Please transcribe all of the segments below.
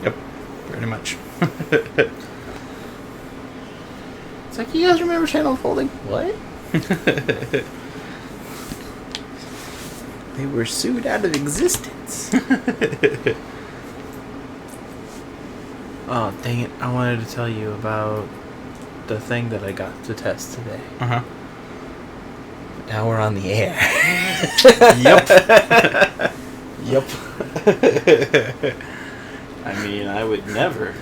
Yep, pretty much. It's like, you guys remember Channel Folding? What? They were sued out of existence. Oh, dang it. I wanted to tell you about the thing that I got to test today. Uh-huh. Now we're on the air. Yep. Yep. I mean, I would never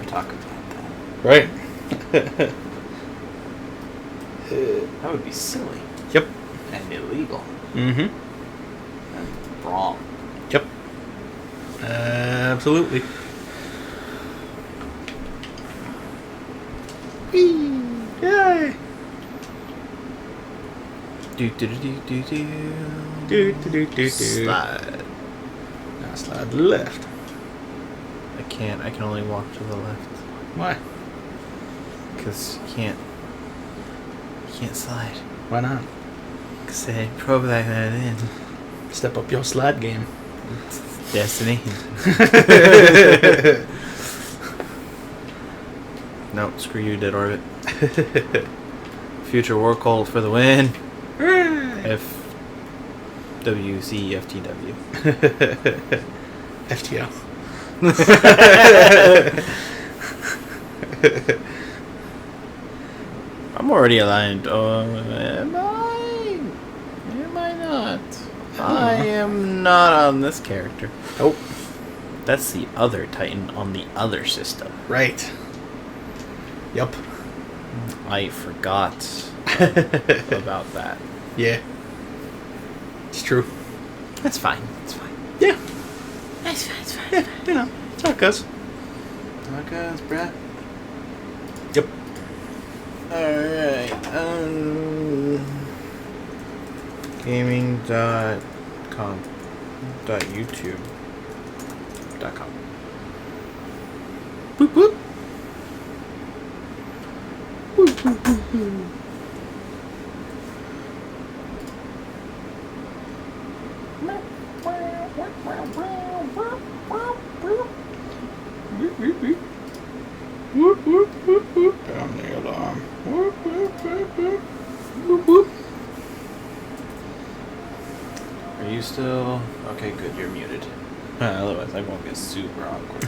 talk about that. Right. That would be silly. Yep. And illegal. Mm-hmm. And wrong. Yep. Absolutely. Yay! Do. Slide. Now slide left. I can't. I can only walk to the left. Why? Because you can't slide. Why not? Because they didn't program that in. Step up your slide game. It's destiny. No, screw you, Dead Orbit. Future War Cult for the win. FWCFTW. FTL. I'm already aligned. Am I? Am I not? I am not on this character. Oh, That's the other Titan on the other system. right. Yup. I forgot about that. Yeah. It's true. That's fine. It's fine. Yeah. That's fine. It's fine. Yeah. You know, it's how it goes. Okay, bruh. Yep. Alright. Gaming.com.youtube.com. Boop boop. Whoop, whoop, whoop, whoop. Down the alarm. Whoop, whoop, whoop, whoop. Whoop, whoop. Are you still... Okay, good, you're muted. Otherwise, I won't get super awkward.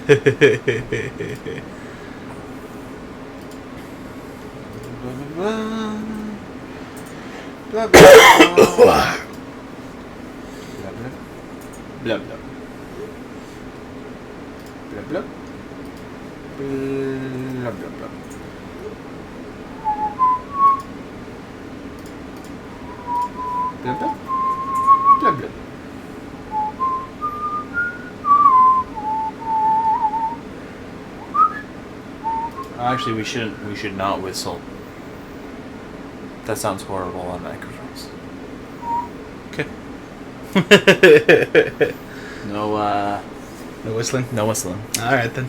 Blah, blah, blah. Blah, blah. Blah, blah. Blah, blah. Blah, blah. Blah, blah, blah. Blah, blah. Blah, blah. Actually, we should not whistle. That sounds horrible on microphones. Okay. No whistling? no whistling. Alright then.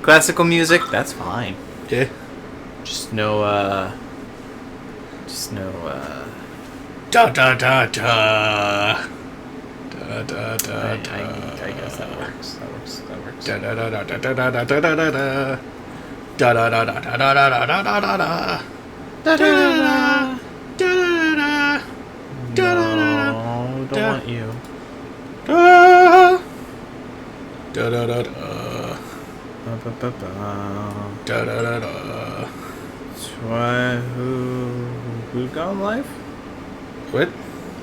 Classical music, that's fine. Yeah. Just no Da da da da. Da da da da. I guess that works. That works. Da da da da da da da da da da da. Da da da da da da da da da da da. Da da da da da da. No, don't want you. Da da da da. Ba-ba-ba-ba. Da da da da. So, who gone live? What?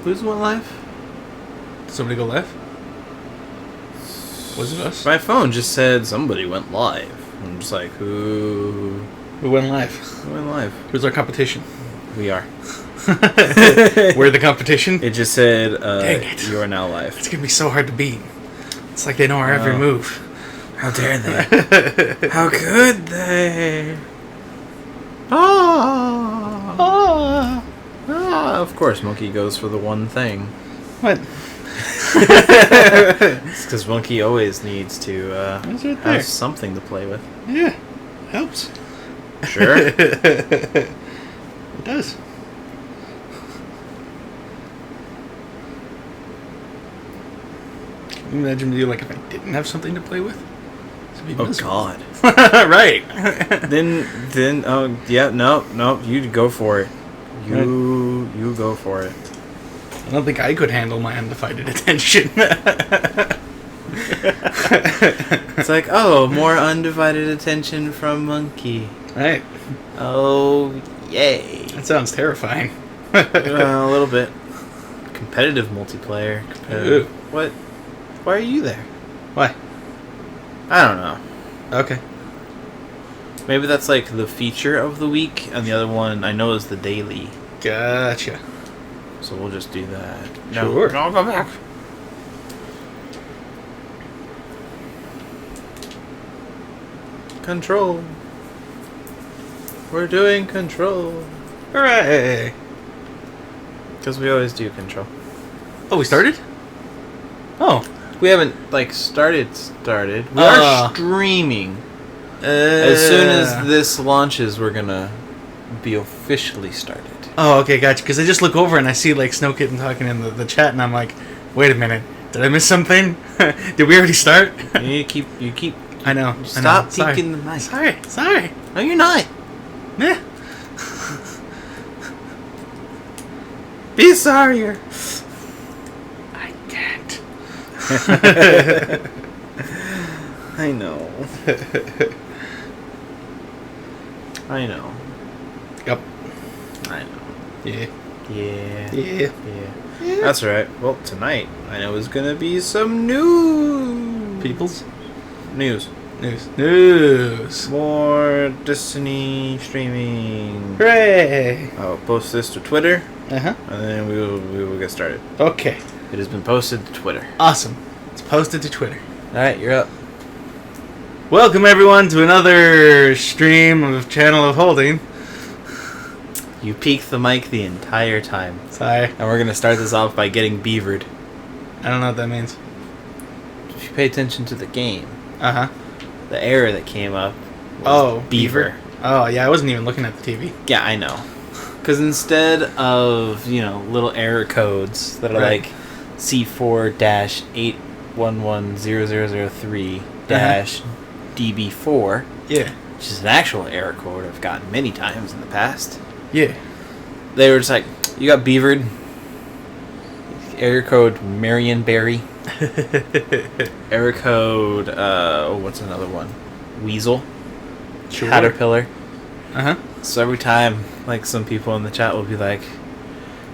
Who's went live? Did somebody go live? Was it us? My phone just said somebody went live. I'm just like, who We went live. went live? Who's our competition? We are. We're the competition? It just said, Dang it. you are now live. It's gonna be so hard to beat. It's like they know our every move. How dare they? How could they? Of course, Monkey goes for the one thing. What? It's because Monkey always needs to It's right there. have something to play with. Yeah. Helps. Sure. It does. Imagine me like if I didn't have something to play with. It'd be Oh miserable. God. Right. Then oh yeah, no, you go for it. You go for it. I don't think I could handle my undivided attention. It's like, oh, more undivided attention from Monkey. Right. Oh, yay. That sounds terrifying. A little bit. Competitive multiplayer. Ooh. What? Why are you there? Why? I don't know. Okay. Maybe that's like the feature of the week, and the other one I know is the daily. Gotcha. So we'll just do that. Sure. No, go back. Control. We're doing control. Hooray! Because we always do control. Oh, we started? Oh. We haven't, like, started. We are streaming. As soon as this launches, we're gonna be officially started. Oh, okay, gotcha. Because I just look over and I see, like, Snow Kitten talking in the chat, and I'm like, wait a minute. Did I miss something? Did we already start? You keep. I know. Stop peeking the mic. Sorry. No, you're not. Yeah. Be sorrier. I can't. I know. I know. Yep. I know. Yeah. Yeah. Yeah. Yeah. That's right. Well, tonight I know is gonna be some news. Peoples? News. News. More Destiny streaming. Hooray! I'll post this to Twitter, Uh-huh. and then we will get started. Okay. It has been posted to Twitter. Awesome. It's posted to Twitter. Alright, you're up. Welcome, everyone, to another stream of Channel of Holding. You peeked the mic the entire time. Sorry. And we're gonna start this off by getting beavered. I don't know what that means. If you pay attention to the game, Uh-huh. the error that came up was Oh, beaver. Oh, yeah, I wasn't even looking at the TV. Yeah, I know. Because instead of, little error codes that are Right. like C4-8110003-DB4, Yeah. which is an actual error code I've gotten many times in the past, Yeah. they were just like, you got beavered. Error code Marionberry. Error code, what's another one? Weasel. Sure. Caterpillar. Uh-huh. So every time, like, some people in the chat will be like,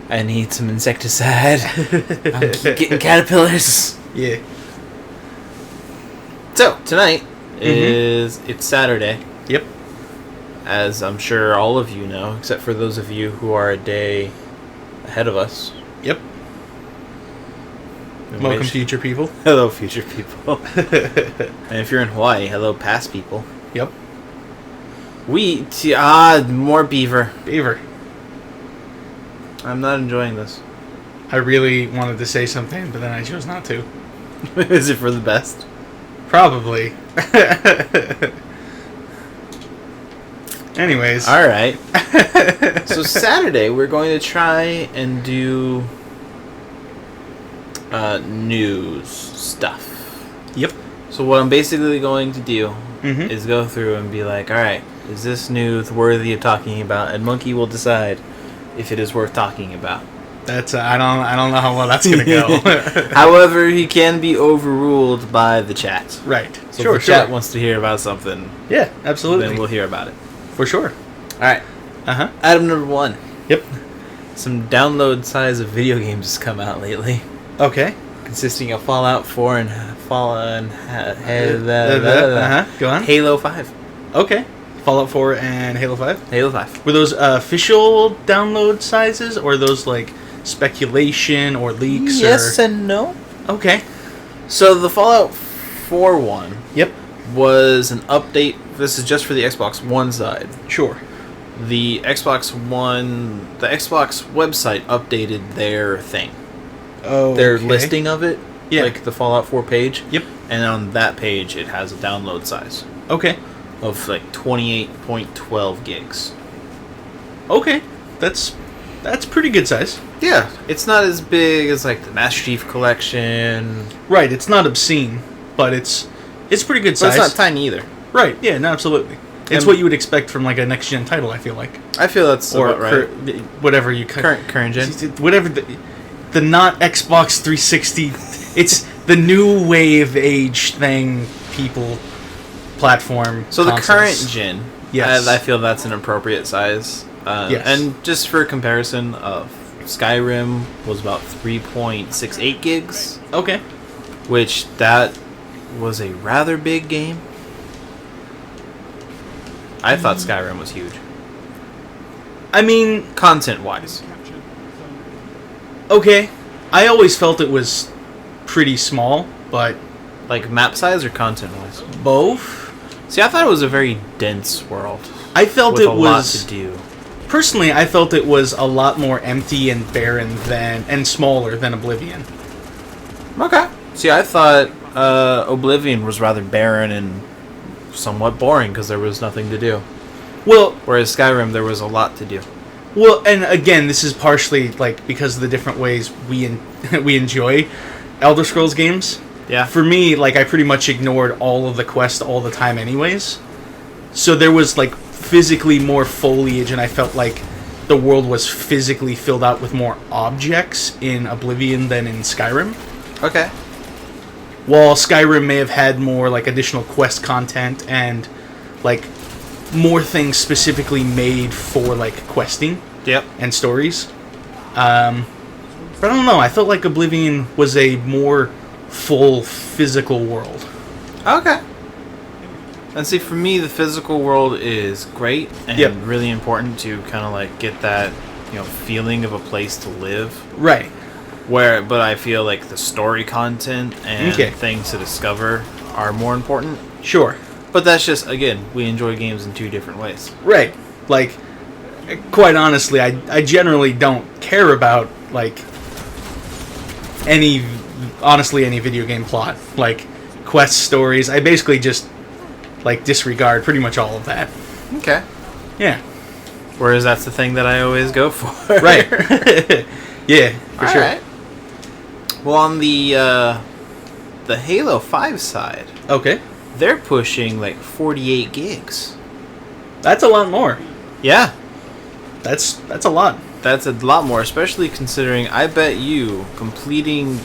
I need some insecticide. I'm getting caterpillars. Yeah. So, tonight it's Saturday, Yep. as I'm sure all of you know, except for those of you who are a day ahead of us. Yep. In Welcome, which- future people. Hello, future people. And if you're in Hawaii, hello, past people. Yep. More beaver. Beaver. I'm not enjoying this. I really wanted to say something, but then I chose not to. Is it for the best? Probably. Anyways. Alright. So Saturday, we're going to try and do news stuff. Yep. So what I'm basically going to do Mhm. is go through and be like, alright, is this news worthy of talking about? And Monkey will decide if it is worth talking about. That's I don't know how well that's gonna go. However, he can be overruled by the chat. Right. So Sure. if the chat wants to hear about something, Yeah. Absolutely. then we'll hear about it. For sure. Alright, Uh-huh. item number 1. Yep. Some download size of video games has come out lately, Okay. consisting of Fallout 4 and Go on. Halo 5. Okay. Fallout 4 and Halo 5. Halo 5. Were those official download sizes, or those like speculation or leaks? Yes or... and no. Okay. So the Fallout 4 one Yep. was an update. This is just for the Xbox One side. Sure. The Xbox website updated their thing. Oh. Their listing of it. Yeah. Like the Fallout 4 page. Yep. And on that page, it has a download size Okay. of like 28.12 gigs. Okay. That's That's pretty good size. Yeah, it's not as big as like the Master Chief Collection. Right, it's not obscene, but it's pretty good But size. it's not tiny either. Right, yeah, no, absolutely. It's And- what you would expect from like a next gen title, I feel like. I feel that's Or about right. whatever you Current gen. whatever the not Xbox 360, it's the new wave age thing people platform. So the consoles. current gen, Yes. I feel that's an appropriate size. Yes. And just for comparison, Skyrim was about 3.68 gigs, Okay. which that was a rather big game. I thought Skyrim was huge, I mean, content-wise. okay. I always felt it was pretty small, but Like map size or content-wise? both. See, I thought it was a very dense world I felt with it a lot was to do. personally. I felt it was a lot more empty and barren and smaller than Oblivion. Okay. See, I thought Oblivion was rather barren and somewhat boring because there was nothing to do. Well, Whereas Skyrim, there was a lot to do. Well, and again, this is partially like because of the different ways we enjoy Elder Scrolls games. Yeah. For me, like I pretty much ignored all of the quests all the time, anyways. So there was like physically more foliage, and I felt like the world was physically filled out with more objects in Oblivion than in Skyrim. Okay. While Skyrim may have had more like additional quest content and like more things specifically made for like questing Yep. and stories. But I don't know. I felt like Oblivion was a more full physical world. Okay. And see, for me, the physical world is great and Yep. really important to kind of like get that, feeling of a place to live. Right. But I feel like the story content and Okay. things to discover are more important. Sure. But that's just, again, we enjoy games in two different ways. Right. Like, quite honestly, I generally don't care about, like, any video game plot. Like, quest stories. I basically just, like, disregard pretty much all of that. Okay. Yeah. Whereas that's the thing that I always go for. Right. Yeah, for sure. Alright. Well, on the Halo 5 side, Okay. they're pushing like 48 gigs. That's a lot more. Yeah, That's a lot. that's a lot more, especially considering I bet you completing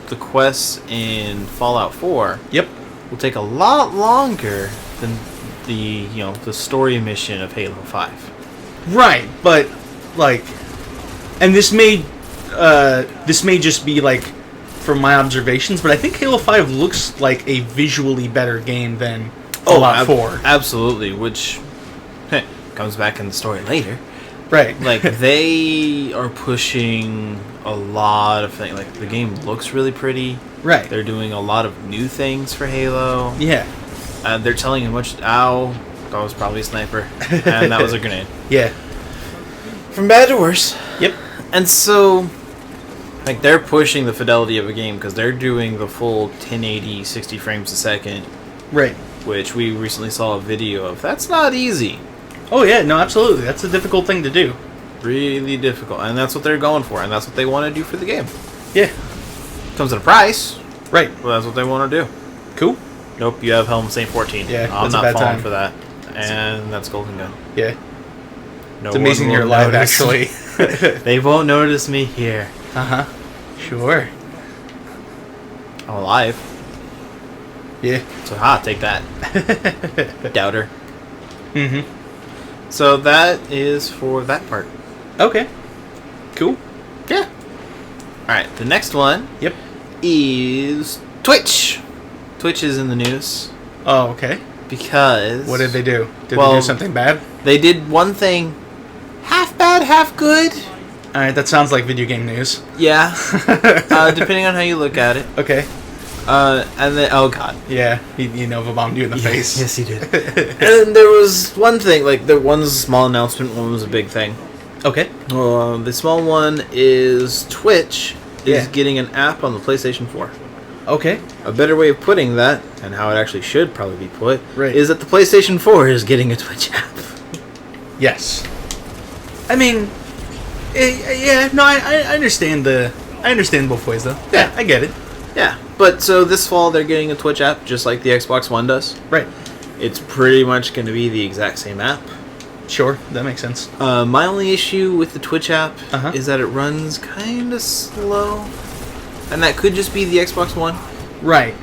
the quests in Fallout 4 Yep. will take a lot longer than the story mission of Halo 5. Right, but like, and this may just be like from my observations, but I think Halo 5 looks like a visually better game than Fallout 4. Absolutely, which comes back in the story later. Right. Like, they are pushing a lot of things. Like, the game looks really pretty. Right. They're doing a lot of new things for Halo. Yeah. They're telling you much. Ow. That was probably a sniper. And that was a grenade. Yeah. From bad to worse. Yep. And so, like, they're pushing the fidelity of a game because they're doing the full 1080, 60 frames a second, Right. which we recently saw a video of. That's not easy. Oh yeah, no, absolutely. That's a difficult thing to do. Really difficult. And that's what they're going for, and that's what they want to do for the game. Yeah. Comes at a price. Right. Well, that's what they want to do. Cool. Nope, you have Helm Saint 14. Yeah, I'm that's a not bad falling time. for that. And that's Golden Gun. Yeah. No It's amazing one will you're alive, notice. actually. They won't notice me here. Uh-huh. Sure. I'm alive. Yeah. So, take that. Doubter. Mm-hmm. So that is for that part. Okay. Cool. Yeah. Alright, the next one Yep. is Twitch. Twitch is in the news Oh, okay. because... What did they do? Did they Well- do something bad? They did one thing half bad, half good. Alright, that sounds like video game news. Yeah. Depending on how you look at it. Okay. And then... Oh, God. Yeah, he Nova bombed you in the face. Yes, he did. And then there was one thing, like, there one's a small announcement, one was a big thing. Okay. The small one is Twitch is Yeah. getting an app on the PlayStation 4. Okay. A better way of putting that, and how it actually should probably be put, Right. is that the PlayStation 4 is getting a Twitch app. Yes. I mean, Yeah, no, I understand I understand both ways though. Yeah, I get it. Yeah, but so this fall they're getting a Twitch app just like the Xbox One does. Right. It's pretty much going to be the exact same app. Sure, that makes sense. My only issue with the Twitch app Uh-huh. is that it runs kind of slow, and that could just be the Xbox One. Right.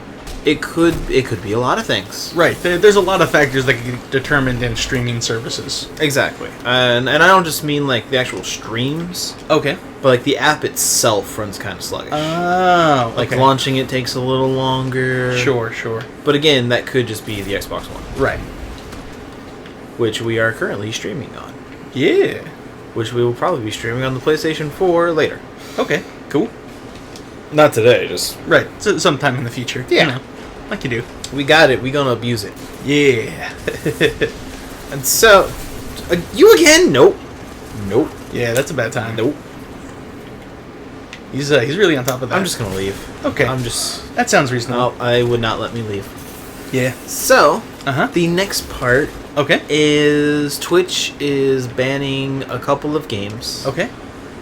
It could be a lot of things. Right. There's a lot of factors that can get determined in streaming services. Exactly. And I don't just mean like the actual streams, Okay. but like the app itself runs kind of sluggish. Oh, Like okay. launching it takes a little longer. Sure. But again, that could just be the Xbox One, Right. which we are currently streaming on. Yeah. Which we will probably be streaming on the PlayStation 4 later. Okay. Cool. Not today, just... Right. So, sometime in the future. Yeah. You know, like you do. We got it, we gonna abuse it. Yeah. And so... you again? Nope. Yeah, that's a bad time. Nope. He's really on top of that. I'm just gonna leave. Okay. That sounds reasonable. No, I would not let me leave. Yeah. So, Uh-huh. the next part Okay. is Twitch is banning a couple of games Okay.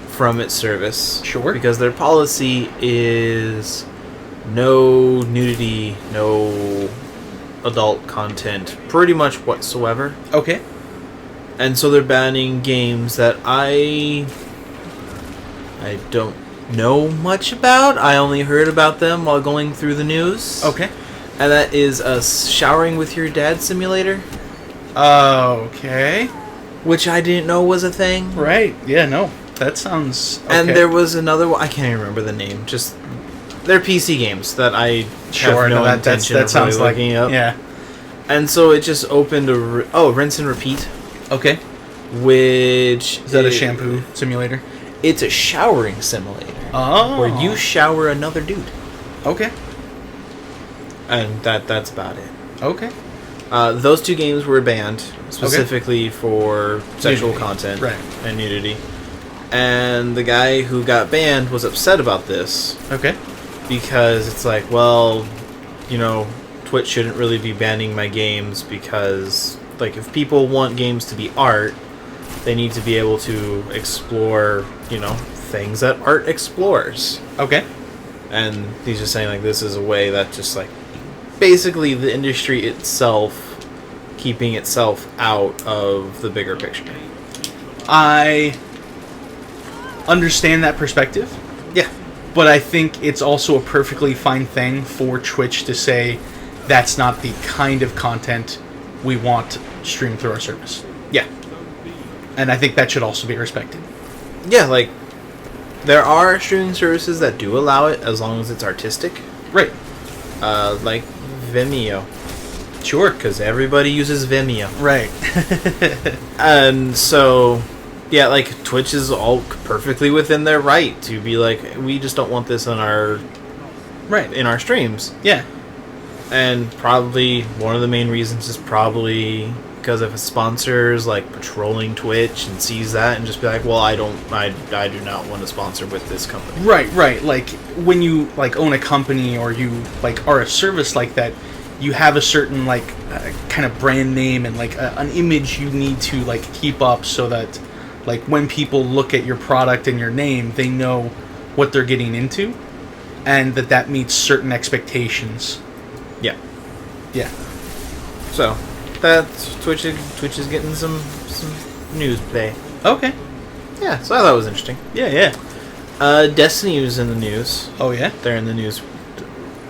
from its service. Sure. Because their policy is no nudity, no adult content, pretty much whatsoever. Okay. And so they're banning games that I don't know much about. I only heard about them while going through the news. Okay. And that is a showering with your dad simulator, Okay. which I didn't know was a thing. Right. Yeah, no. That sounds okay. And there was another one, I can't even remember the name. Just they're PC games that I Sure, have no no, that intention that of sounds really like looking up. yeah. And so it just opened a rinse and repeat, Okay. which Is that a shampoo simulator? It's a showering simulator Oh. where you shower another dude, Okay. and that's about it. Okay. Those two games were banned specifically for sexual Nudity. content Right. and nudity. And the guy who got banned was upset about this Okay. because it's like, well, you know, Twitch shouldn't really be banning my games because, like, if people want games to be art, they need to be able to explore, you know, things that art explores. Okay. And he's just saying, like, this is a way that just, like, basically the industry itself keeping itself out of the bigger picture. I understand that perspective, Yeah. but I think it's also a perfectly fine thing for Twitch to say that's not the kind of content we want streamed through our service. Yeah. And I think that should also be respected. Yeah, like, there are streaming services that do allow it as long as it's artistic. Right. Like Vimeo. Sure. Because everybody uses Vimeo. Right. And so, yeah, like, Twitch is all perfectly within their right to be like, we just don't want this in our streams. Yeah. And probably one of the main reasons is probably because if a sponsor's like patrolling Twitch and sees that and just be like, well, I do not want to sponsor with this company. Right. Like when you like own a company or you like are a service like that, you have a certain like kind of brand name and like an image you need to like keep up so that like when people look at your product and your name, they know what they're getting into, and that meets certain expectations. Yeah. Yeah. So that's Twitch is getting some news today. Okay. Yeah, so I thought it was interesting. Yeah. Destiny was in the news. Oh yeah. They're in the news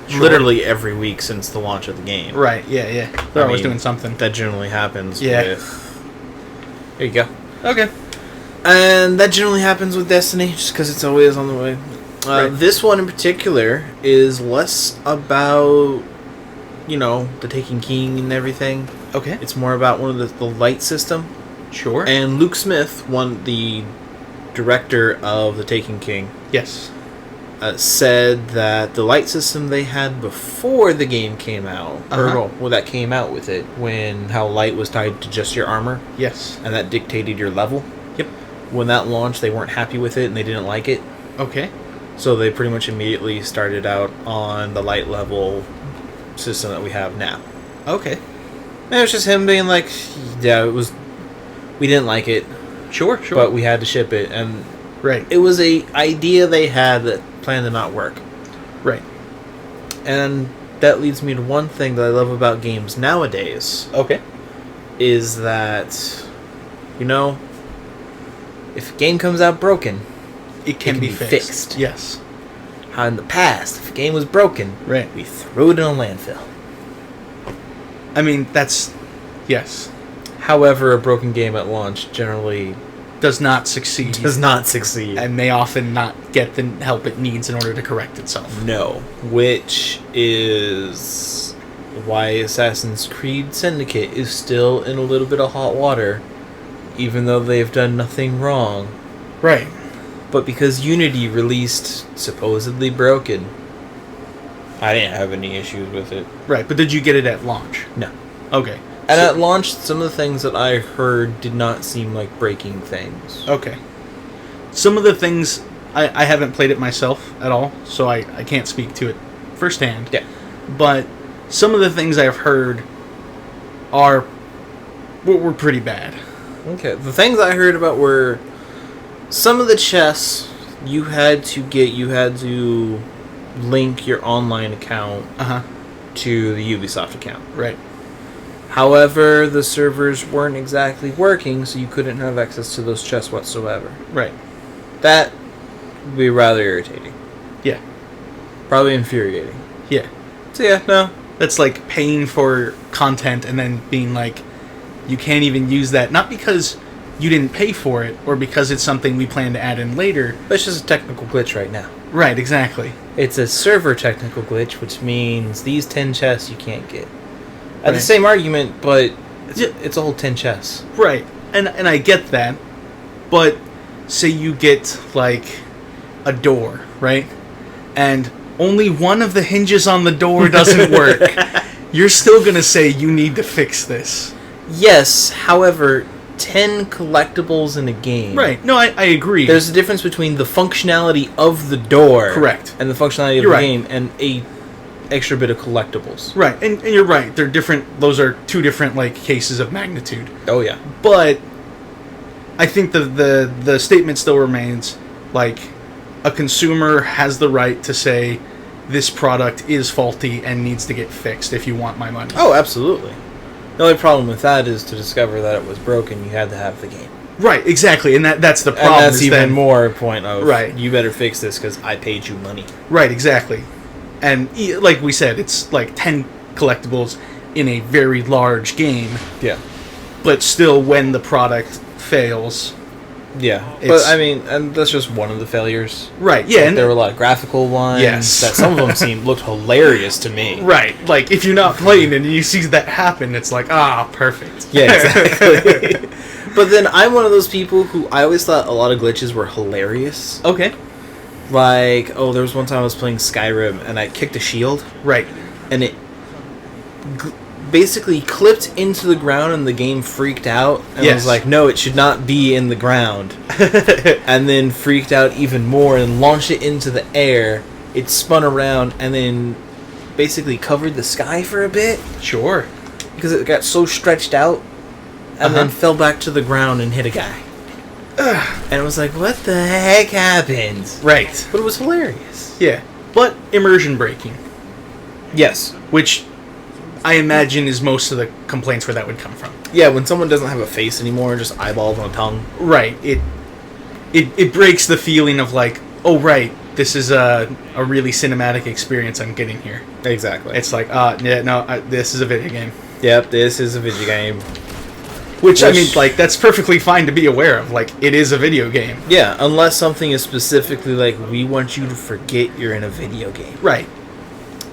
Sure. literally every week since the launch of the game. Right. Yeah. They're always doing something. That generally happens Yeah. with... There you go. Okay. And that generally happens with Destiny, just because it's always on the way. Right. This one in particular is less about, you know, the Taken King and everything. Okay. It's more about one of the light system. Sure. And Luke Smith, the director of the Taken King, yes. said that the light system they had before the game came out, that came out with it, how light was tied to just your armor, Yes. and that dictated your level. Yep. When that launched, they weren't happy with it and they didn't like it. Okay. So they pretty much immediately started out on the light level system that we have now. Okay. And it was just him being like, yeah, we didn't like it, Sure. but we had to ship it. And Right. It was a idea they had that planned to not work. Right. And that leads me to one thing that I love about games nowadays, Okay. is that, you know, if a game comes out broken, It can be fixed. Yes. how in the past, if a game was broken, Right. we threw it in a landfill. I mean, that's... Yes. However, a broken game at launch generally Does not succeed. does not succeed. And may often not get the help it needs in order to correct itself. No. Which is why Assassin's Creed Syndicate is still in a little bit of hot water, even though they've done nothing wrong. Right. But because Unity released supposedly broken, I didn't have any issues with it. Right. But did you get it at launch? No. Okay. And at launch, some of the things that I heard did not seem like breaking things. Okay. Some of the things... I haven't played it myself at all, so I can't speak to it firsthand. Yeah. But some of the things I've heard were pretty bad. Okay. The things I heard about were some of the chests you had to link your online account Uh-huh. to the Ubisoft account. Right. However, the servers weren't exactly working, so you couldn't have access to those chests whatsoever. Right. That would be rather irritating. Yeah. Probably infuriating. Yeah. So yeah, no. That's like paying for content and then being like, you can't even use that. Not because you didn't pay for it or because it's something we plan to add in later. But it's just a technical glitch right now. Right, exactly. It's a server technical glitch, which means these 10 chests you can't get. At the Right. same argument, but Yeah. it's a whole 10 chests. Right. And I get that. But say you get like a door, right? And only one of the hinges on the door doesn't work. You're still going to say you need to fix this. Yes, however, 10 collectibles in a game. Right. No, I agree. There's a difference between the functionality of the door. Correct. And the functionality of You're the right. game and a extra bit of collectibles. Right. And you're right. They're different. Those are two different like cases of magnitude. Oh yeah. But I think the statement still remains, like, a consumer has the right to say this product is faulty and needs to get fixed if you want my money. Oh, absolutely. The only problem with that is to discover that it was broken, you had to have the game. Right, exactly, and that's the problem. And that's is even then- more a point of, Right. you better fix this because I paid you money. Right, exactly. And like we said, it's like 10 collectibles in a very large game, Yeah. but still when the product fails... Yeah. It's- But, I mean, and that's just one of the failures. Right, yeah. Like, And there were a lot of graphical ones. Yes. That some of them looked hilarious to me. right, like, if you're not playing and you see that happen, it's like, perfect. Yeah, exactly. But then I'm one of those people who I always thought a lot of glitches were hilarious. Okay. Like, there was one time I was playing Skyrim and I kicked a shield Right. and it basically clipped into the ground and the game freaked out and Yes. was like, no, it should not be in the ground. And then freaked out even more and launched it into the air. It spun around and then basically covered the sky for a bit Sure. because it got so stretched out and then fell back to the ground and hit a guy. And it was like, what the heck happened? Right. But it was hilarious. Yeah. But immersion breaking, Yes. which I imagine is most of the complaints where that would come from. Yeah, when someone doesn't have a face anymore, just eyeballs on a tongue. Right. It breaks the feeling of like, oh right, this is a really cinematic experience I'm getting here. Exactly. It's like, this is a video game. Yep, this is a video game. Which, I mean, like, that's perfectly fine to be aware of. Like, it is a video game. Yeah, unless something is specifically like, we want you to forget you're in a video game. Right.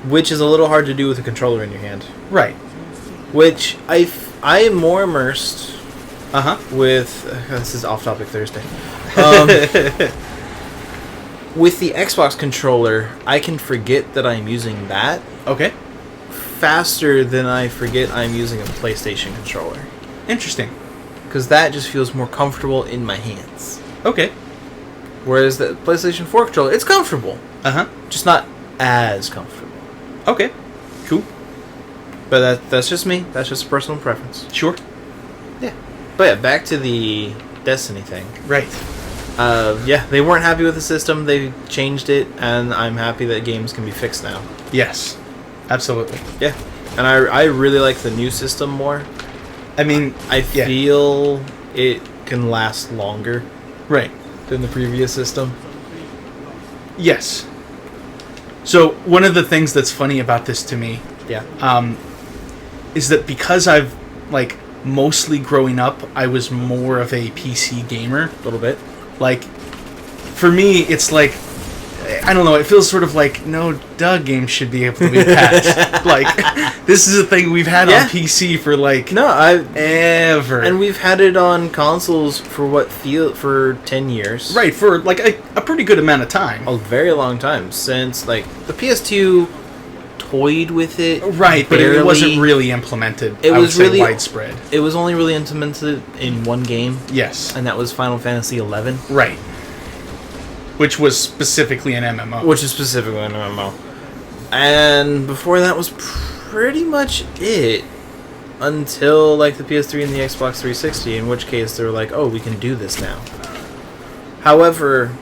Which is a little hard to do with a controller in your hand. Right. Which, I am more immersed Uh-huh. with... this is off-topic Thursday. With the Xbox controller, I can forget that I'm using that Okay. faster than I forget I'm using a PlayStation controller. Interesting. Because that just feels more comfortable in my hands. Okay. Whereas the PlayStation 4 controller, it's comfortable. Uh-huh. Just not as comfortable. Okay. Cool. But that's just me. That's just a personal preference. Sure. Yeah. But yeah, back to the Destiny thing. Right. Yeah, they weren't happy with the system. They changed it, and I'm happy that games can be fixed now. Yes, absolutely. Yeah, and I really like the new system more. I mean, I yeah. feel it can last longer Right. than the previous system. Yes. So one of the things that's funny about this to me, Yeah. is that because I've like mostly growing up, I was more of a PC gamer. A little bit. Like, for me, it's like, I don't know, it feels sort of like, no, games should be able to be patched. Like, this is a thing we've had Yeah. on PC for, like, No, ever. and we've had it on consoles for 10 years. Right, for, like, a pretty good amount of time. A very long time, since, like, the PS2 toyed with it. Right, but it wasn't really implemented, It I would was say, really widespread. It was only really implemented in one game, Yes. and that was Final Fantasy XI. Right. Which was specifically an MMO. Which is specifically an MMO. And before that was pretty much it. Until, like, the PS3 and the Xbox 360, in which case they were like, oh, we can do this now. However,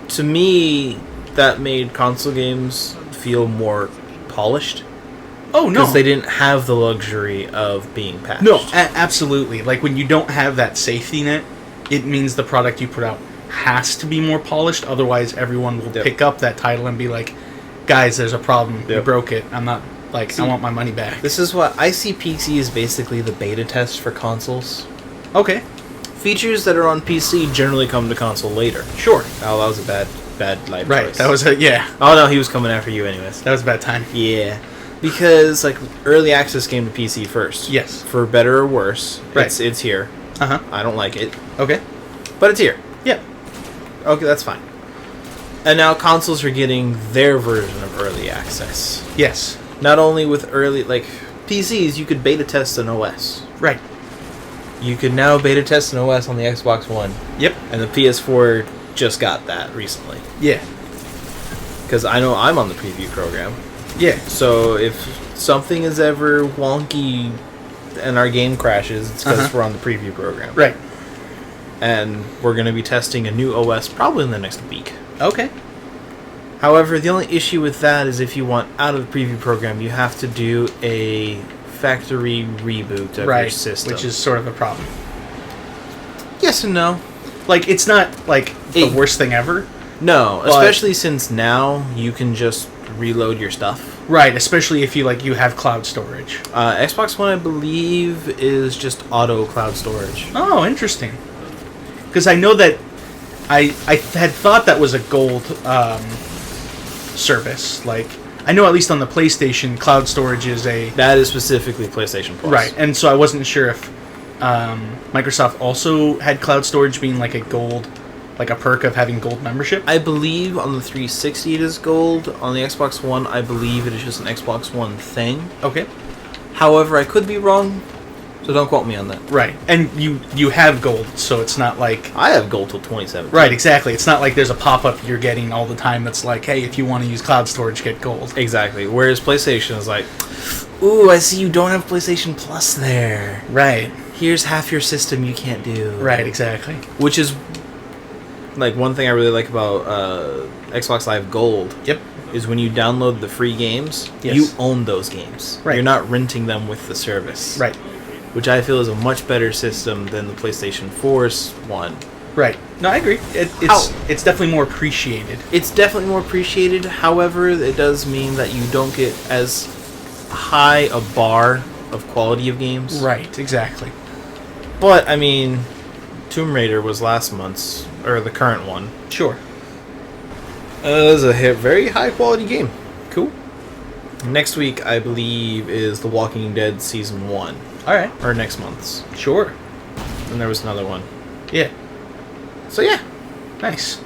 to me, that made console games feel more polished. Oh, no. Because they didn't have the luxury of being patched. No, absolutely. Like, when you don't have that safety net, it means the product you put out has to be more polished. Otherwise, everyone will pick up that title and be like, guys, there's a problem. You broke it. I'm not, like, I want my money back. This is what I see PC is basically the beta test for consoles. Okay. Features that are on PC generally come to console later. Sure. Oh, that was a bad life Right. choice. That was yeah. Oh, no, he was coming after you anyways. That was a bad time. Yeah. Because, like, early access came to PC first. Yes. For better or worse. Right. It's here. Uh-huh. I don't like it. Okay. But it's here. Yeah. Okay, that's fine. And now consoles are getting their version of early access. Yes. Not only with early, like, PCs, you could beta test an OS. Right. You could now beta test an OS on the Xbox One. Yep. And the PS4 just got that recently. Yeah. Because I know I'm on the preview program. Yeah. So if something is ever wonky and our game crashes, it's because we're on the preview program. Right. And we're going to be testing a new OS probably in the next week. Okay. However, the only issue with that is if you want out of the preview program, you have to do a factory reboot of your system. Which is sort of a problem. Yes and no. Like, it's not, like, the worst thing ever. No, but especially since now you can just reload your stuff. Right, especially if you have cloud storage. Xbox One, I believe, is just auto cloud storage. Oh, interesting. Because I know that I had thought that was a gold service. Like, I know at least on the PlayStation, cloud storage is a... That is specifically PlayStation Plus. Right, and so I wasn't sure if Microsoft also had cloud storage being like a gold, like a perk of having gold membership. I believe on the 360 it is gold. On the Xbox One, I believe it is just an Xbox One thing. Okay. However, I could be wrong, so don't quote me on that. Right, and you have gold, so it's not like... I have gold till 2017. Right, exactly. It's not like there's a pop-up you're getting all the time that's like, hey, if you want to use cloud storage, get gold. Exactly. Whereas PlayStation is like, ooh, I see you don't have PlayStation Plus there. Right. Here's half your system you can't do. Right, exactly. Which is, like, one thing I really like about Xbox Live Gold. Yep. Is when you download the free games, you own those games. Right. You're not renting them with the service. Right. Which I feel is a much better system than the PlayStation 4's one. Right. No, I agree. It's definitely more appreciated. It's definitely more appreciated. However, it does mean that you don't get as high a bar of quality of games. Right, exactly. But, I mean, Tomb Raider was last month's, or the current one. Sure. It was a very high quality game. Cool. Next week, I believe, is The Walking Dead Season 1. Alright. Or next month's. Sure. And there was another one. Yeah. So, yeah. Nice.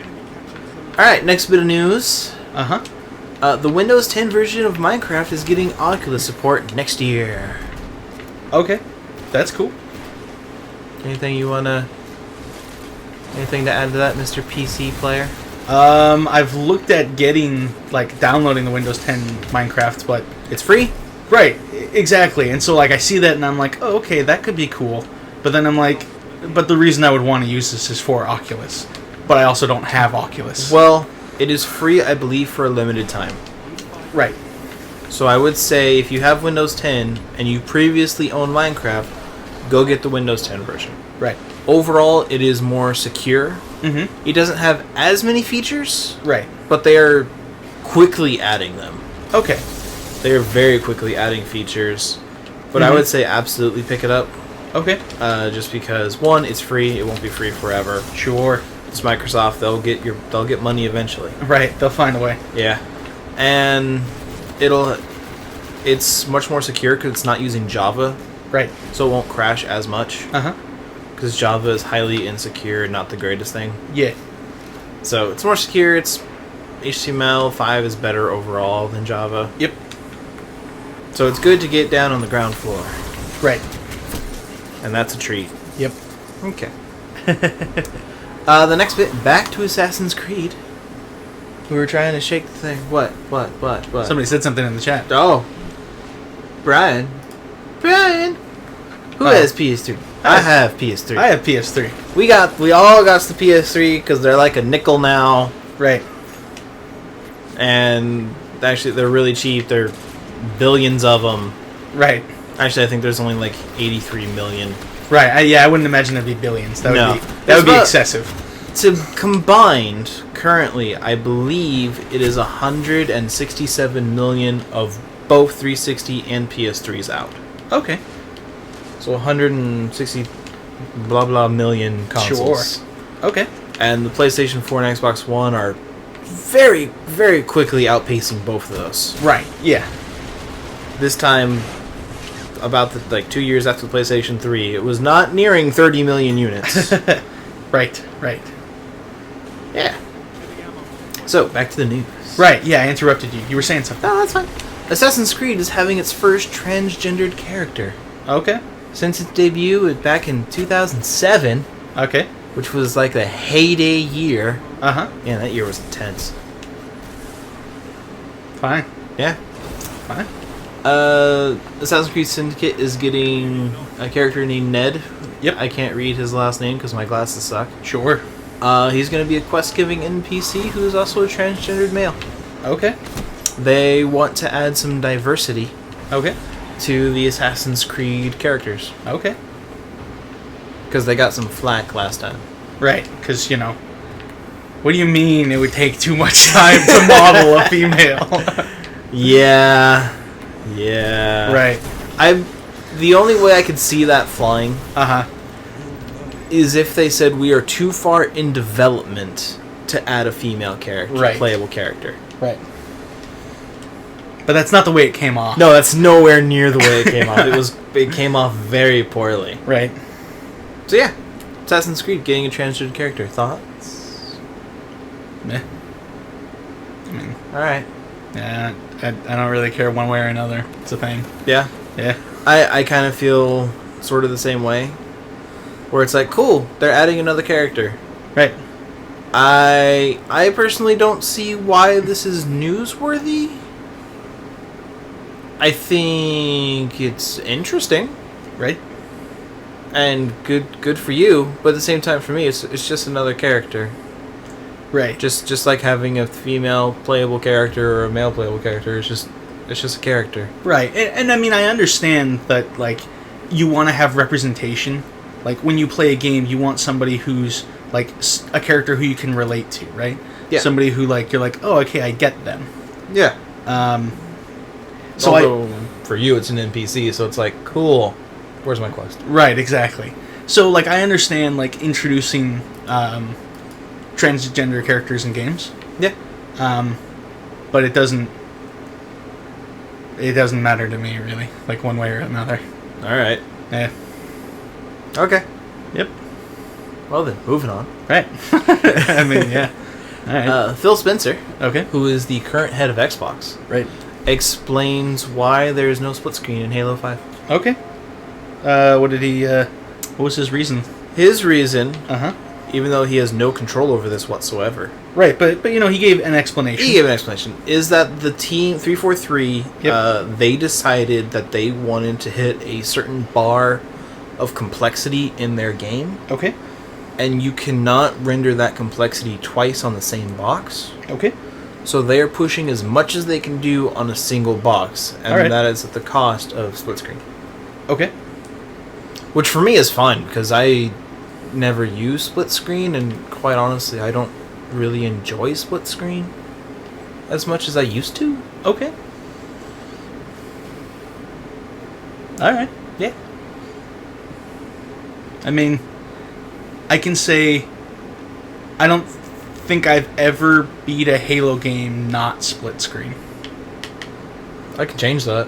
Alright, next bit of news. Uh-huh. The Windows 10 version of Minecraft is getting Oculus support next year. Okay. That's cool. Anything to add to that, Mr. PC player? I've looked at downloading the Windows 10 Minecraft, but... It's free? Right, exactly. And so, I see that and I'm like, oh, okay, that could be cool. But then I'm like, but the reason I would want to use this is for Oculus. but I also don't have Oculus. Well, it is free, I believe, for a limited time. Right. So I would say if you have Windows 10 and you previously owned Minecraft, go get the Windows 10 version. Right. Overall, it is more secure. Mm-hmm. It doesn't have as many features, Right. but they are quickly adding them. Okay. They are very quickly adding features. But I would say absolutely pick it up. Okay. Just because, one, it's free. It won't be free forever. Sure. It's Microsoft. They'll get money eventually. Right. They'll find a way. Yeah. And it's much more secure because it's not using Java, Right. so it won't crash as much. Uh-huh. Because Java is highly insecure, not the greatest thing. Yeah. So it's more secure. It's HTML5 is better overall than Java. Yep. So it's good to get down on the ground floor, Right. and that's a treat. Yep. Okay. The next bit, back to Assassin's Creed. We were trying to shake the thing. What? Somebody said something in the chat. Oh. Brian. Who Oh. has PS3? I have PS3. I have PS3. We all got the PS3 because they're like a nickel now, Right. and actually they're really cheap. They're billions of them. Right. Actually, I think there's only like 83 million. Right. I wouldn't imagine it'd be billions. That No. would be It's about- excessive. To combined, currently, I believe it is 167 million of both 360 and PS3s out. Okay. So 160 blah blah million consoles. Sure. Okay. And the PlayStation 4 and Xbox One are very, very quickly outpacing both of those. Right. Yeah. This time, about 2 years after the PlayStation 3, it was not nearing 30 million units. Right. Right. Yeah. So, back to the news. Right. Yeah. I interrupted you. You were saying something. No, that's fine. Assassin's Creed is having its first transgendered character. Okay. Since its debut back in 2007, Okay. which was like the heyday year. Uh huh. Yeah, that year was intense. Fine. Yeah. Fine. Assassin's Creed Syndicate is getting a character named Ned. Yep. I can't read his last name because my glasses suck. Sure. He's going to be a quest-giving NPC who is also a transgendered male. Okay. They want to add some diversity Okay. to the Assassin's Creed characters Okay. because they got some flack last time. Right. Because what do you mean it would take too much time to model a female? Yeah. Right. The only way I could see that flying Uh huh. is if they said we are too far in development to add a female character, Right. playable character. Right. But that's not the way it came off. No, that's nowhere near the way it came off. It came off very poorly. Right. So yeah, Assassin's Creed getting a transgender character. Thoughts? Meh. I mean, All right. yeah, I don't really care one way or another. It's a thing. Yeah. Yeah. I kind of feel sort of the same way, where it's like, cool, they're adding another character. Right. I personally don't see why this is newsworthy. I think it's interesting Right. and good for you, but at the same time for me it's just another character. Right. Just like having a female playable character or a male playable character, it's just a character. Right. And I mean, I understand that, you want to have representation. Like, when you play a game, you want somebody who's, a character who you can relate to, right? Yeah. Somebody who, you're like, oh, okay, I get them. Yeah. So Although, for you it's an NPC, so it's like, cool, where's my quest? Right, exactly. So, I understand, introducing transgender characters in games. Yeah. But it doesn't matter to me, really, one way or another. Alright. Yeah. Okay. Yep. Well then, moving on. Right. I mean, yeah. All right. Phil Spencer, Okay. who is the current head of Xbox, Right. explains why there is no split screen in Halo 5. Okay. What did he? What was his reason? His reason, Uh huh. even though he has no control over this whatsoever, Right, but he gave an explanation. he gave an explanation, is that the team 343, Yep. they decided that they wanted to hit a certain bar of complexity in their game, Okay. and you cannot render that complexity twice on the same box. Okay. So they are pushing as much as they can do on a single box, and Alright. that is at the cost of split screen. Okay. Which for me is fine, because I never use split screen, and quite honestly, I don't really enjoy split screen as much as I used to. Okay. All right. Yeah. I mean, I can say I don't think I've ever beat a Halo game not split screen. I can change that.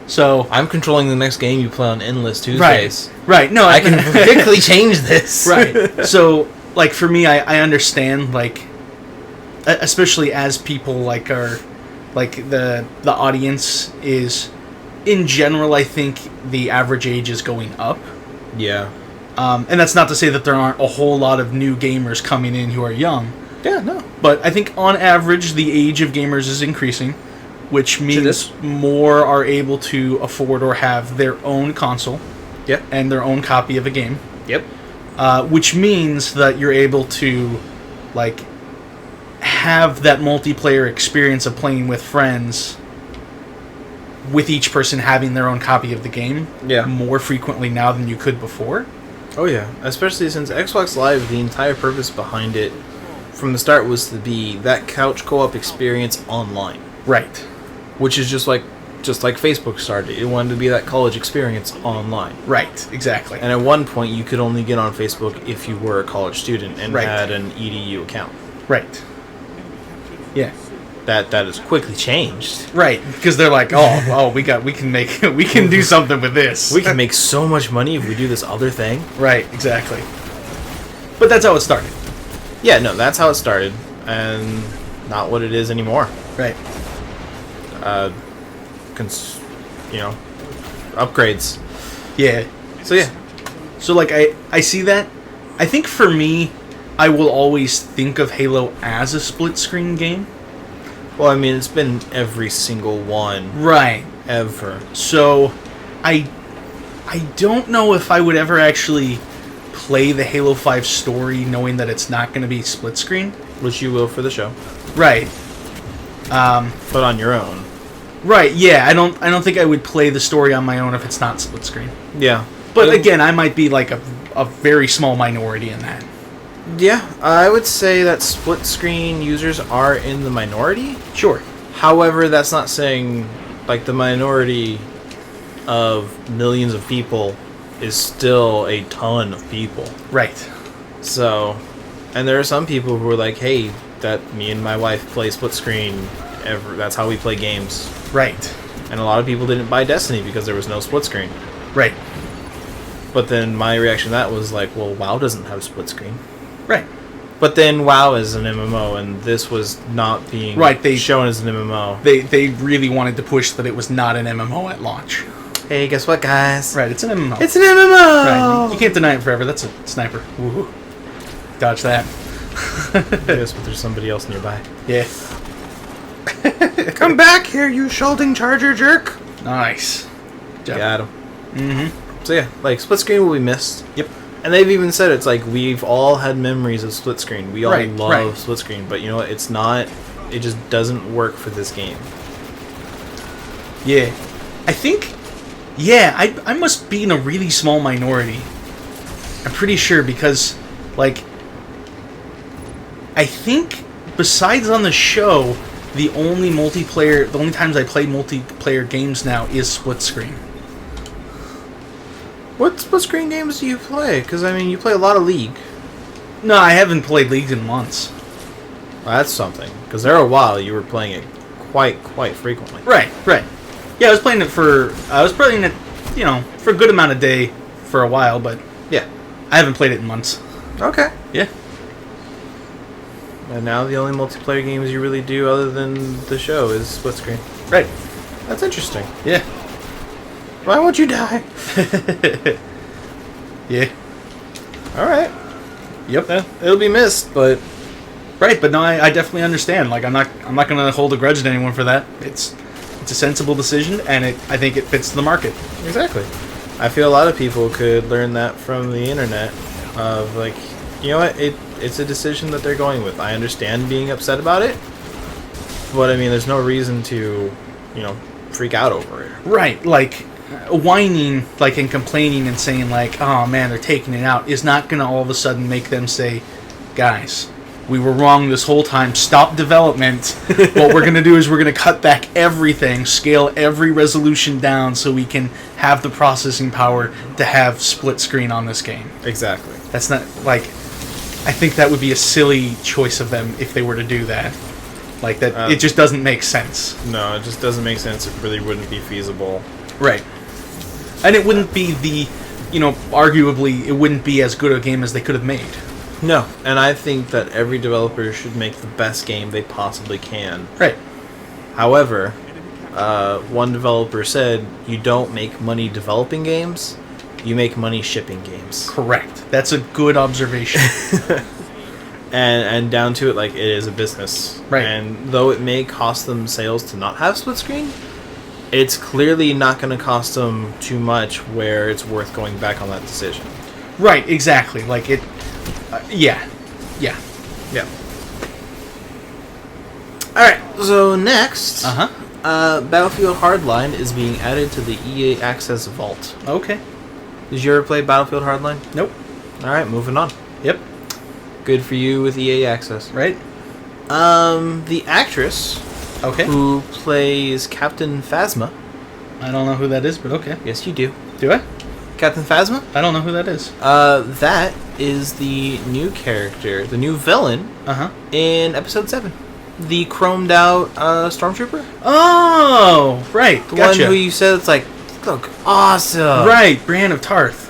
So I'm controlling the next game you play on Endless Tuesdays. right. No, I can quickly change this. right. So, like, for me, I understand, like, especially as people, like, are, like, the audience is, in general, I think the average age is going up. Yeah. And that's not to say that there aren't a whole lot of new gamers coming in who are young. Yeah, no. But I think, on average, the age of gamers is increasing, which means more are able to afford or have their own console. Yep. And their own copy of a game. Yep. Which means that you're able to, like, have that multiplayer experience of playing with friends with each person having their own copy of the game more frequently now than you could before. Oh yeah, especially since Xbox Live, the entire purpose behind it from the start was to be that couch co-op experience online. Right. Which is just like Facebook started. It wanted to be that college experience online. Right, exactly. And at one point, you could only get on Facebook if you were a college student and Right. had an EDU account. Right. Yeah. That has quickly changed. Right, because they're like, we can do something with this. We can make so much money if we do this other thing. Right, exactly. But that's how it started. Yeah, no, that's how it started, and not what it is anymore. Right. Upgrades. Yeah. So yeah. So, like, I see that. I think for me, I will always think of Halo as a split-screen game. Well, I mean, it's been every single one Right. ever. So, I don't know if I would ever actually play the Halo 5 story knowing that it's not going to be split-screen. Which you will for the show. Right. But on your own. Right, yeah. I don't think I would play the story on my own if it's not split-screen. Yeah. But again, I might be like a very small minority in that. Yeah, I would say that split screen users are in the minority. Sure. However, that's not saying like the minority of millions of people is still a ton of people. Right. So, and there are some people who are like, hey, that me and my wife play split screen. That's how we play games. Right. And a lot of people didn't buy Destiny because there was no split screen. Right. But then my reaction to that was like, well, WoW doesn't have split screen. Right. But then WoW is an MMO, and this was not being shown as an MMO. They really wanted to push that it was not an MMO at launch. Hey, guess what, guys? Right, it's an MMO. It's an MMO! Right. You can't deny it forever. That's a sniper. Woohoo. Dodge that. Guess what, there's somebody else nearby. Yeah. Come back here, you Shielding Charger jerk! Nice. Job. Got him. Mm-hmm. So yeah, like, split screen will be missed. Yep. And they've even said it's like, we've all had memories of split screen. We all love split screen, but you know what? It's not... It just doesn't work for this game. Yeah. I think... Yeah, I must be in a really small minority. I'm pretty sure because, like... I think, besides on the show, the only times I play multiplayer games now is split screen. What split screen games do you play? Because, I mean, you play a lot of League. No, I haven't played League in months. Well, that's something. Because there a while you were playing it quite frequently. Right. Yeah, I was playing it for a good amount of day for a while, but Yeah. I haven't played it in months. Okay. Yeah. And now the only multiplayer games you really do other than the show is split screen. Right. That's interesting. Yeah. Why won't you die? Yeah. Alright. Yep. It'll be missed, but... Right, but no, I definitely understand. Like, I'm not gonna hold a grudge to anyone for that. It's a sensible decision, and I think it fits the market. Exactly. I feel a lot of people could learn that from the internet Of like, you know what? It's a decision that they're going with. I understand being upset about it, but I mean, there's no reason to, freak out over it. Right, like whining, like, and complaining and saying like, oh man, they're taking it out, is not gonna all of a sudden make them say, guys, we were wrong this whole time, stop development. What we're gonna do is we're gonna cut back everything, scale every resolution down so we can have the processing power to have split screen on this game. Exactly. That's not, like, I think that would be a silly choice of them if they were to do that. Like, that, it just doesn't make sense. No, it just doesn't make sense. It really wouldn't be feasible. Right. And it wouldn't be arguably, it wouldn't be as good a game as they could have made. No, and I think that every developer should make the best game they possibly can. Right. However, one developer said, you don't make money developing games, you make money shipping games. Correct. That's a good observation. And down to it, like, it is a business. Right. And though it may cost them sales to not have split screen, it's clearly not going to cost them too much where it's worth going back on that decision. Right, exactly. Like, it... Yeah. Yeah. Alright, so next... Battlefield Hardline is being added to the EA Access Vault. Okay. Did you ever play Battlefield Hardline? Nope. Alright, moving on. Yep. Good for you with EA Access. Right. The actress who plays Captain Phasma. I don't know who that is, but okay. Yes, you do. Do I? Captain Phasma? I don't know who that is. That is the new character, the new villain in Episode 7. The chromed out Stormtrooper. Oh, right. The one who you said it's like, look awesome. Right, Brienne of Tarth.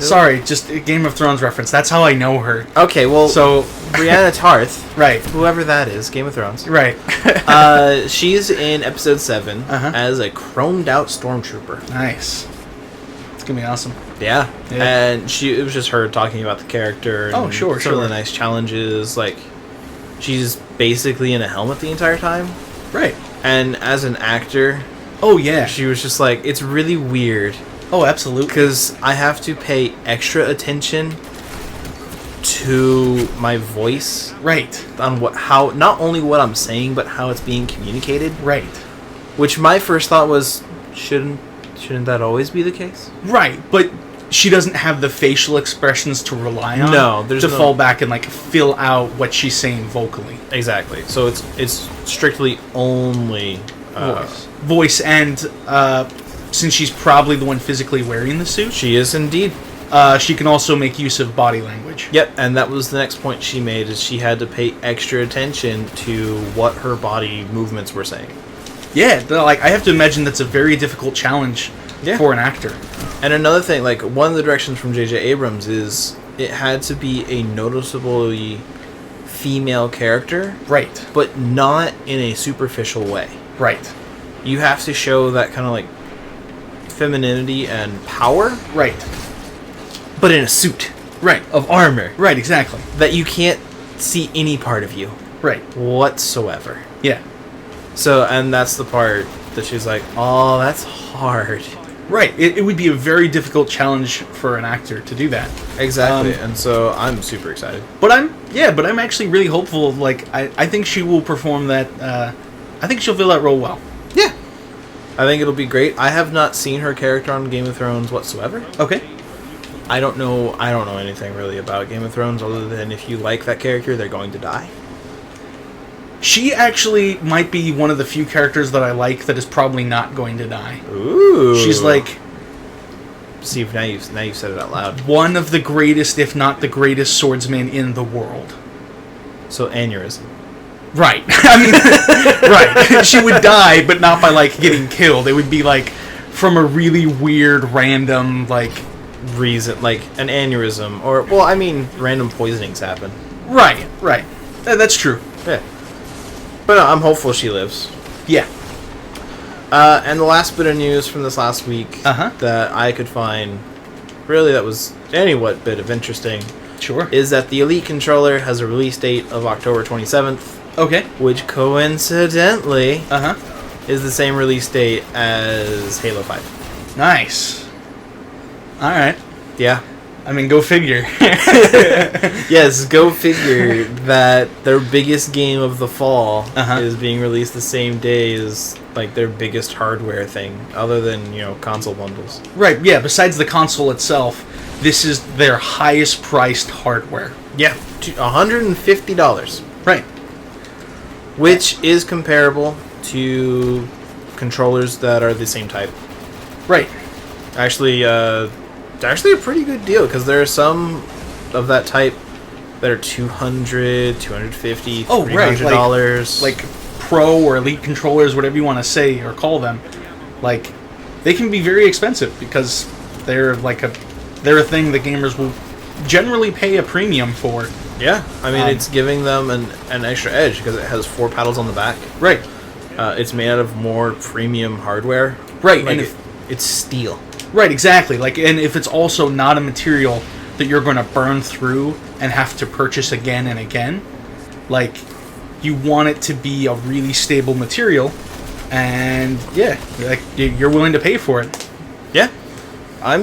Sorry, just a Game of Thrones reference. That's how I know her. Okay, well, so Brienne of Tarth, right, whoever that is, Game of Thrones, right. She's in Episode 7 as a chromed out Stormtrooper. Nice. It's gonna be awesome. Yeah. And it was just her talking about the character. And some of the nice challenges. Like, she's basically in a helmet the entire time. Right. And as an actor, she was just like, it's really weird. Oh, absolutely. Because I have to pay extra attention to my voice. Right. On how not only what I'm saying, but how it's being communicated. Right. Which my first thought was, shouldn't that always be the case? Right, but she doesn't have the facial expressions to rely on. No, there's to fall back and like fill out what she's saying vocally. Exactly. So it's strictly only voice, and since she's probably the one physically wearing the suit, she is indeed. She can also make use of body language. Yep, and that was the next point she made, is she had to pay extra attention to what her body movements were saying. Yeah, like, I have to imagine that's a very difficult challenge for an actor. And another thing, like, one of the directions from J.J. Abrams is it had to be a noticeably female character. Right. But not in a superficial way. Right. You have to show that kind of, like, femininity and power. Right. But in a suit. Right. Of armor. Right, exactly. That you can't see any part of you. Right. Whatsoever. Yeah. So, and that's the part that she's like, oh, that's hard. Right. It would be a very difficult challenge for an actor to do that. Exactly. And so I'm super excited. But I'm actually really hopeful. Like, I think she will perform that. I think she'll fill that role well. Yeah. I think it'll be great. I have not seen her character on Game of Thrones whatsoever. Okay. I don't know anything really about Game of Thrones other than if you like that character, they're going to die. She actually might be one of the few characters that I like that is probably not going to die. Ooh. She's like... See, now you've said it out loud. One of the greatest, if not the greatest, swordsman in the world. So, aneurysm. Right. I mean, right. She would die, but not by, like, getting killed. It would be, like, from a really weird, random, like... reason, like an aneurysm, or, well, I mean, random poisonings happen. Right. That's true. Yeah. But no, I'm hopeful she lives. Yeah. And the last bit of news from this last week that I could find, really that was anywhat bit of interesting, is that the Elite controller has a release date of October 27th. Okay. Which coincidentally is the same release date as Halo 5. Nice. Alright. Yeah. I mean, go figure. Yes, go figure that their biggest game of the fall is being released the same day as like their biggest hardware thing, other than console bundles. Right, yeah, besides the console itself, this is their highest priced hardware. Yeah, $150. Right. Which is comparable to controllers that are the same type. Right. Actually, it's actually a pretty good deal because there are some of that type that are $200, $250, $300. Like pro or elite controllers, whatever you want to say or call them, like they can be very expensive because they're a thing that gamers will generally pay a premium for. Yeah, I mean it's giving them an extra edge because it has 4 paddles on the back. Right. It's made out of more premium hardware. Right, like and it's steel. Right, exactly. Like, and if it's also not a material that you're going to burn through and have to purchase again and again, like, you want it to be a really stable material, and yeah, like you're willing to pay for it. Yeah, I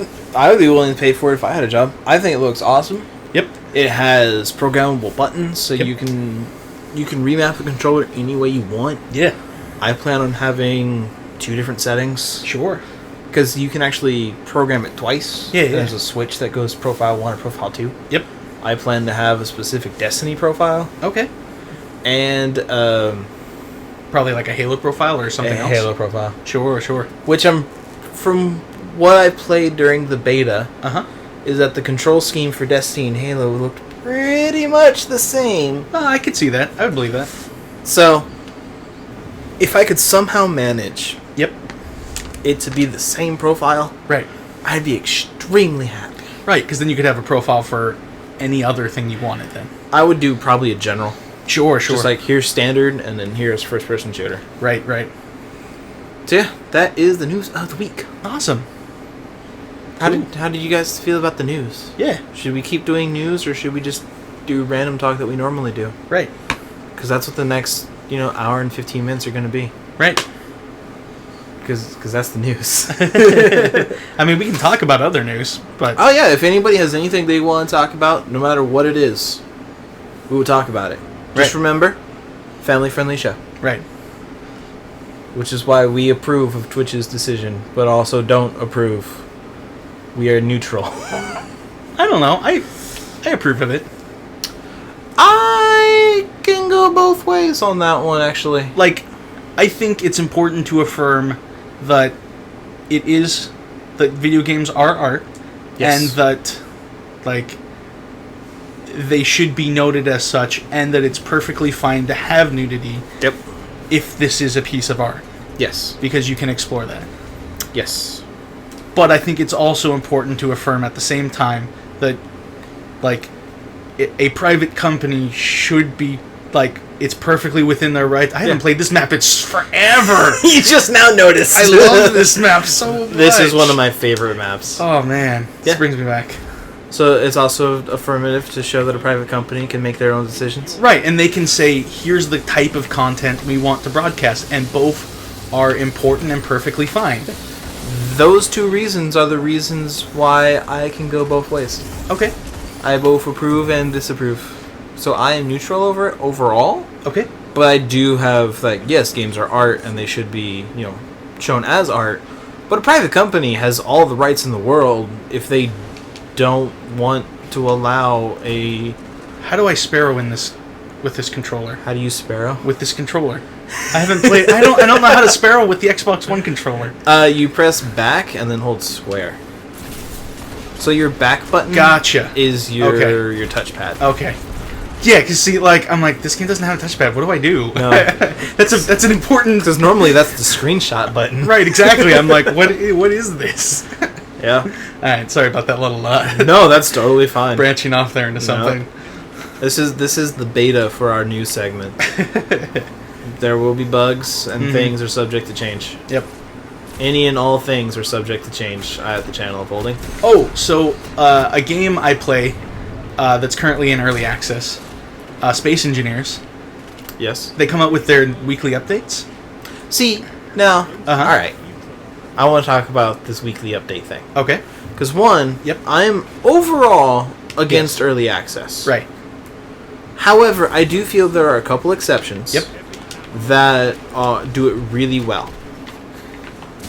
would be willing to pay for it if I had a job. I think it looks awesome. Yep. It has programmable buttons, so Yep. you can remap the controller any way you want. Yeah. I plan on having 2 different settings. Sure. Because you can actually program it twice. Yeah, There's a switch that goes profile 1 or profile 2. Yep. I plan to have a specific Destiny profile. Okay. And Probably like a Halo profile or something else. Halo profile. Sure. Which from what I played during the beta, is that the control scheme for Destiny and Halo looked pretty much the same. I could see that. I would believe that. So, if I could somehow manage Yep. it to be the same profile, Right. I'd be extremely happy. Right, because then you could have a profile for any other thing you wanted then. I would do probably a general. Sure. Just like here's standard and then here's first person shooter. Right. So yeah, that is the news of the week. Awesome. How did you guys feel about the news? Yeah. Should we keep doing news or should we just do random talk that we normally do? Right. Because that's what the next hour and 15 minutes are going to be. Right. Because that's the news. I mean, we can talk about other news, but... Oh yeah, if anybody has anything they want to talk about, no matter what it is, we will talk about it. Just remember, family-friendly show. Right. Which is why we approve of Twitch's decision, but also don't approve. We are neutral. I don't know. I approve of it. I can go both ways on that one, actually. Like, I think it's important to affirm that that video games are art, and that, like, they should be noted as such, and that it's perfectly fine to have nudity. Yep. If this is a piece of art. Yes. Because you can explore that. Yes. But I think it's also important to affirm at the same time that, like, a private company should be, like, it's perfectly within their right. I haven't played this map in forever. You just now noticed. I love this map so much. This is one of my favorite maps. Oh, man. This brings me back. So it's also affirmative to show that a private company can make their own decisions? Right, and they can say, here's the type of content we want to broadcast, and both are important and perfectly fine. Those 2 reasons are the reasons why I can go both ways. Okay. I both approve and disapprove. So I am neutral over it overall. Okay. But I do have, like, yes, games are art and they should be, shown as art. But a private company has all the rights in the world if they don't want to allow a... How do I Sparrow in this with this controller? How do you Sparrow? With this controller. I haven't played... I don't know how to Sparrow with the Xbox One controller. You press back and then hold square. So your back button is your touchpad. Okay. Yeah, because see, like, I'm like, this game doesn't have a touchpad. What do I do? No. that's an important... Because normally that's the screenshot button. Right, exactly. I'm like, what is this? Yeah. Alright, sorry about that little... No, that's totally fine. Branching off there into something. No. This is the beta for our news segment. There will be bugs, and things are subject to change. Yep. Any and all things are subject to change at the Channel of Holding. Oh, so a game I play that's currently in early access, Space Engineers. Yes. They come out with their weekly updates. See, now, all right. I want to talk about this weekly update thing. Okay. Because one, Yep. I'm overall against early access. Right. However, I do feel there are a couple exceptions. Yep. That do it really well.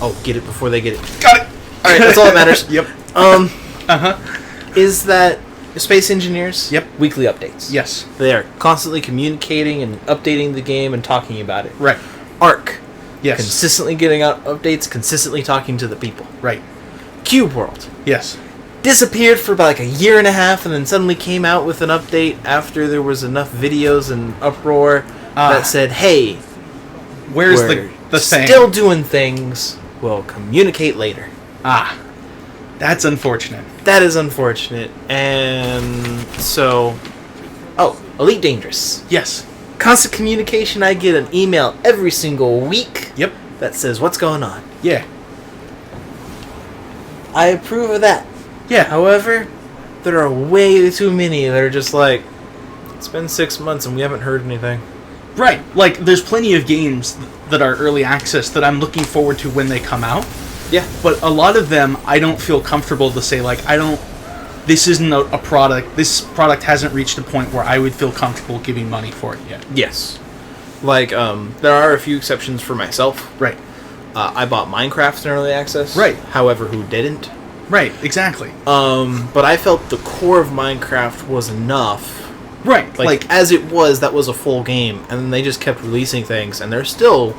Oh, get it before they get it. Got it. All right, that's all that matters. Yep. Uh-huh. Is that Space Engineers? Yep. Weekly updates. Yes. They are constantly communicating and updating the game and talking about it. Right. Arc. Yes. Consistently getting out updates, consistently talking to the people. Right. Cube World. Yes. Disappeared for about like a year and a half and then suddenly came out with an update after there was enough videos and uproar that said, hey, Where's we're the thing? still doing things. We'll communicate later. That's unfortunate. That is unfortunate. And so... Oh, Elite Dangerous. Yes. Constant communication. I get an email every single week Yep. that says what's going on. Yeah. I approve of that. Yeah. However, there are way too many that are just like, it's been 6 months and we haven't heard anything. Right. Like, there's plenty of games that are early access that I'm looking forward to when they come out. Yeah. But a lot of them, I don't feel comfortable to say, like, this isn't a product, this product hasn't reached a point where I would feel comfortable giving money for it yet. Yes. Like, there are a few exceptions for myself. Right. I bought Minecraft in early access. Right. However, who didn't? Right, exactly. But I felt the core of Minecraft was enough. Right. Like as it was, that was a full game. And then they just kept releasing things. And they're still...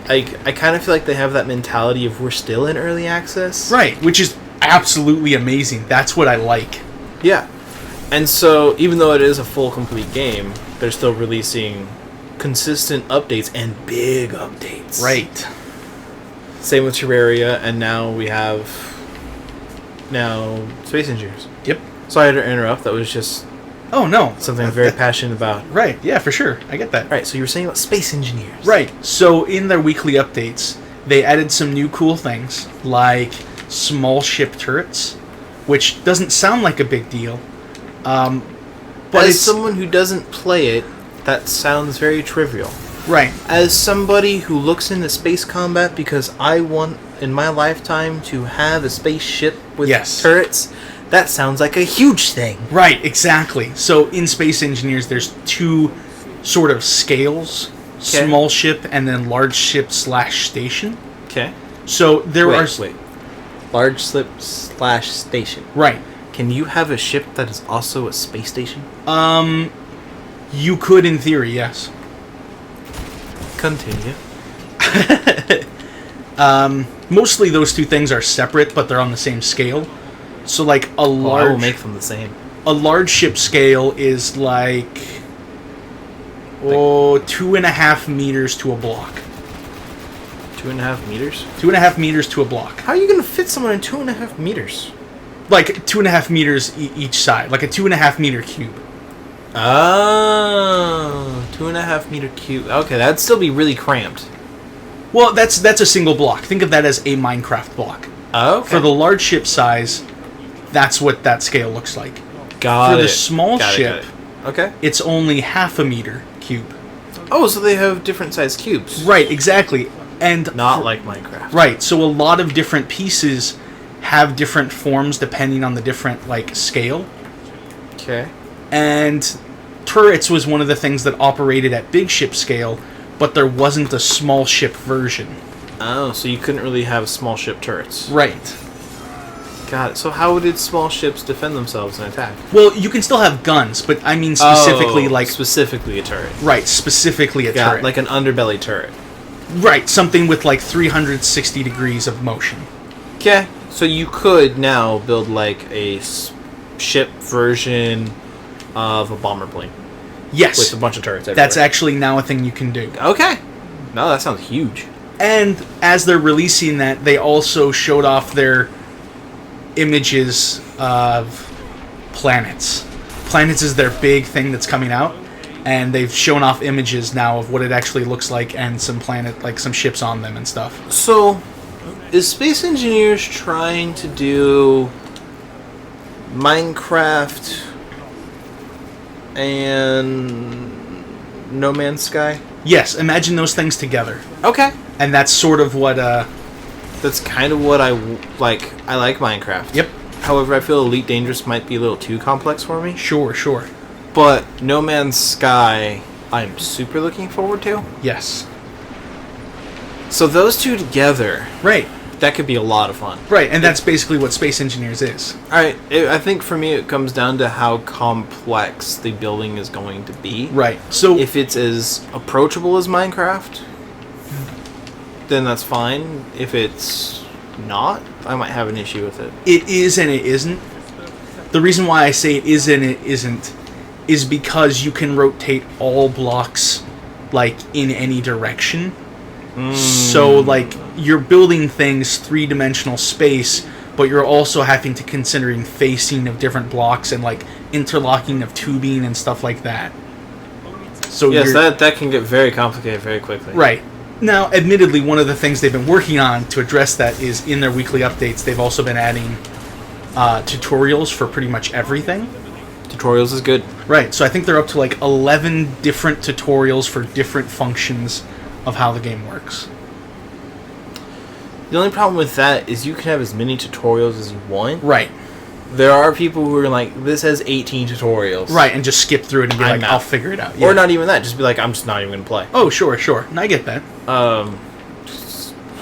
I kind of feel like they have that mentality of we're still in early access. Right, which is absolutely amazing. That's what I like. Yeah. And so, even though it is a full, complete game, they're still releasing consistent updates and big updates. Right. Same with Terraria, and now we have... Space Engineers. Yep. Sorry to interrupt, that was just Oh, no. something I'm very passionate about. Right, yeah, for sure. I get that. Right, so you were saying about Space Engineers. Right. So in their weekly updates, they added some new cool things, like small ship turrets, which doesn't sound like a big deal. But As it's... someone who doesn't play it, that sounds very trivial. Right. As somebody who looks into space combat because I want, in my lifetime, to have a spaceship with turrets, that sounds like a huge thing. Right, exactly. So in Space Engineers, there's two sort of scales. Okay. Small ship and then large ship / station. Okay. So there are... Wait. Large ship / station. Right. Can you have a ship that is also a space station? You could in theory, yes. Continue. Mostly those two things are separate, but they're on the same scale. So like I will make them the same. A large ship scale is like 2.5 meters to a block. 2.5 meters? 2.5 meters to a block. How are you going to fit someone in 2.5 meters? Like 2.5 meters each side, like a 2.5 meter cube. Oh, 2.5 meter cube. Okay, that'd still be really cramped. Well, that's a single block. Think of that as a Minecraft block. Oh, okay. For the large ship size, that's what that scale looks like. Got For it. the small ship, okay, it's only 0.5 meter cube. Oh, so they have different size cubes. Right, exactly. And not like Minecraft. Right, so a lot of different pieces have different forms depending on the different like scale. Okay. And turrets was one of the things that operated at big ship scale, but there wasn't a small ship version. Oh, so you couldn't really have small ship turrets. Right. Got it. So how did small ships defend themselves and attack? Well, you can still have guns, but I mean specifically specifically a turret. Right, specifically a turret. Like an underbelly turret. Right, something with like 360 degrees of motion. Okay. So you could now build like a ship version of a bomber plane. Yes. With a bunch of turrets everywhere. That's actually now a thing you can do. Okay. No, that sounds huge. And as they're releasing that, they also showed off their images of planets. Planets is their big thing that's coming out, and they've shown off images now of what it actually looks like and some some ships on them and stuff. So, is Space Engineers trying to do Minecraft and No Man's Sky? Yes, imagine those things together. Okay. And that's sort of what That's kind of what I like. I like Minecraft. Yep. However, I feel Elite Dangerous might be a little too complex for me. Sure. But No Man's Sky, I'm super looking forward to. Yes. So those two together, Right. that could be a lot of fun. Right, and that's basically what Space Engineers is. Alright, I think for me it comes down to how complex the building is going to be. Right. So If it's as approachable as Minecraft, then that's fine. If it's not, I might have an issue with it. it is and it isn't. The reason why I say it is and it isn't is because you can rotate all blocks like in any direction. So like you're building things three-dimensional space, but you're also having to considering facing of different blocks and like interlocking of tubing and stuff like that. So Yes, you're, that can get very complicated very quickly. right. Now, admittedly, one of the things they've been working on to address that is in their weekly updates, they've also been adding tutorials for pretty much everything. Tutorials is good. Right, so I think they're up to like 11 different tutorials for different functions of how the game works. The only problem with that is you can have as many tutorials as you want. Right, There are people who are like, this has 18 tutorials. right, and just skip through it and be I'm like, out. I'll figure it out. Or not even that, just be like, I'm just not even going to play. Oh, sure, and I get that.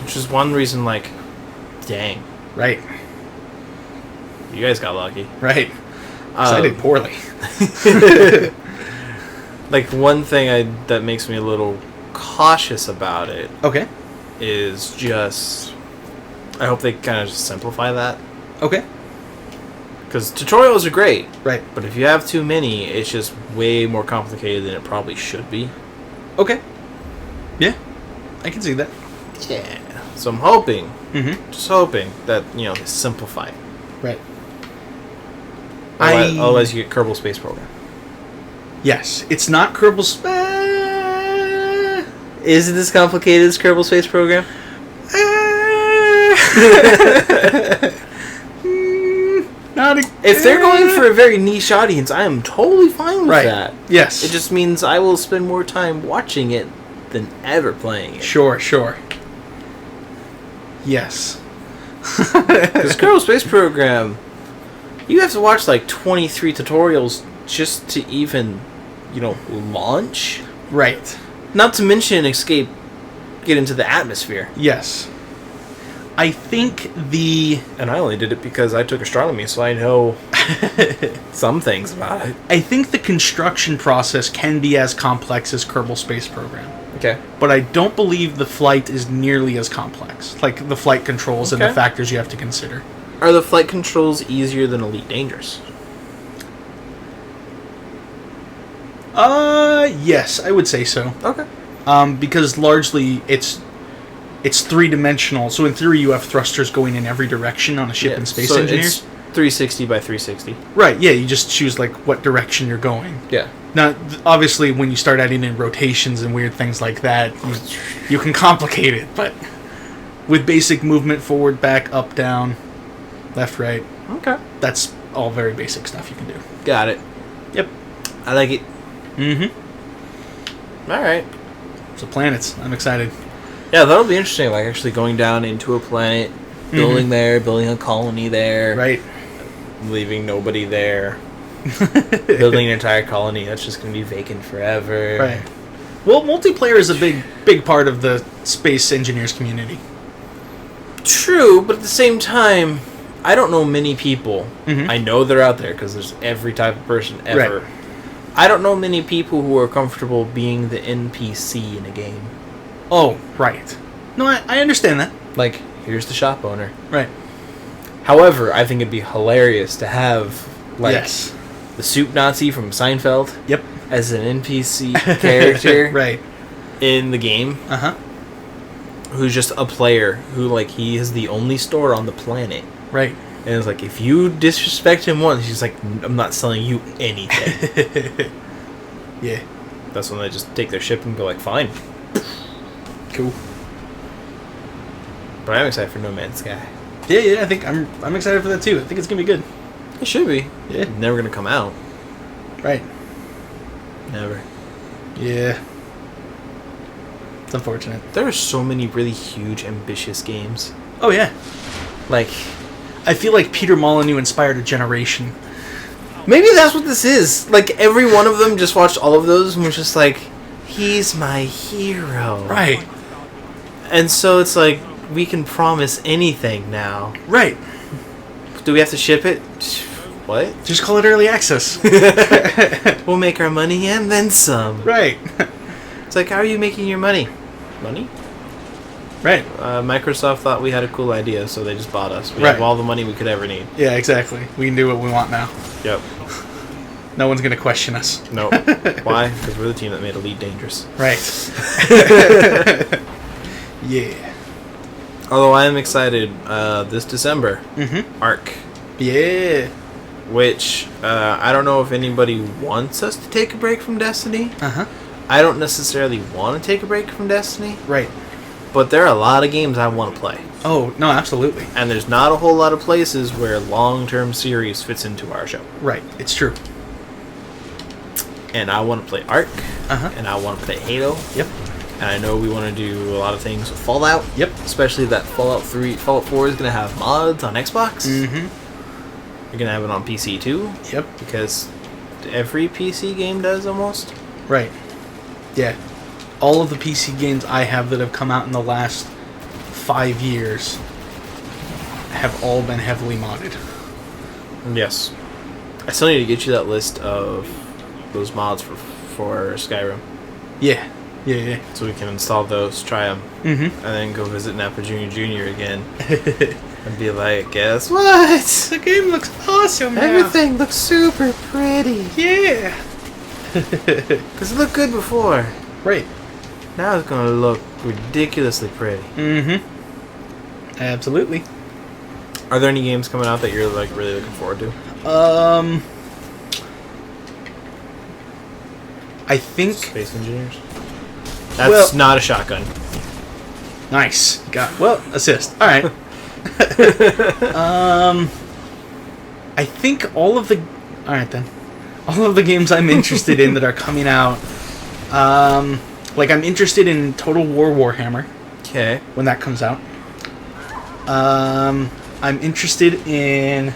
Which is one reason, like, dang, Right, you guys got lucky. right. 'Cause I did poorly. Like, one thing that makes me a little cautious about it Okay, is just, I hope they kind of just simplify that. okay, Because tutorials are great, right, but if you have too many, it's just way more complicated than it probably should be. okay. Yeah, I can see that. Yeah. So I'm hoping, Mm-hmm. just hoping that, they simplify it. Right. Otherwise you get Kerbal Space Program. Yes, it's not Kerbal Is it as complicated as Kerbal Space Program? Not If they're going for a very niche audience, I am totally fine with right. that. Yes. It just means I will spend more time watching it than ever playing it. Sure. Yes. Because Kerbal Space Program, you have to watch like 23 tutorials just to even, launch. Right. Not to mention get into the atmosphere. Yes. I think And I only did it because I took astronomy, so I know some things about it. I think the construction process can be as complex as Kerbal Space Program. Okay. But I don't believe the flight is nearly as complex. Like the flight controls and the Okay. factors you have to consider. Are the flight controls easier than Elite Dangerous? Yes, I would say so. Okay. Because largely it's three-dimensional. So in theory, you have thrusters going in every direction on a ship in Space Engineers. It's 360 by 360. Right, yeah, you just choose like what direction you're going. Yeah. Now, obviously, when you start adding in rotations and weird things like that, you can complicate it. But with basic movement, forward, back, up, down, left, right, Okay. that's all very basic stuff you can do. Got it. Yep. I like it. Mm-hmm. All right. So planets, I'm excited. Yeah, that'll be interesting. Like actually going down into a planet, building there, building a colony there, Right. leaving nobody there, building an entire colony that's just going to be vacant forever. Right. Well, multiplayer is a big part of the Space Engineers community. True, but at the same time, I don't know many people. Mhm. I know they're out there because there's every type of person ever. Right. I don't know many people who are comfortable being the NPC in a game. Oh, right. No, I understand that. Like, here's the shop owner. Right. However, I think it'd be hilarious to have, like, Yes. the Soup Nazi from Seinfeld Yep. as an NPC character Right. in the game, Uh-huh. who's just a player who, like, he is the only store on the planet. Right. And it's like, if you disrespect him once, he's like, I'm not selling you anything. Yeah. That's when they just take their ship and go like, fine. Cool. But I'm excited for No Man's Sky. Yeah, I think I'm excited for that too. I think it's gonna be good. It should be. Yeah. Never gonna come out. Right. Never. Yeah. It's unfortunate. There are so many really huge, ambitious games. Oh yeah. Like, I feel like Peter Molyneux inspired a generation. maybe that's what this is. Like, every one of them just watched all of those and was just like, he's my hero. Right. And so it's like, we can promise anything now. Right. Do we have to ship it? What? Just call it early access. We'll make our money and then some. Right. It's like, how are you making your money? Money? Right. Microsoft thought we had a cool idea, so they just bought us. We Right. have all the money we could ever need. Yeah, exactly. We can do what we want now. Yep. No one's gonna question us. No. Why? Because we're the team that made Elite dangerous. Right. Yeah. Although I am excited, this December, Mm-hmm. Ark, Yeah. which I don't know if anybody wants us to take a break from Destiny. Uh-huh. I don't necessarily want to take a break from Destiny, Right. but there are a lot of games I want to play. Oh, no, absolutely. And there's not a whole lot of places where long-term series fits into our show. Right. It's true. And I want to play Ark, Uh-huh. and I want to play Halo, Yep. and I know we want to do a lot of things with Fallout. Yep. Especially that Fallout 4 is going to have mods on Xbox. Mm-hmm. You're going to have it on PC too, Yep. because every PC game does almost. Right. Yeah. All of the PC games I have that have come out in the last 5 years have all been heavily modded. Yes. I still need to get you that list of those mods for Skyrim, Yeah. Yeah, yeah. so we can install those, try them, Mm-hmm. and then go visit Napa Jr. again and be like, guess what? The game looks awesome now. Everything looks super pretty. Yeah. Because it looked good before. Right. Now it's going to look ridiculously pretty. Mm-hmm. Absolutely. Are there any games coming out that you're like really looking forward to? I think... Space Engineers? That's not a shotgun. Nice. Got well, assist. All right. I think all of the... All right, then. All of the games I'm interested in that are coming out... like, I'm interested in Total War Warhammer Okay. when that comes out. I'm interested in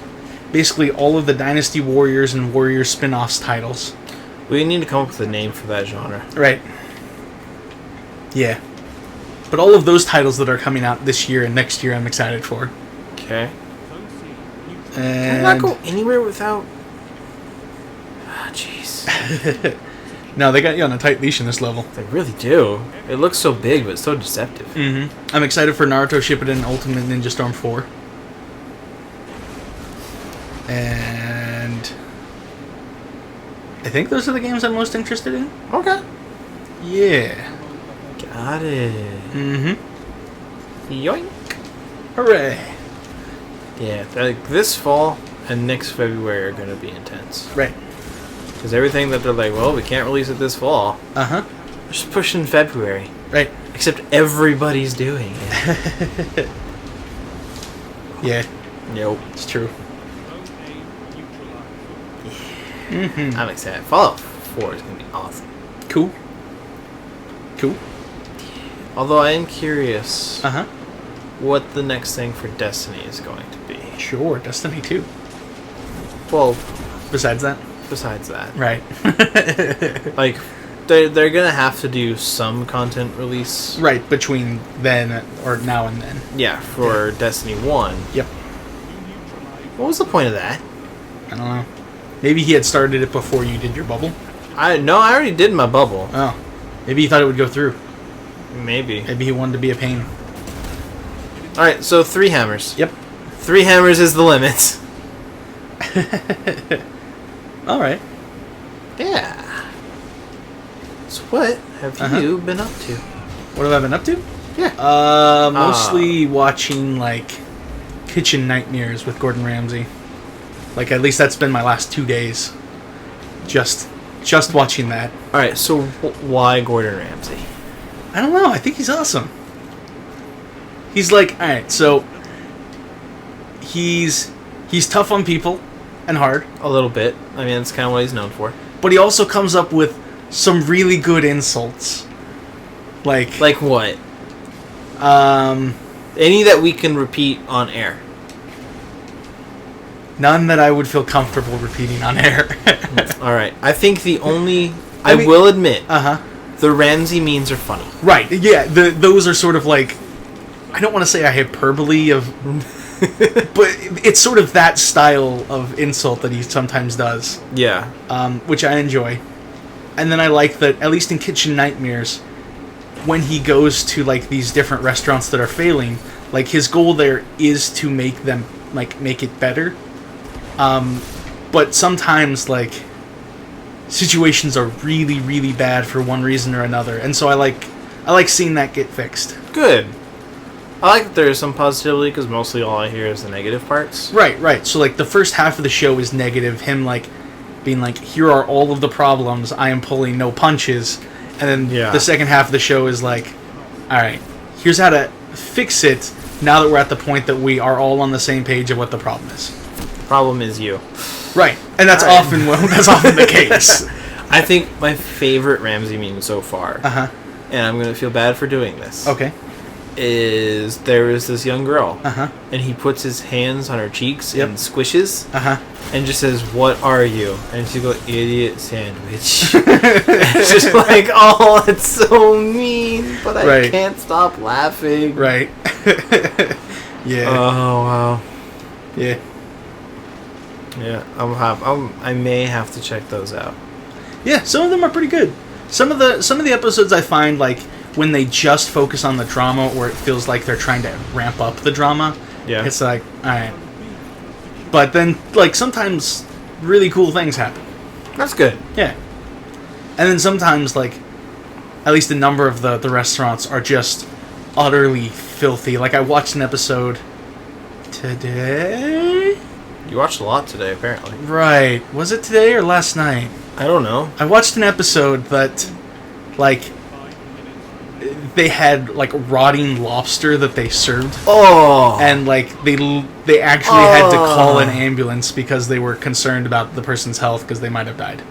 basically all of the Dynasty Warriors and Warrior spin-offs titles. We need to come up with a name for that genre. Right. Yeah. But all of those titles that are coming out this year and next year I'm excited for. Okay. Can And I not go anywhere without... Ah, jeez. no, they got you on a tight leash in this level. They really do. It looks so big, but it's so deceptive. Mm-hmm. I'm excited for Naruto Shippuden Ultimate Ninja Storm 4. And I think those are the games I'm most interested in. Okay. Yeah. Got it. Mm-hmm. Yoink. Hooray. Yeah, like this fall and next February are going to be intense. Right. Because everything that they're like, well, we can't release it this fall. Uh-huh. They're just pushing February. Right. Except everybody's doing it. Yeah, Nope. it's true. Mm-hmm. I'm excited. Fallout 4 is going to be awesome. Cool. Cool. Although I am curious Uh-huh. what the next thing for Destiny is going to be. Sure, Destiny 2. Well, Besides that. besides that. Right. Like, they're going to have to do some content release. Right, between then or now and then. Yeah, for Destiny 1. Yep. What was the point of that? I don't know. Maybe he had started it before you did your bubble. I already did my bubble. Oh. Maybe he thought it would go through. Maybe. Maybe he wanted to be a pain. Alright, so 3 hammers. Yep. 3 hammers is the limit. Alright. Yeah. So what have you been up to? What have I been up to? Yeah. Mostly watching, like, Kitchen Nightmares with Gordon Ramsay. Like, at least that's been my last 2 days. Just watching that. Alright, so why Gordon Ramsay? I don't know. I think he's awesome. He's like, alright, so he's tough on people and hard, A little bit. I mean, that's kind of what he's known for. but he also comes up with some really good insults. Like Like what? Any that we can repeat on air. None that I would feel comfortable repeating on air. All right. I think the only... I I mean- will admit, Uh-huh. the Ramsey memes are funny. Right, yeah, those are sort of like... I don't want to say a hyperbole of... but it's sort of that style of insult that he sometimes does, Yeah. which I enjoy. And then I like that, at least in Kitchen Nightmares, when he goes to, like, these different restaurants that are failing, like, his goal there is to make them, like, make it better. But sometimes, like, situations are really, really bad for one reason or another, and so I like seeing that get fixed. Good. I like that there's some positivity, because mostly all I hear is the negative parts. Right. So, like, the first half of the show is negative, him, like, being like, here are all of the problems, I am pulling no punches, and then the second half of the show is like, alright, here's how to fix it, now that we're at the point that we are all on the same page of what the problem is. Problem is you. Right, and that's often the case. I think my favorite Ramsey meme so far, Uh-huh. and I'm going to feel bad for doing this, Okay. is there is this young girl, Uh-huh. and he puts his hands on her cheeks Yep. and squishes, Uh-huh. and just says, "What are you?" And she goes, "Idiot sandwich." It's just like, oh, it's so mean, but I Right. can't stop laughing. Right. Yeah. Oh wow. Yeah. Yeah, I may have to check those out. Yeah, some of them are pretty good. Some of the episodes I find, like, when they just focus on the drama, or it feels like they're trying to ramp up the drama, Yeah. it's like, alright. But then, like, sometimes really cool things happen. That's good. Yeah. And then sometimes, like, at least a number of the restaurants are just utterly filthy. Like, I watched an episode today? You watched a lot today, apparently. Right. Was it today or last night? I don't know. I watched an episode that, like, they had, like, rotting lobster that they served. Oh. And, like, they actually had to call an ambulance because they were concerned about the person's health because they might have died.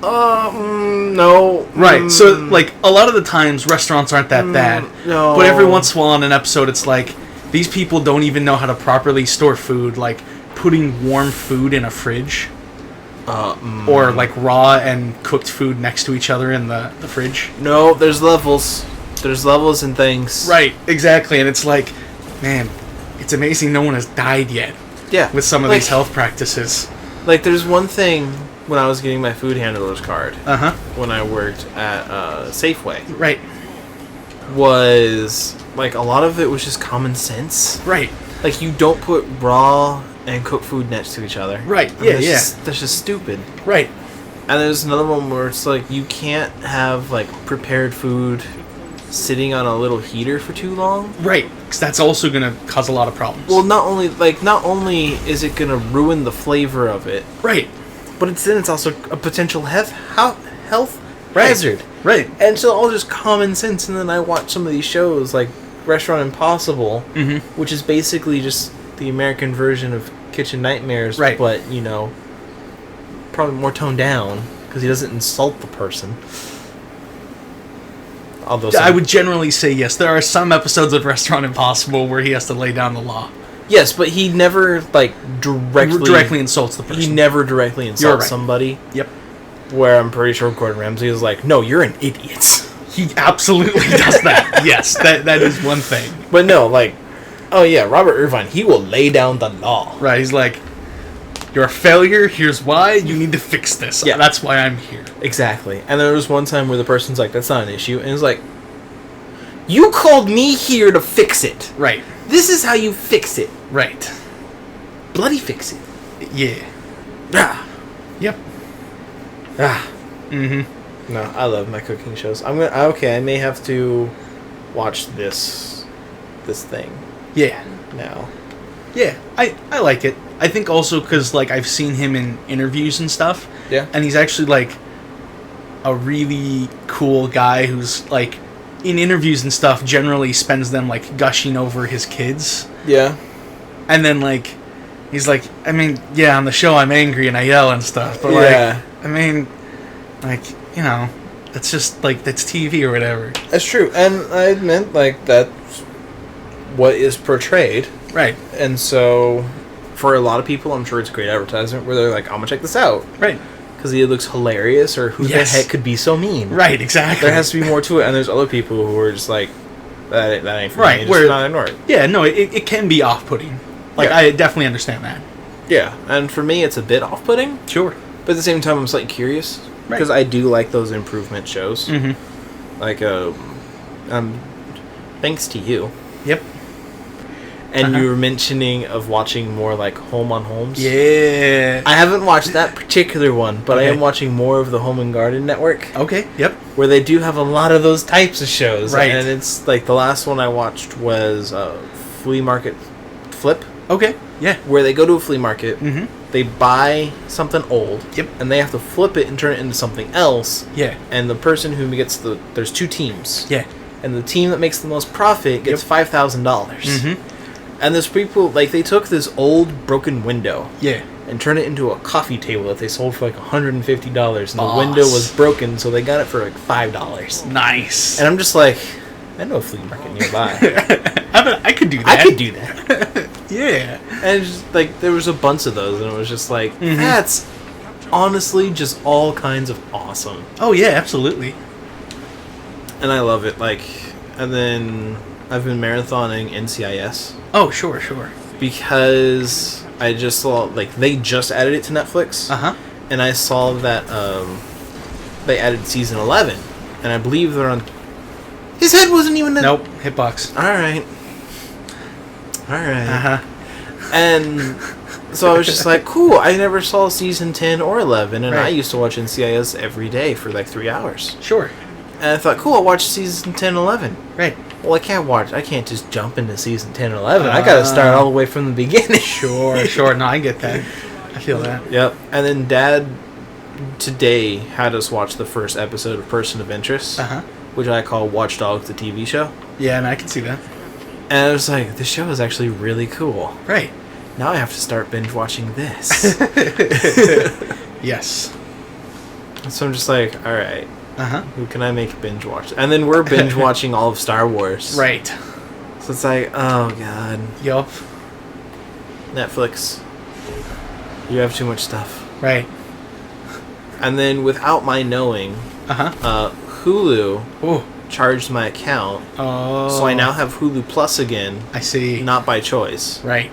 No. Right, so, like, a lot of the times, restaurants aren't that bad. No. But every once in a while on an episode, it's like, these people don't even know how to properly store food. Like, putting warm food in a fridge. Or, like, raw and cooked food next to each other in the fridge. No, there's levels. There's levels and things. Right, exactly. And it's like, man, it's amazing no one has died yet Yeah. with some of these health practices. Like, there's one thing when I was getting my food handler's card, Uh-huh. when I worked at Safeway, Right, was, like, a lot of it was just common sense. right, Like, you don't put raw and cooked food next to each other. right. I mean, Yeah, that's yeah. that's just stupid. Right, And there's another one where it's like, you can't have, like, prepared food sitting on a little heater for too long. right. Because that's also going to cause a lot of problems. Well, not only is it gonna ruin the flavor of it, right, but it's also a potential health Right. hazard. right. And so all just common sense. And then I watch some of these shows like Restaurant Impossible, which is basically just the American version of Kitchen Nightmares, Right. but probably more toned down because he doesn't insult the person. Although I would generally say yes. There are some episodes of Restaurant Impossible where he has to lay down the law. yes, but he never directly insults the person. He never directly insults right. somebody. Yep. Where I'm pretty sure Gordon Ramsay is like, no, you're an idiot. He absolutely does that. Yes, that is one thing. But no, like, oh yeah, Robert Irvine, he will lay down the law. Right, he's like, you're a failure, here's why, you need to fix this. Yeah. That's why I'm here. Exactly. And there was one time where the person's like, that's not an issue. And it's like, you called me here to fix it. Right, This is how you fix it. right. Bloody fix it. Yeah. Ah. Yep. Ah. Mm-hmm. No, I love my cooking shows. I may have to watch this thing Yeah. now. Yeah, I like it. I think also because, like, I've seen him in interviews and stuff. Yeah. And he's actually, like, a really cool guy who's, like, in interviews and stuff, generally spends them, like, gushing over his kids. Yeah. And then, like, he's like, I mean, yeah, on the show I'm angry and I yell and stuff. But, Yeah. like, I mean, like, you know, it's just, like, that's TV or whatever. That's true. And I admit, like, that's what is portrayed. Right. And so, for a lot of people, I'm sure it's a great advertisement where they're like, I'm gonna check this out. Right. Because it looks hilarious, or who Yes. the heck could be so mean? Right, exactly. There has to be more to it, and there's other people who are just like, that ain't for Right, me, where- just not ignore it. Yeah, no, it can be off-putting. Like, Yeah. I definitely understand that. Yeah, and for me, it's a bit off-putting, Sure. but at the same time, I'm slightly curious. Right. Because I do like those improvement shows. Mm-hmm. Like, thanks to you. Yep. And Uh-huh. you were mentioning of watching more like Home on Homes. Yeah. I haven't watched that particular one, but I Okay. am watching more of the Home and Garden Network, Okay, yep. where they do have a lot of those types of shows. Right. And it's like the last one I watched was Flea Market Flip, Okay, yeah. where they go to a flea market, Mm-hmm. they buy something old, Yep. and they have to flip it and turn it into something else. Yeah. And the person who gets there's two teams, Yeah. and the team that makes the most profit gets Yep. $5,000. Mm-hmm. And there's people, like, they took this old broken window Yeah. and turned it into a coffee table that they sold for like $150, and the Boss. window was broken, so they got it for like $5. Nice. And I'm just like, I know a flea market nearby. I could do that. I could do that. Yeah. And it's just like, there was a bunch of those, and it was just like, Mhm. that's honestly just all kinds of awesome. Oh, yeah, absolutely. And I love it. Like, and then I've been marathoning NCIS. Oh, sure, sure. Because I just saw, like, they just added it to Netflix, Uh-huh. and I saw that they added season 11, and I believe they're on. His head wasn't even. Nope, hitbox. All right. Uh-huh. And so I was just like, cool. I never saw season 10 or 11, and I Right. used to watch NCIS every day for like 3 hours. Sure. And I thought, cool, I'll watch season 10 and 11. Right. Well, I can't just jump into season 10 and 11. I gotta start all the way from the beginning. Sure, sure. No, I get that. I feel that. Yep. And then Dad today had us watch the first episode of Person of Interest, Uh-huh. which I call Watch Dogs, the TV show. Yeah, and I can see that. And I was like, this show is actually really cool. Right. Now I have to start binge watching this. Yes. So I'm just like, all right, Uh-huh. who can I make binge watch? And then we're binge watching all of Star Wars. Right. So it's like, oh god, Yup. Netflix, you have too much stuff. Right. And then without my knowing, Uh-huh. Hulu Oh. charged my account, Oh. so I now have Hulu Plus again, I see. not by choice. Right.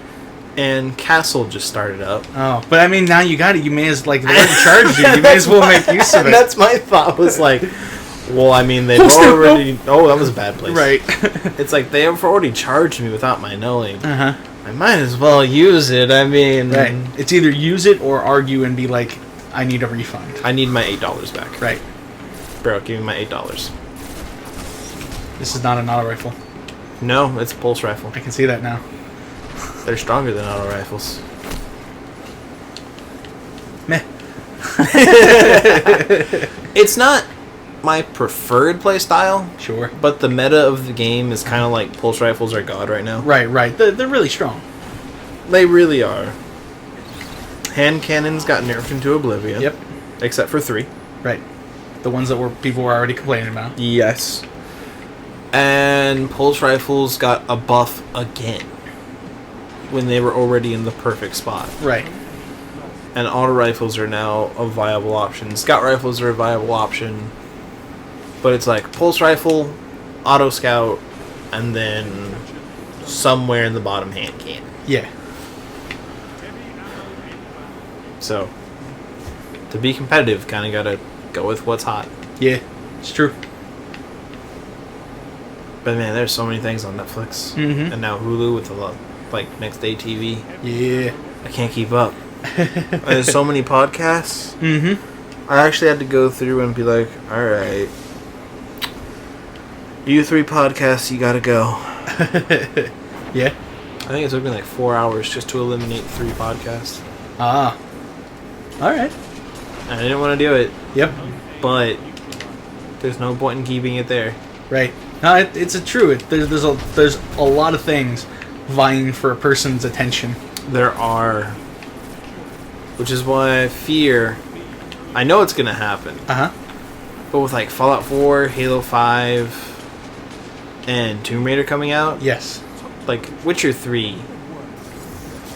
And Castle just started up. Oh, but I mean, now you got it. You may as, like, they already charged you. You may as well make use of it. That's my thought, was like, well, I mean, they've Oh, snap, already... Oh, that was a bad place. Right. It's like, they have already charged me without my knowing. Uh-huh. I might as well use it. I mean... Right. It's either use it or argue and be like, I need a refund. I need my $8 back. Right. Bro, give me my $8. This is not an auto rifle. No, it's a pulse rifle. I can see that now. They're stronger than auto rifles. Meh. It's not my preferred play style, Sure. but the meta of the game is kind of like pulse rifles are god right now. Right, right. They're really strong. They really are. Hand cannons got nerfed into oblivion. Yep. Except for 3. Right. The ones that people were already complaining about. Yes. And pulse rifles got a buff again when they were already in the perfect spot. Right. And auto rifles are now a viable option. Scout rifles are a viable option. But it's like pulse rifle, auto scout, and then somewhere in the bottom hand cannon. Yeah. So, to be competitive, kind of gotta go with what's hot. Yeah. It's true. But man, there's so many things on Netflix. Mhm. And now Hulu with like next day TV. Yeah. I can't keep up. There's so many podcasts. Mm-hmm. I actually had to go through and be like, alright, you 3 podcasts, you gotta go. Yeah. I think it took me like 4 hours just to eliminate 3 podcasts. Ah. All right. And I didn't want to do it, Yep. but there's no point in keeping it there. Right. No, it's a true. There's a lot of things vying for a person's attention. There are. Which is why I fear, I know it's gonna happen, Uh-huh. but with like Fallout 4, Halo 5, and Tomb Raider coming out, Yes. like Witcher 3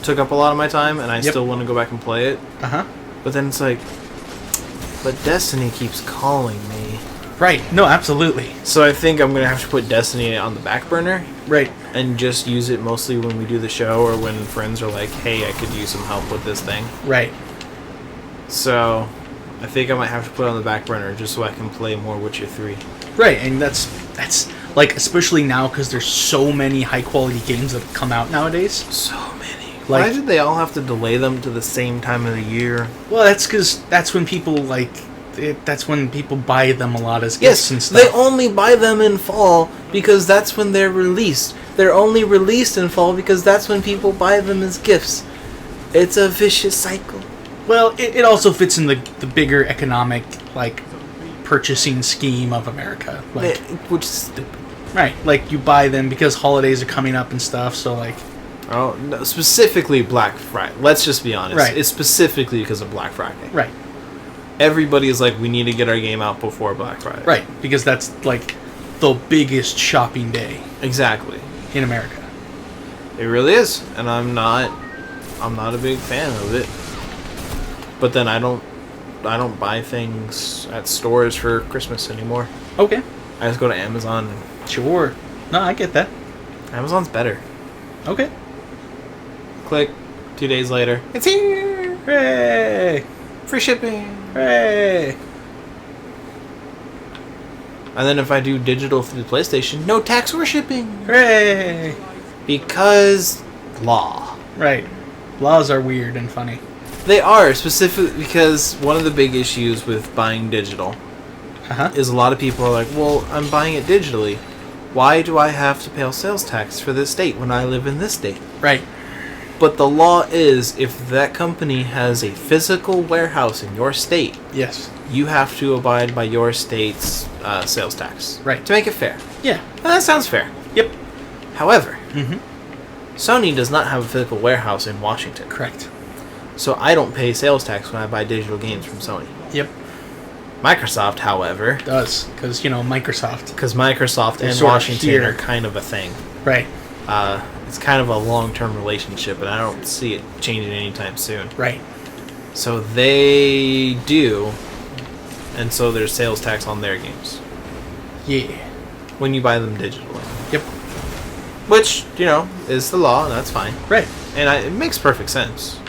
took up a lot of my time, and I Yep. still want to go back and play it. Uh-huh. But then it's like, but Destiny keeps calling me. Right. No, absolutely. So I think I'm gonna have to put Destiny on the back burner Right. and just use it mostly when we do the show or when friends are like, "Hey, I could use some help with this thing." Right. So I think I might have to put it on the back burner just so I can play more Witcher 3. Right. And that's like, especially now because there's so many high quality games that come out nowadays. So many. Like- Why did they all have to delay them to the same time of the year? Well, that's because that's when people that's when people buy them a lot as gifts Yes, and stuff. they only buy them in fall because that's when they're released. They're only released in fall because that's when people buy them as gifts. It's a vicious cycle. Well, it also fits in the bigger economic, like, purchasing scheme of America. Like, Which is stupid. right, like, you buy them because holidays are coming up and stuff, so, like... Oh, no, specifically Black Friday. Let's just be honest. Right. It's specifically because of Black Friday. Right, Everybody is like, we need to get our game out before Black Friday. right, because that's, like, the biggest shopping day Exactly. in America. It really is, and I'm not a big fan of it. But then I don't buy things at stores for Christmas anymore. Okay, I just go to Amazon. sure. No, I get that. Amazon's better. Okay. Click. 2 days later, it's here. Hooray! Free shipping. Hooray! And then if I do digital through the PlayStation, no tax or shipping. Hooray! Because law. Right. Laws are weird and funny. They are, specifically because one of the big issues with buying digital Uh-huh. is a lot of people are like, well, I'm buying it digitally. Why do I have to pay sales tax for this state when I live in this state? Right. But the law is, if that company has a physical warehouse in your state, Yes. you have to abide by your state's sales tax. Right. To make it fair. Yeah. And that sounds fair. Yep. However, Mm-hmm. Sony does not have a physical warehouse in Washington. Correct. So I don't pay sales tax when I buy digital games from Sony. Yep. Microsoft, however, Does. Because, Microsoft. because Microsoft They're and sort of Washington here. are kind of a thing. Right. It's kind of a long-term relationship, and I don't see it changing anytime soon. Right. So they do, and so there's sales tax on their games Yeah. when you buy them digitally. Yep. Which, is the law, and that's fine. Right. And it makes perfect sense.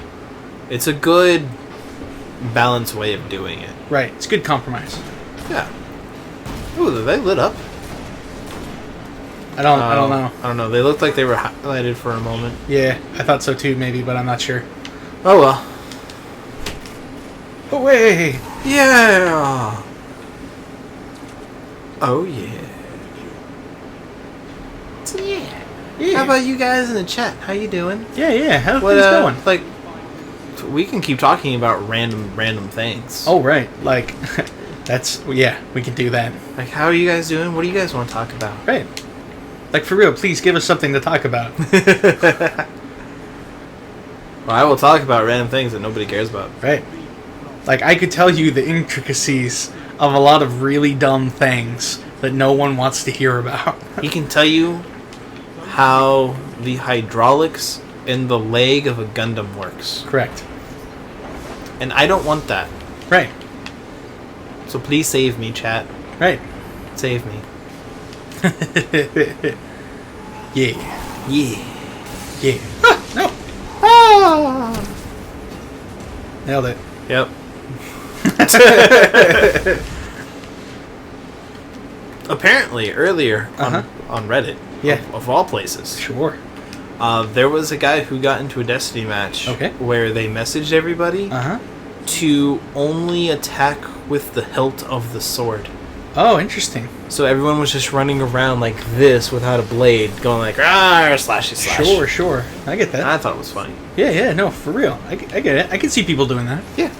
It's a good, balanced way of doing it. Right. It's a good compromise. Yeah. Ooh, are they lit up? I don't know. I don't know. They looked like they were highlighted for a moment. Yeah, I thought so too, maybe, but I'm not sure. Oh well. Away! Yeah. Oh yeah. So yeah. Yeah. How about you guys in the chat? How you doing? Yeah. How's What, things going? Like, we can keep talking about random things. Oh, right. Like, we can do that. Like, how are you guys doing? What do you guys want to talk about? Right. Like, for real, please give us something to talk about. Well, I will talk about random things that nobody cares about. Right. Like, I could tell you the intricacies of a lot of really dumb things that no one wants to hear about. He can tell you how the hydraulics in the leg of a Gundam works. Correct. And I don't want that. Right. So please save me, chat. Right. Save me. Yeah. Yeah. Yeah. Ah, no. Ah. Nailed it. Yep. Apparently, earlier on Reddit, Yeah. of all places, Sure. there was a guy who got into a Destiny match Okay. where they messaged everybody Uh-huh. to only attack with the hilt of the sword. Oh, interesting. So everyone was just running around like this without a blade, going like, ah, slashy slash. Sure. I get that. I thought it was funny. Yeah, no, for real. I get it. I can see people doing that. Yeah.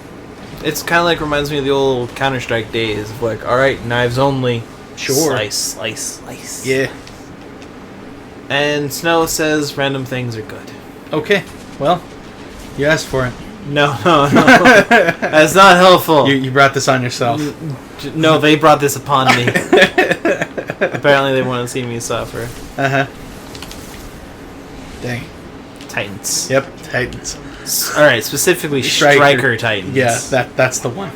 It's kind of like reminds me of the old Counter-Strike days of like, alright, knives only. Sure. Slice. Yeah. And Snow says random things are good. Okay. Well, you asked for it. No. That's not helpful. You brought this on yourself. No, they brought this upon me. Apparently they want to see me suffer. Uh-huh. Dang. Titans. Yep, Titans. All right, specifically Striker Titans. Yeah, that's the one.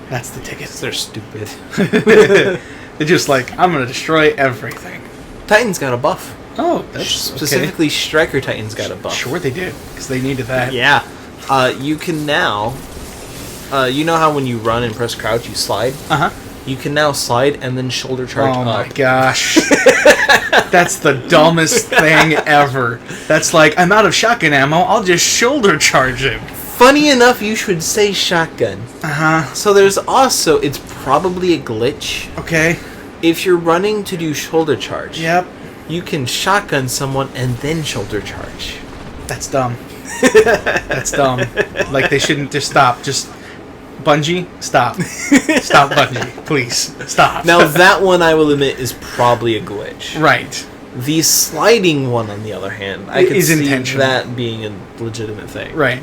That's the ticket. They're stupid. They're just like, I'm gonna destroy everything. Titans got a buff. Oh, that's Specifically, Striker Titans got a buff. Sure they did, because they needed that. Yeah. You can now... you know how when you run and press crouch, you slide? Uh-huh. You can now slide and then shoulder charge Oh up. my gosh. That's the dumbest thing ever. That's like, I'm out of shotgun ammo, I'll just shoulder charge him. Funny enough, you should say shotgun. Uh-huh. So there's also... It's probably a glitch. Okay. If you're running to do shoulder charge... Yep. You can shotgun someone and then shoulder charge. That's dumb. That's dumb. Like, they shouldn't just stop. Just, Bungie, stop. Stop, Bungie. Please, stop. Now, that one, I will admit, is probably a glitch. Right. The sliding one, on the other hand, I It could is see intentional. that being a legitimate thing. Right.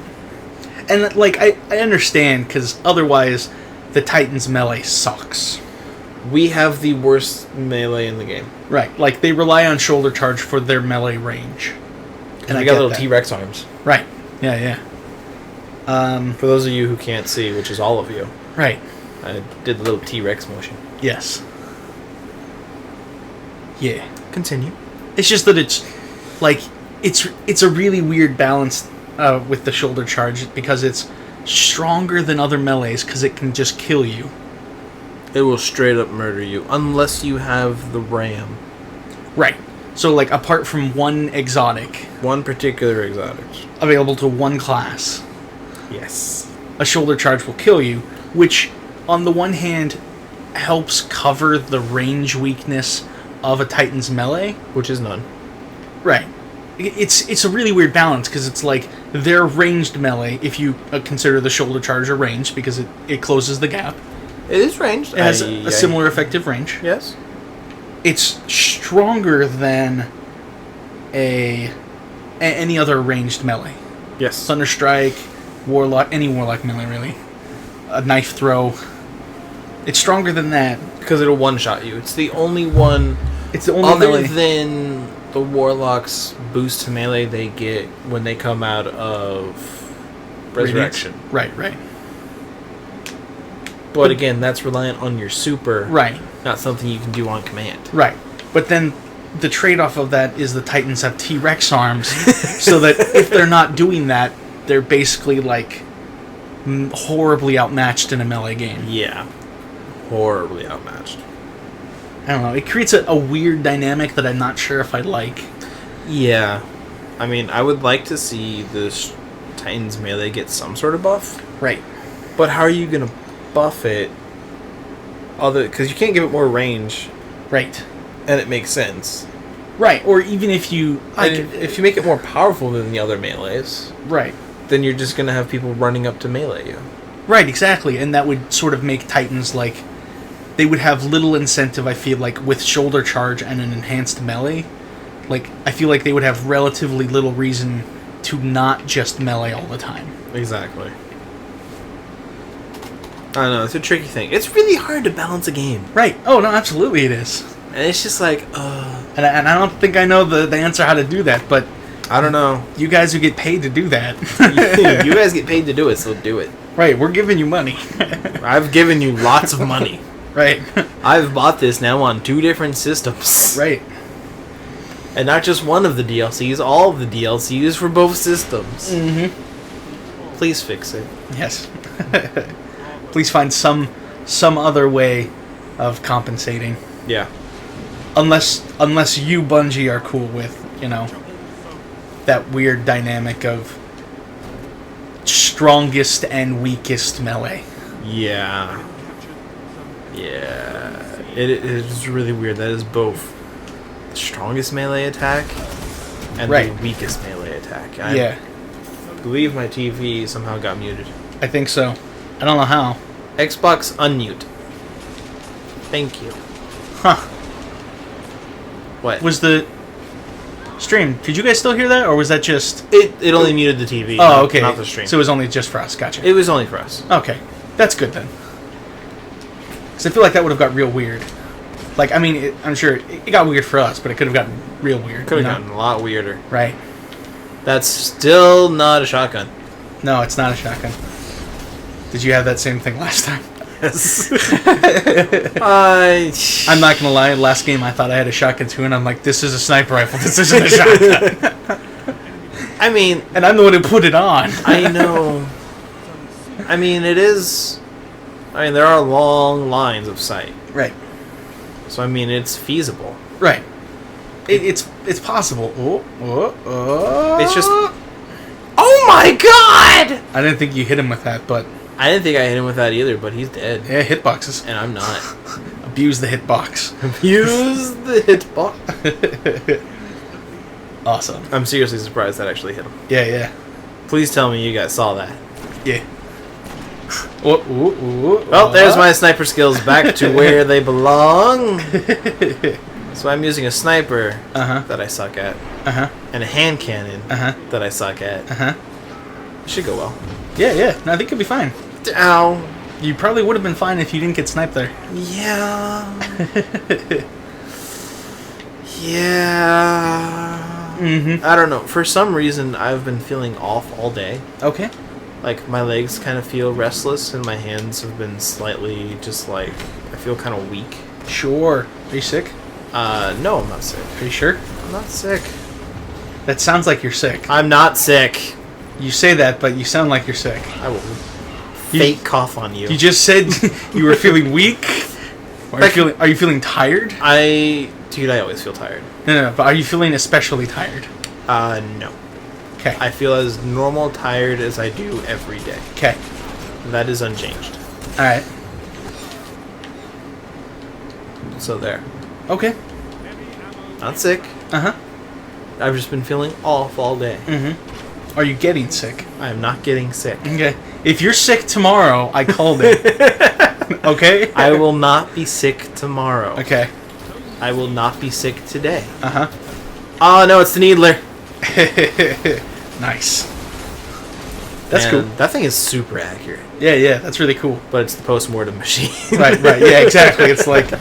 And, like, I understand, because otherwise, the Titans melee sucks. We have the worst melee in the game. Right. Like, they rely on shoulder charge for their melee range. And I we got get little that. T-Rex arms. Right. Yeah, yeah. For those of you who can't see, which is all of you, Right. I did the little T-Rex motion. Yes. Yeah. Continue. It's just that it's a really weird balance with the shoulder charge because it's stronger than other melees because it can just kill you. It will straight up murder you, unless you have the RAM. Right. So, like, apart from one exotic One particular exotic. available to one class, Yes. a shoulder charge will kill you, which, on the one hand, helps cover the range weakness of a Titan's melee. Which is none. Right. It's a really weird balance, because it's like, their ranged melee, if you consider the shoulder charge a range, because it closes the gap. It is ranged. It has a similar effective range. Yes. It's stronger than any other ranged melee. Yes. Thunderstrike, Warlock, any Warlock melee really. A knife throw. It's stronger than that. Because it'll one-shot you. It's the only one... It's the only Other melee. than the Warlock's boost to melee they get when they come out of Resurrection. Right. But again, that's reliant on your super. Right. Not something you can do on command. Right. But then the trade-off of that is the Titans have T-Rex arms, so that if they're not doing that, they're basically like horribly outmatched in a melee game. Yeah. Horribly outmatched. I don't know. It creates a weird dynamic that I'm not sure if I like. Yeah. I mean, I would like to see this Titans melee get some sort of buff. Right. But how are you going to buff it? Because you can't give it more range, Right. and it makes sense. Right. Or even if you... And if you make it more powerful than the other melees, Right. then you're just going to have people running up to melee you. Right, exactly. And that would sort of make Titans, like... They would have little incentive, I feel like, with shoulder charge and an enhanced melee. Like, I feel like they would have relatively little reason to not just melee all the time. Exactly. I don't know, it's a tricky thing. It's really hard to balance a game. Right. Oh, no, absolutely it is. And it's just like, And I don't think I know the answer how to do that, but I don't know. you guys who get paid to do that. You guys get paid to do it, so do it. Right, we're giving you money. I've given you lots of money. Right. I've bought this now on 2 different systems. Right. And not just one of the DLCs, all of the DLCs for both systems. Mm-hmm. Please fix it. Yes. Please find some other way of compensating. Yeah. Unless you, Bungie, are cool with, that weird dynamic of strongest and weakest melee. Yeah. Yeah. It is really weird. That is both the strongest melee attack and Right. the weakest melee attack. Yeah. I believe my TV somehow got muted. I think so. I don't know how. Xbox unmute. Thank you. Huh. What? Was the stream... Did you guys still hear that, or was that just... It only muted the TV. Oh, okay. Not the stream. So it was only just for us. Gotcha. It was only for us. Okay. That's good, then. Because I feel like that would have got real weird. Like, I mean, I'm sure it got weird for us, but it could have gotten real weird. Could have gotten a lot weirder. Right. That's still not a shotgun. No, it's not a shotgun. Did you have that same thing last time? Yes. I'm not gonna lie. Last game, I thought I had a shotgun too, and I'm like, "This is a sniper rifle. This isn't a shotgun." I mean, and I'm the one who put it on. I know. I mean, it is. I mean, there are long lines of sight, Right. so I mean, it's feasible. Right. It's possible. It's just. Oh my god! I didn't think you hit him with that, but I didn't think I hit him with that either, but he's dead, yeah, hitboxes. and I'm not. Abuse the hitbox. Use the hitbox. Awesome. I'm seriously surprised that actually hit him. Yeah. Please tell me you guys saw that. Yeah. Oh, there's my sniper skills back to where they belong. So I'm using a sniper that I suck at, and a hand cannon that I suck at. It should go well. Yeah. No, I think it'll be fine. Ow. You probably would have been fine if you didn't get sniped there. Yeah. Yeah. I don't know. For some reason, I've been feeling off all day. Okay. Like, my legs kind of feel restless, and my hands have been slightly just like, I feel kind of weak. Sure. Are you sick? No, I'm not sick. Are you sure? I'm not sick. That sounds like you're sick. I'm not sick. You say that, but you sound like you're sick. I will fake cough on you. You just said you were feeling weak. Are you feeling tired? Dude, I always feel tired. No, but are you feeling especially tired? No. Okay. I feel as normal tired as I do every day. Okay. That is unchanged. All right. So there. Okay. Not sick. I've just been feeling off all day. Are you getting sick? I am not getting sick. Okay. If you're sick tomorrow, I called it. Okay? I will not be sick tomorrow. Okay. I will not be sick today. Uh-huh. Oh, no, it's the Needler. Nice. That's Man, cool. That thing is super accurate. Yeah, that's really cool. But it's the post-mortem machine. Right, yeah, exactly. It's like,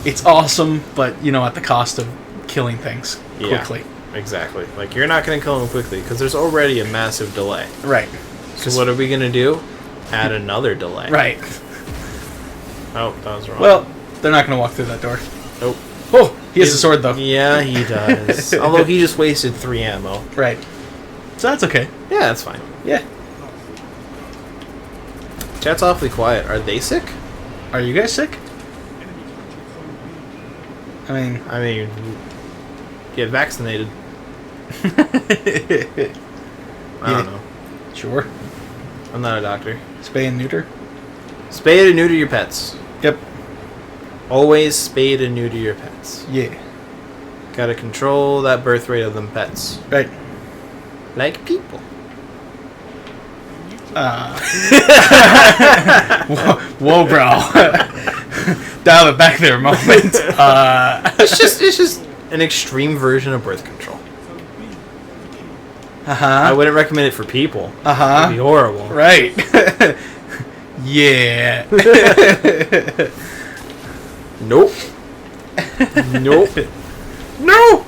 it's awesome, but, at the cost of killing things quickly. Yeah, exactly. Like, you're not going to kill them quickly, because there's already a massive delay. Right. So what are we going to do? Add another delay. Right. Oh, that was wrong. Well, they're not going to walk through that door. Nope. Oh, he has a sword, though. Yeah, he does. Although he just wasted 3 ammo. Right. So that's okay. Yeah, that's fine. Yeah. Chat's awfully quiet. Are they sick? Are you guys sick? I mean, get vaccinated. I don't know. Sure. I'm not a doctor. Spay and neuter? Spay and neuter your pets. Yep. Always spay and neuter your pets. Yeah. Gotta control that birth rate of them pets. Right. Like people. Whoa, bro. Dial it back there a moment. It's just an extreme version of birth control. I wouldn't recommend it for people. It'd be horrible. Right. Yeah. Nope. Nope. No!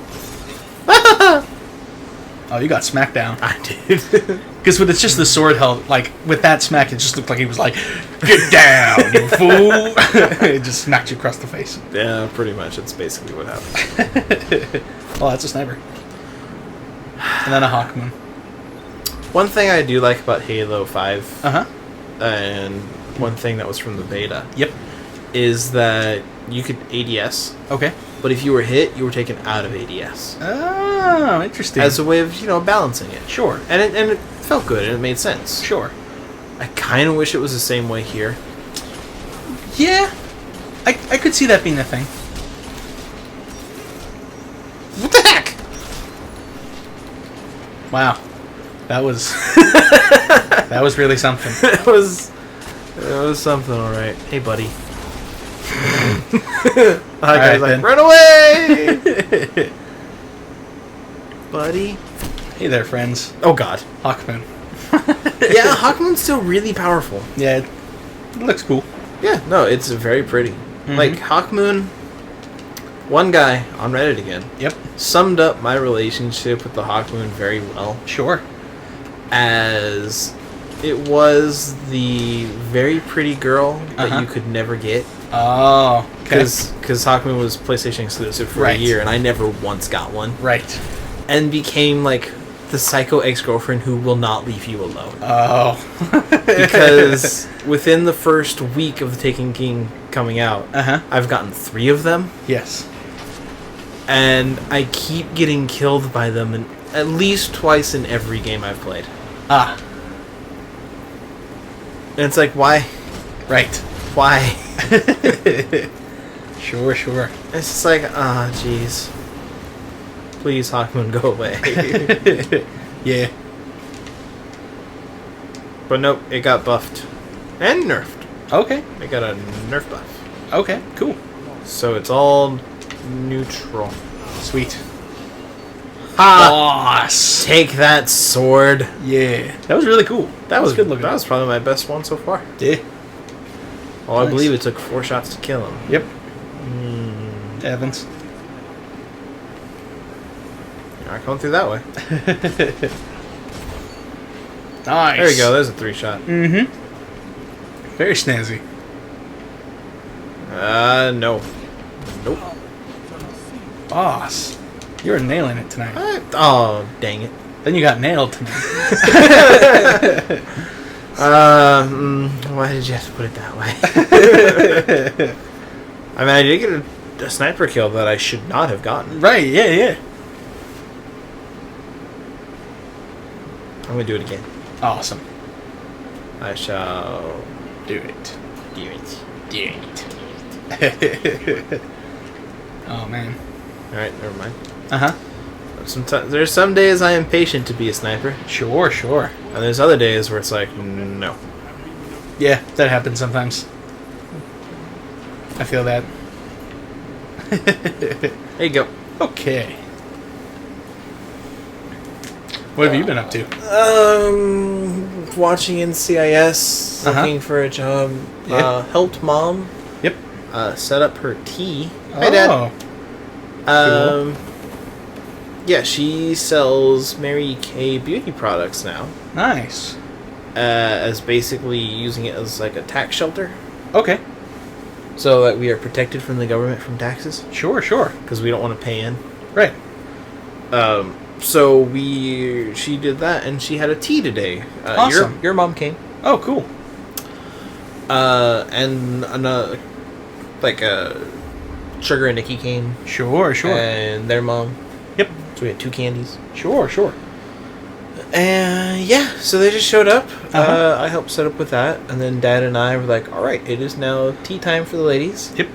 Oh, you got smacked down. I did. Because with it's just the sword held, like, with that smack, it just looked like he was like, "Get down, you fool!" It just smacked you across the face. Yeah, pretty much. That's basically what happened. Oh, that's a sniper. And then a Hawkmoon. One thing I do like about Halo 5, Uh-huh. and one thing that was from the beta, Yep. is that you could ADS, Okay. but if you were hit, you were taken out of ADS. Oh, interesting. As a way of, balancing it. Sure. And it felt good, and it made sense. Sure. I kind of wish it was the same way here. Yeah. I could see that being a thing. What the heck? Wow. That was... that was really something. It was something, alright. Hey, buddy. Guy's like, run away! Buddy. Hey there, friends. Oh, God. Hawkmoon. Yeah, Hawkmoon's still really powerful. Yeah, it looks cool. Yeah, no, it's very pretty. Mm-hmm. Like, Hawkmoon, One guy on Reddit again Yep. summed up my relationship with the Hawkmoon very well, Sure. as it was the very pretty girl that Uh-huh. you could never get. Oh. Okay. Because Hawkmoon was PlayStation exclusive for a Right. year, and I never once got one. Right. And became, like, the psycho ex-girlfriend who will not leave you alone. Oh. Because within the first week of the Taken King coming out, Uh-huh. I've gotten 3 of them, Yes. and I keep getting killed by them at least twice in every game I've played. Ah. And it's like, why? Right. Why? Sure, sure. It's just like, jeez. Please, Hawkmoon, go away. Yeah. But nope, it got buffed. And nerfed. Okay. It got a nerf buff. Okay. Cool. So it's all neutral. Sweet. Ha! Boss. Take that sword. Yeah. That was really cool. That was good looking. That was probably my best one so far. Yeah. Well, Nice. I believe it took 4 shots to kill him. Yep. Evans. You're not coming through that way. Nice. There we go. There's a 3-shot. Mm-hmm. Very snazzy. No. Nope. Boss. You're nailing it tonight. Oh, dang it. Then you got nailed tonight. Why did you have to put it that way? I mean, I did get a sniper kill that I should not have gotten. Right, yeah, yeah. I'm gonna do it again. Awesome. I shall Do it. do it. Do it. Oh, man. Alright, never mind. Uh-huh. There's some days I am patient to be a sniper, Sure, sure. and there's other days where it's like, no. Yeah, that happens sometimes. I feel that. There you go. Okay. What have you been up to? Watching NCIS, Uh-huh. looking for a job. Yeah. Helped mom Yep. set up her tea. Hi, Dad. Oh, Yeah, she sells Mary Kay beauty products now, nice. as basically using it as like a tax shelter, Okay. so that we are protected from the government from taxes, Sure, sure. because we don't want to pay in. Right. So she did that, and she had a tea today. Awesome. Your mom came. Oh, cool. And another, like Sugar and Nikki came, Sure, sure. and their mom. Yep. So we had 2 candies. Sure, sure. And yeah, so they just showed up. Uh-huh. I helped set up with that, and then Dad and I were like, "All right, it is now tea time for the ladies." Yep.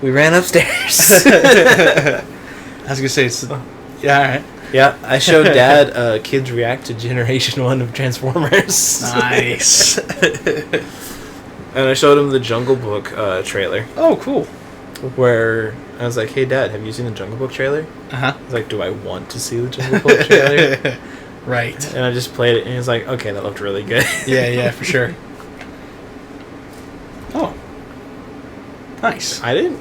We ran upstairs. I was gonna say, it's, yeah, all right. Yeah, I showed Dad Kids React to Generation 1 of Transformers. Nice. And I showed him the Jungle Book trailer, Oh, cool. where I was like, "Hey, Dad, have you seen the Jungle Book trailer?" Uh-huh. He's like, "Do I want to see the Jungle Book trailer?" Right. And I just played it, and he's like, "Okay, that looked really good." Yeah, yeah, for sure. Oh. Nice. I didn't.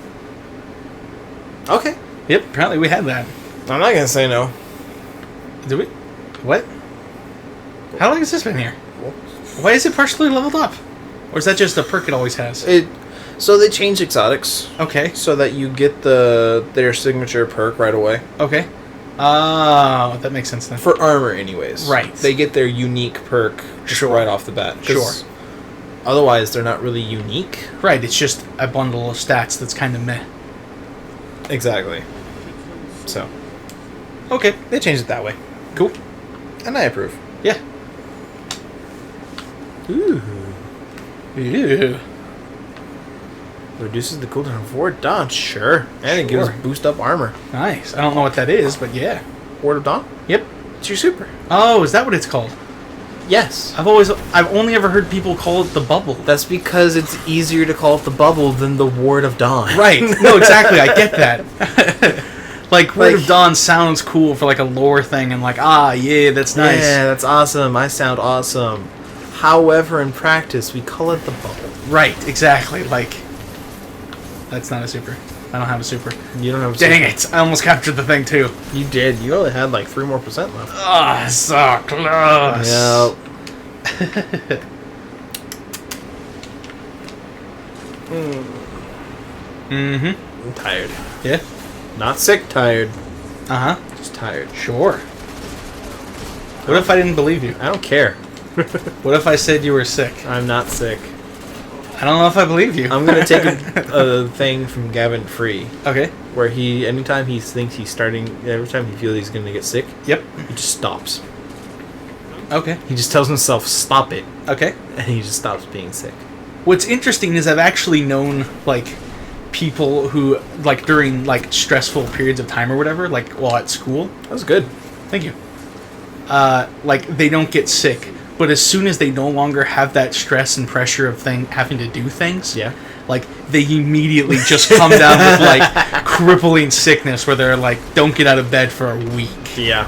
Okay. Yep, apparently we had that. I'm not gonna say no. Did we? What? How long has this been here? Why is it partially leveled up? Or is that just a perk it always has? So they changed exotics Okay. so that you get their signature perk right away. Okay. Oh, that makes sense then. For armor, anyways. Right. They get their unique perk just Sure. right off the bat. 'Cause Sure. Otherwise, they're not really unique. Right, it's just a bundle of stats that's kind of meh. Exactly. So Okay. they changed it that way, Cool. and I approve. Yeah. Ooh. Ew. Reduces the cooldown of Ward of Dawn. Sure. And it gives Sure. boost up armor. Nice. I don't know what that is, but yeah. Ward of Dawn? Yep. It's your super. Oh, is that what it's called? Yes. I've only ever heard people call it the bubble. That's because it's easier to call it the bubble than the Ward of Dawn. Right. No, exactly. I get that. Like, Word Like- of Dawn sounds cool for, like, a lore thing, and, like, yeah, that's nice. Yeah, that's awesome. I sound awesome. However, in practice, we call it the bubble. Right, exactly. Like, that's not a super. I don't have a super. You don't have a Dang super. it! I almost captured the thing too. You did. You only had like 3% more left. Ah, so close. Yep. Mm-hmm. I'm tired. Yeah. Not sick, tired. Uh-huh. Just tired. Sure. What if I didn't believe you? I don't care. What if I said you were sick? I'm not sick. I don't know if I believe you. I'm gonna take a thing from Gavin Free, Okay. where anytime he thinks he's starting, every time he feels he's gonna get sick, Yep. he just stops. Okay. He just tells himself, stop it, Okay. and he just stops being sick. What's interesting is I've actually known, like, people who, like, during, like, stressful periods of time or whatever, like, while at school. That was good. Thank you. Like, they don't get sick. But as soon as they no longer have that stress and pressure of having to do things, Yeah. like, they immediately just come down with, like, crippling sickness where they're, like, don't get out of bed for a week. Yeah.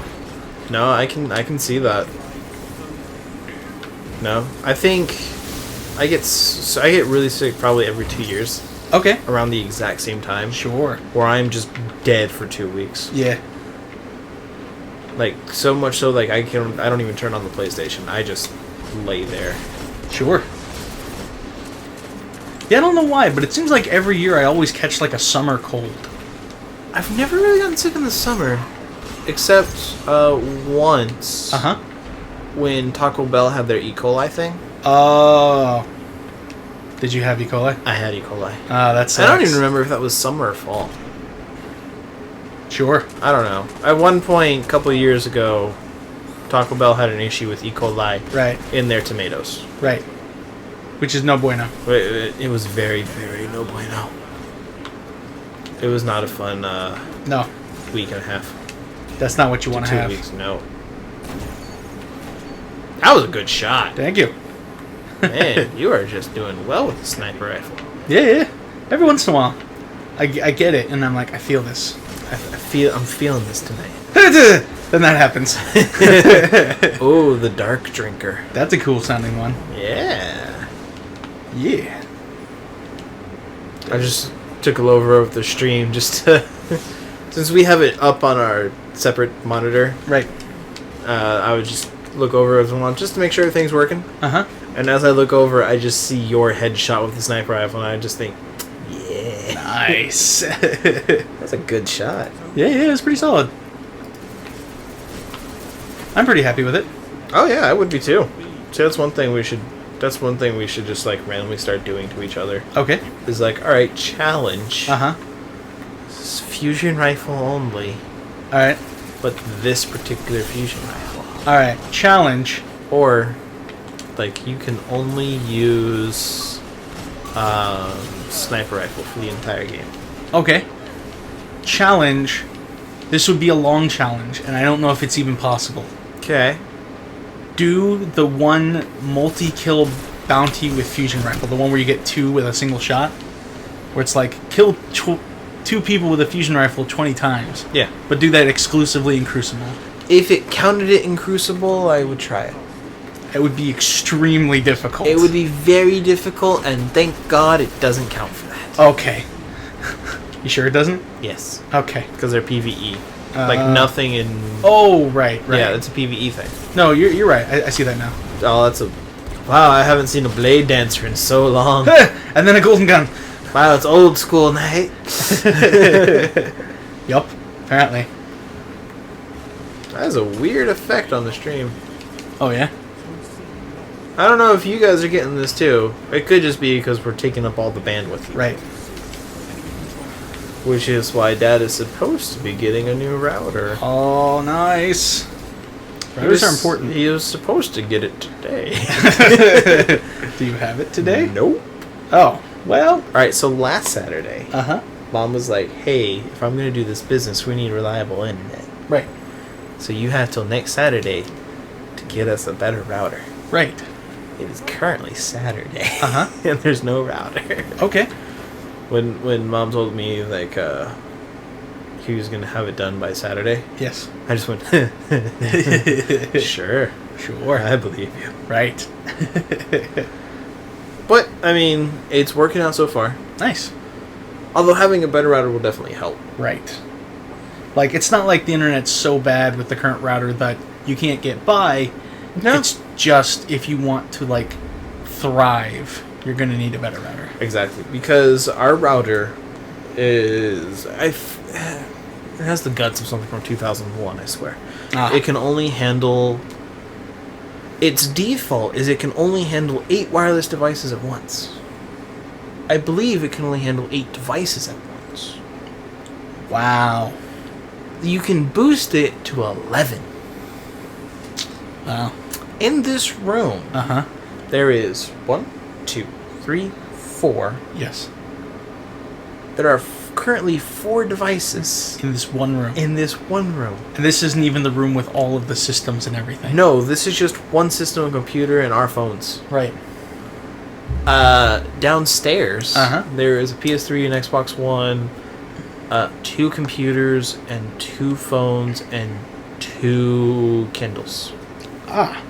No, I can see that. No, I think I get really sick probably every 2 years Okay. around the exact same time, Sure. where I'm just dead for 2 weeks. Yeah. Like so much so, like I don't even turn on the PlayStation. I just lay there. Sure. Yeah, I don't know why, but it seems like every year I always catch, like, a summer cold. I've never really gotten sick in the summer, except once. Uh-huh. When Taco Bell had their E. coli thing. Oh. Did you have E. coli? I had E. coli. That sucks. I don't even remember if that was summer or fall. Sure. I don't know. At one point, a couple of years ago, Taco Bell had an issue with E. coli Right. in their tomatoes. Right. Which is no bueno. It was very, very no bueno. It was not a fun No. week and a half. That's not what you want to 2 have. weeks, no. That was a good shot. Thank you. Man, you are just doing well with the sniper rifle. Yeah, yeah. Every once in a while, I get it, and I'm like, I feel this. I'm feeling this tonight. Then that happens. Oh, the dark drinker. That's a cool sounding one. Yeah. Yeah. I just took a over of the stream just to, since we have it up on our separate monitor. Right. I would just look over everyone just to make sure everything's working. Uh-huh. And as I look over, I just see your headshot with the sniper rifle, and I just think, yeah, Nice. that's a good shot. Yeah, it's pretty solid. I'm pretty happy with it. Oh yeah, I would be too. See, that's one thing we should. That's one thing we should just like randomly start doing to each other. Okay. Is like, all right, challenge. Uh-huh. Fusion rifle only, All right. but this particular fusion rifle. All right. Challenge. Or, like, you can only use sniper rifle for the entire game. Okay. Challenge. This would be a long challenge, and I don't know if it's even possible. Okay. Do the one multi-kill bounty with fusion rifle, the one where you get 2 with a single shot, where it's like kill 2 people with a fusion rifle 20 times, Yeah. but do that exclusively in Crucible. If it counted it in Crucible, I would try it. It would be extremely difficult. It would be very difficult, and thank God it doesn't count for that. Okay. You sure it doesn't? Yes. Okay. Because they're PvE. Like, nothing in... Oh, right. Yeah, it's a PvE thing. No, you're right. I see that now. Oh, that's a... Wow, I haven't seen a blade dancer in so long. And then a golden gun. Wow, it's old school night. Yup. Apparently. That has a weird effect on the stream. Oh, yeah? I don't know if you guys are getting this too. It could just be because we're taking up all the bandwidth. Right. Which is why Dad is supposed to be getting a new router. Oh, nice. Routers are important. He was supposed to get it today. Do you have it today? Nope. Oh, well. Alright, so last Saturday, Uh-huh. Mom was like, hey, if I'm going to do this business, we need reliable internet. Right. So you have till next Saturday to get us a better router. Right. It is currently Saturday. Uh-huh. And there's no router. Okay. When Mom told me, like, he was going to have it done by Saturday, Yes. I just went, sure. Sure. I believe you. Right. But, I mean, it's working out so far. Nice. Although having a better router will definitely help. Right. Like, it's not like the internet's so bad with the current router that you can't get by. No. It's just if you want to, like, thrive, you're going to need a better router. Exactly. Because our router is... it has the guts of something from 2001, I swear. It can only handle... Its default is it can only handle 8 wireless devices at once. I believe it can only handle 8 devices at once. Wow. You can boost it to 11. Wow. In this room, Uh-huh. there is 1, 2, 3, 4. Yes. There are currently 4 devices In this one room. in this one room. And this isn't even the room with all of the systems and everything. No, this is just one system of computer and our phones. Right. Downstairs, Uh-huh. there is a PS3 and Xbox One, 2 computers and 2 phones and 2 Kindles. Ah.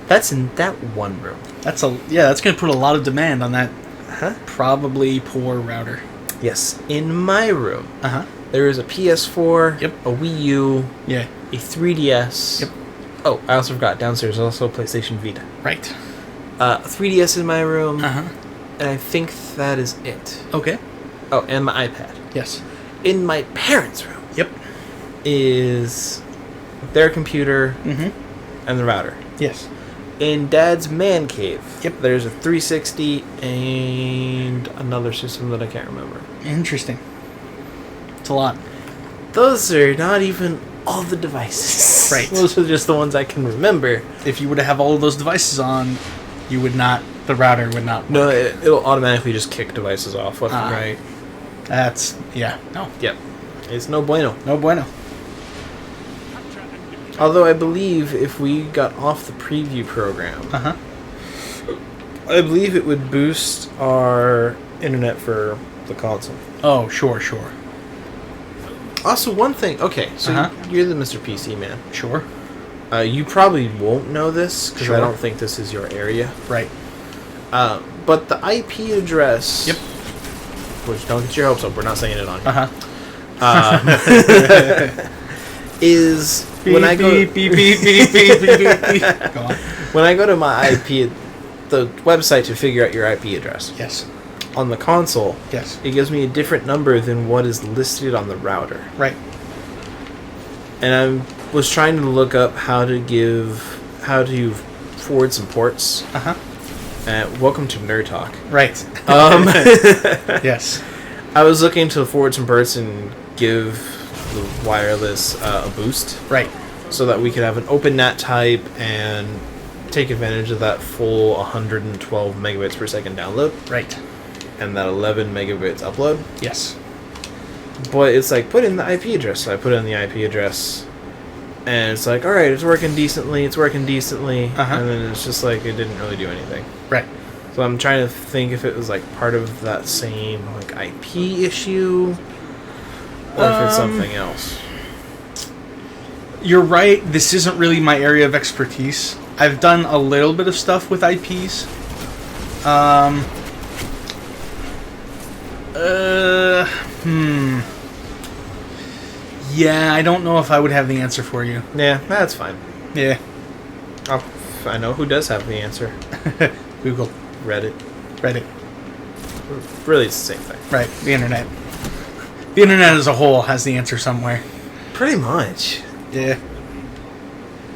That's in that one room. That's that's going to put a lot of demand on that Huh? probably poor router. Yes, in my room, Uh-huh. there is a PS4, Yep. a Wii U, Yeah. a 3DS. Yep. Oh, I also forgot, downstairs is also a PlayStation Vita. Right. 3DS in my room, Uh-huh. and I think that is it. Okay. Oh, and my iPad. Yes. In my parents' room Yep. is their computer Mm-hmm. and the router. Yes. In Dad's man cave, Yep. there's a 360 and another system that I can't remember. Interesting. It's a lot. Those are not even all the devices. Right. Those are just the ones I can remember. If you were to have all of those devices on, you would not... The router would not work. No, it'll automatically just kick devices off left and Ah. right. That's... Yeah. No. Yep. It's no bueno. No bueno. Although I believe if we got off the preview program, Uh-huh. I believe it would boost our internet for the console. Oh, sure, sure. Also, one thing. Okay, so Uh-huh. you're the Mr. PC man. Sure. You probably won't know this because Sure. I don't think this is your area. Right. But the IP address. Yep. Which don't get your hopes up. We're not saying it on here. Uh-huh. Is when I go beep, beep, beep, beep, beep, beep, beep, beep. Go on. when I go to my IP, the website to figure out your IP address Yes. on the console, Yes. it gives me a different number than what is listed on the router. Right. And I was trying to look up how to forward some ports. Uh-huh. Welcome to Nerd Talk. Right. Yes. I was looking to forward some ports and give the wireless a boost, Right. so that we could have an open NAT type and take advantage of that full 112 megabits per second download Right. and that 11 megabits upload. Yes. But it's like, put in the IP address. So I put in the IP address, and it's like, alright, it's working decently, Uh-huh. and then it's just like, it didn't really do anything. Right. So I'm trying to think if it was like part of that same like IP issue, or if it's something else. You're right. This isn't really my area of expertise. I've done a little bit of stuff with IPs. Yeah, I don't know if I would have the answer for you. Yeah, that's fine. Yeah. Oh, I know who does have the answer. Google. Reddit. Reddit. Really, it's the same thing. Right. The internet. The internet as a whole has the answer somewhere. Pretty much. Yeah.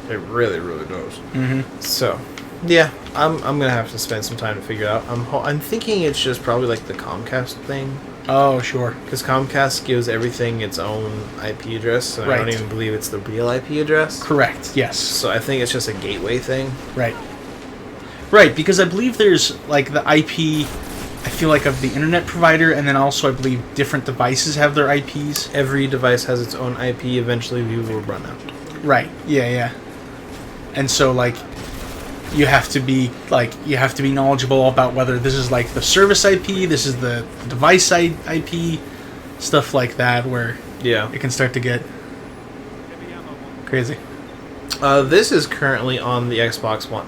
It really, really does. Mm-hmm. So, yeah, I'm gonna have to spend some time to figure it out. I'm thinking it's just probably like the Comcast thing, Oh, sure. because Comcast gives everything its own IP address, and I don't Right. even believe it's the real IP address. Correct. Yes. So I think it's just a gateway thing. Right. Right, because I believe there's, like, the IP, I feel like, of the internet provider, and then also I believe different devices have their IPs. Every device has its own IP. Eventually, we will run out. Right. Yeah, yeah. And so, like, you have to be knowledgeable about whether this is, like, the service IP, this is the device IP, stuff like that, where Yeah. it can start to get crazy. This is currently on the Xbox One.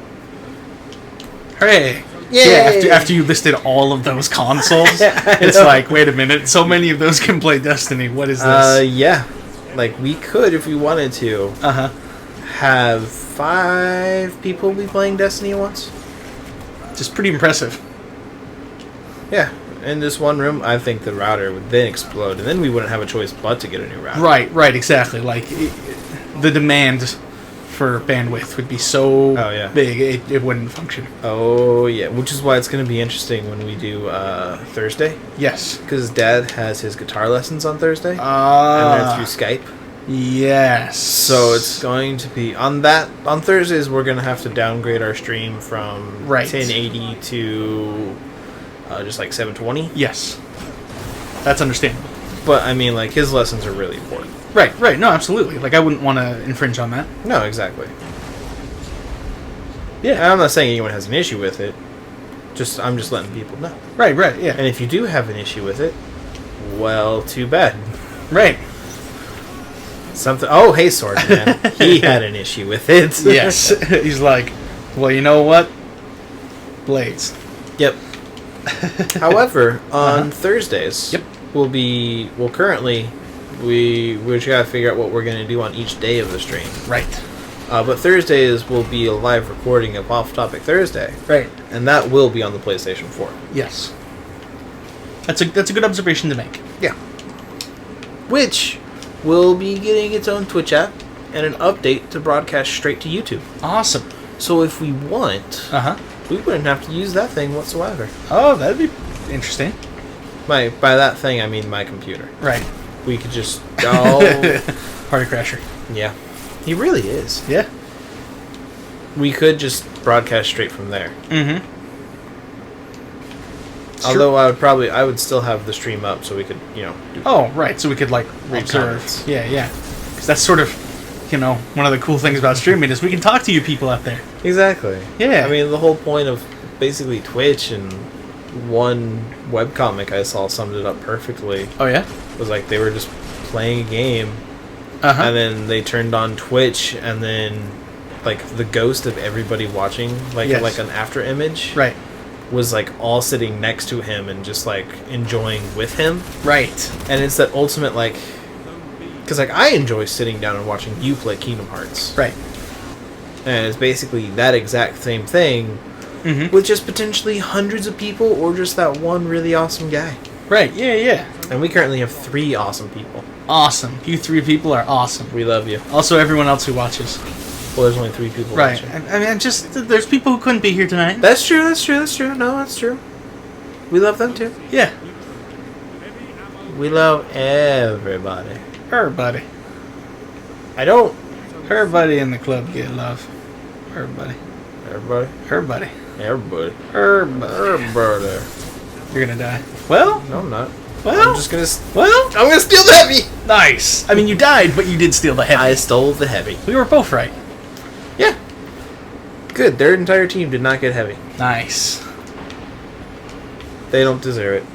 Hooray! Yay! After you listed all of those consoles, it's like, wait a minute, so many of those can play Destiny. What is this? Yeah. Like, we could, if we wanted to, have 5 people be playing Destiny at once. Just pretty impressive. Yeah. In this one room, I think the router would then explode, and then we wouldn't have a choice but to get a new router. Right, exactly. Like, the demand for bandwidth would be so big, it wouldn't function. Oh, yeah. Which is why it's going to be interesting when we do Thursday. Yes. Because Dad has his guitar lessons on Thursday. And they're through Skype. Yes. So it's going to be... On Thursdays, we're going to have to downgrade our stream from 1080 to just like 720. Yes. That's understandable. But, I mean, like, his lessons are really important. Right. No, absolutely. Like, I wouldn't want to infringe on that. No, exactly. Yeah. And I'm not saying anyone has an issue with it. I'm just letting people know. Right, yeah. And if you do have an issue with it, well, too bad. Right. Oh, hey, Swordman. He had an issue with it. Yes. He's like, well, you know what? Blades. Yep. However, on Thursdays, Yep. currently, we just gotta figure out what we're gonna do on each day of the stream. Right. But Thursdays will be a live recording of Off Topic Thursday. Right. And that will be on the PlayStation 4. Yes. That's a good observation to make. Yeah. Which will be getting its own Twitch app and an update to broadcast straight to YouTube. Awesome. So if we want, we wouldn't have to use that thing whatsoever. Oh, that'd be interesting. By that thing, I mean my computer. Right. We could just... Party crasher. Yeah. He really is. Yeah. We could just broadcast straight from there. Mm-hmm. Although I would still have the stream up so we could, do... Oh, right. So we could, like, read observe. Comments. Yeah. Because that's sort of, one of the cool things about streaming is we can talk to you people out there. Exactly. Yeah. I mean, the whole point of basically Twitch, and one webcomic I saw summed it up perfectly. Oh, yeah? Was like they were just playing a game, and then they turned on Twitch, and then, like, the ghost of everybody watching, like an after image, right, was like all sitting next to him and just like enjoying with him. Right. And it's that ultimate, like, because like I enjoy sitting down and watching you play Kingdom Hearts. Right. And it's basically that exact same thing, with just potentially hundreds of people or just that one really awesome guy. Right. Yeah. And we currently have 3 awesome people. Awesome. You 3 people are awesome. We love you. Also, everyone else who watches. Well, there's only 3 people watching. I mean, there's people who couldn't be here tonight. That's true. No, that's true. We love them too. Yeah. We love everybody. Everybody. Everybody in the club get love. Everybody. You're gonna die. Well? No, I'm not. Well? I'm just gonna... Well? I'm gonna steal the heavy! Nice. I mean, you died, but you did steal the heavy. I stole the heavy. We were both right. Yeah. Good. Their entire team did not get heavy. Nice. They don't deserve it.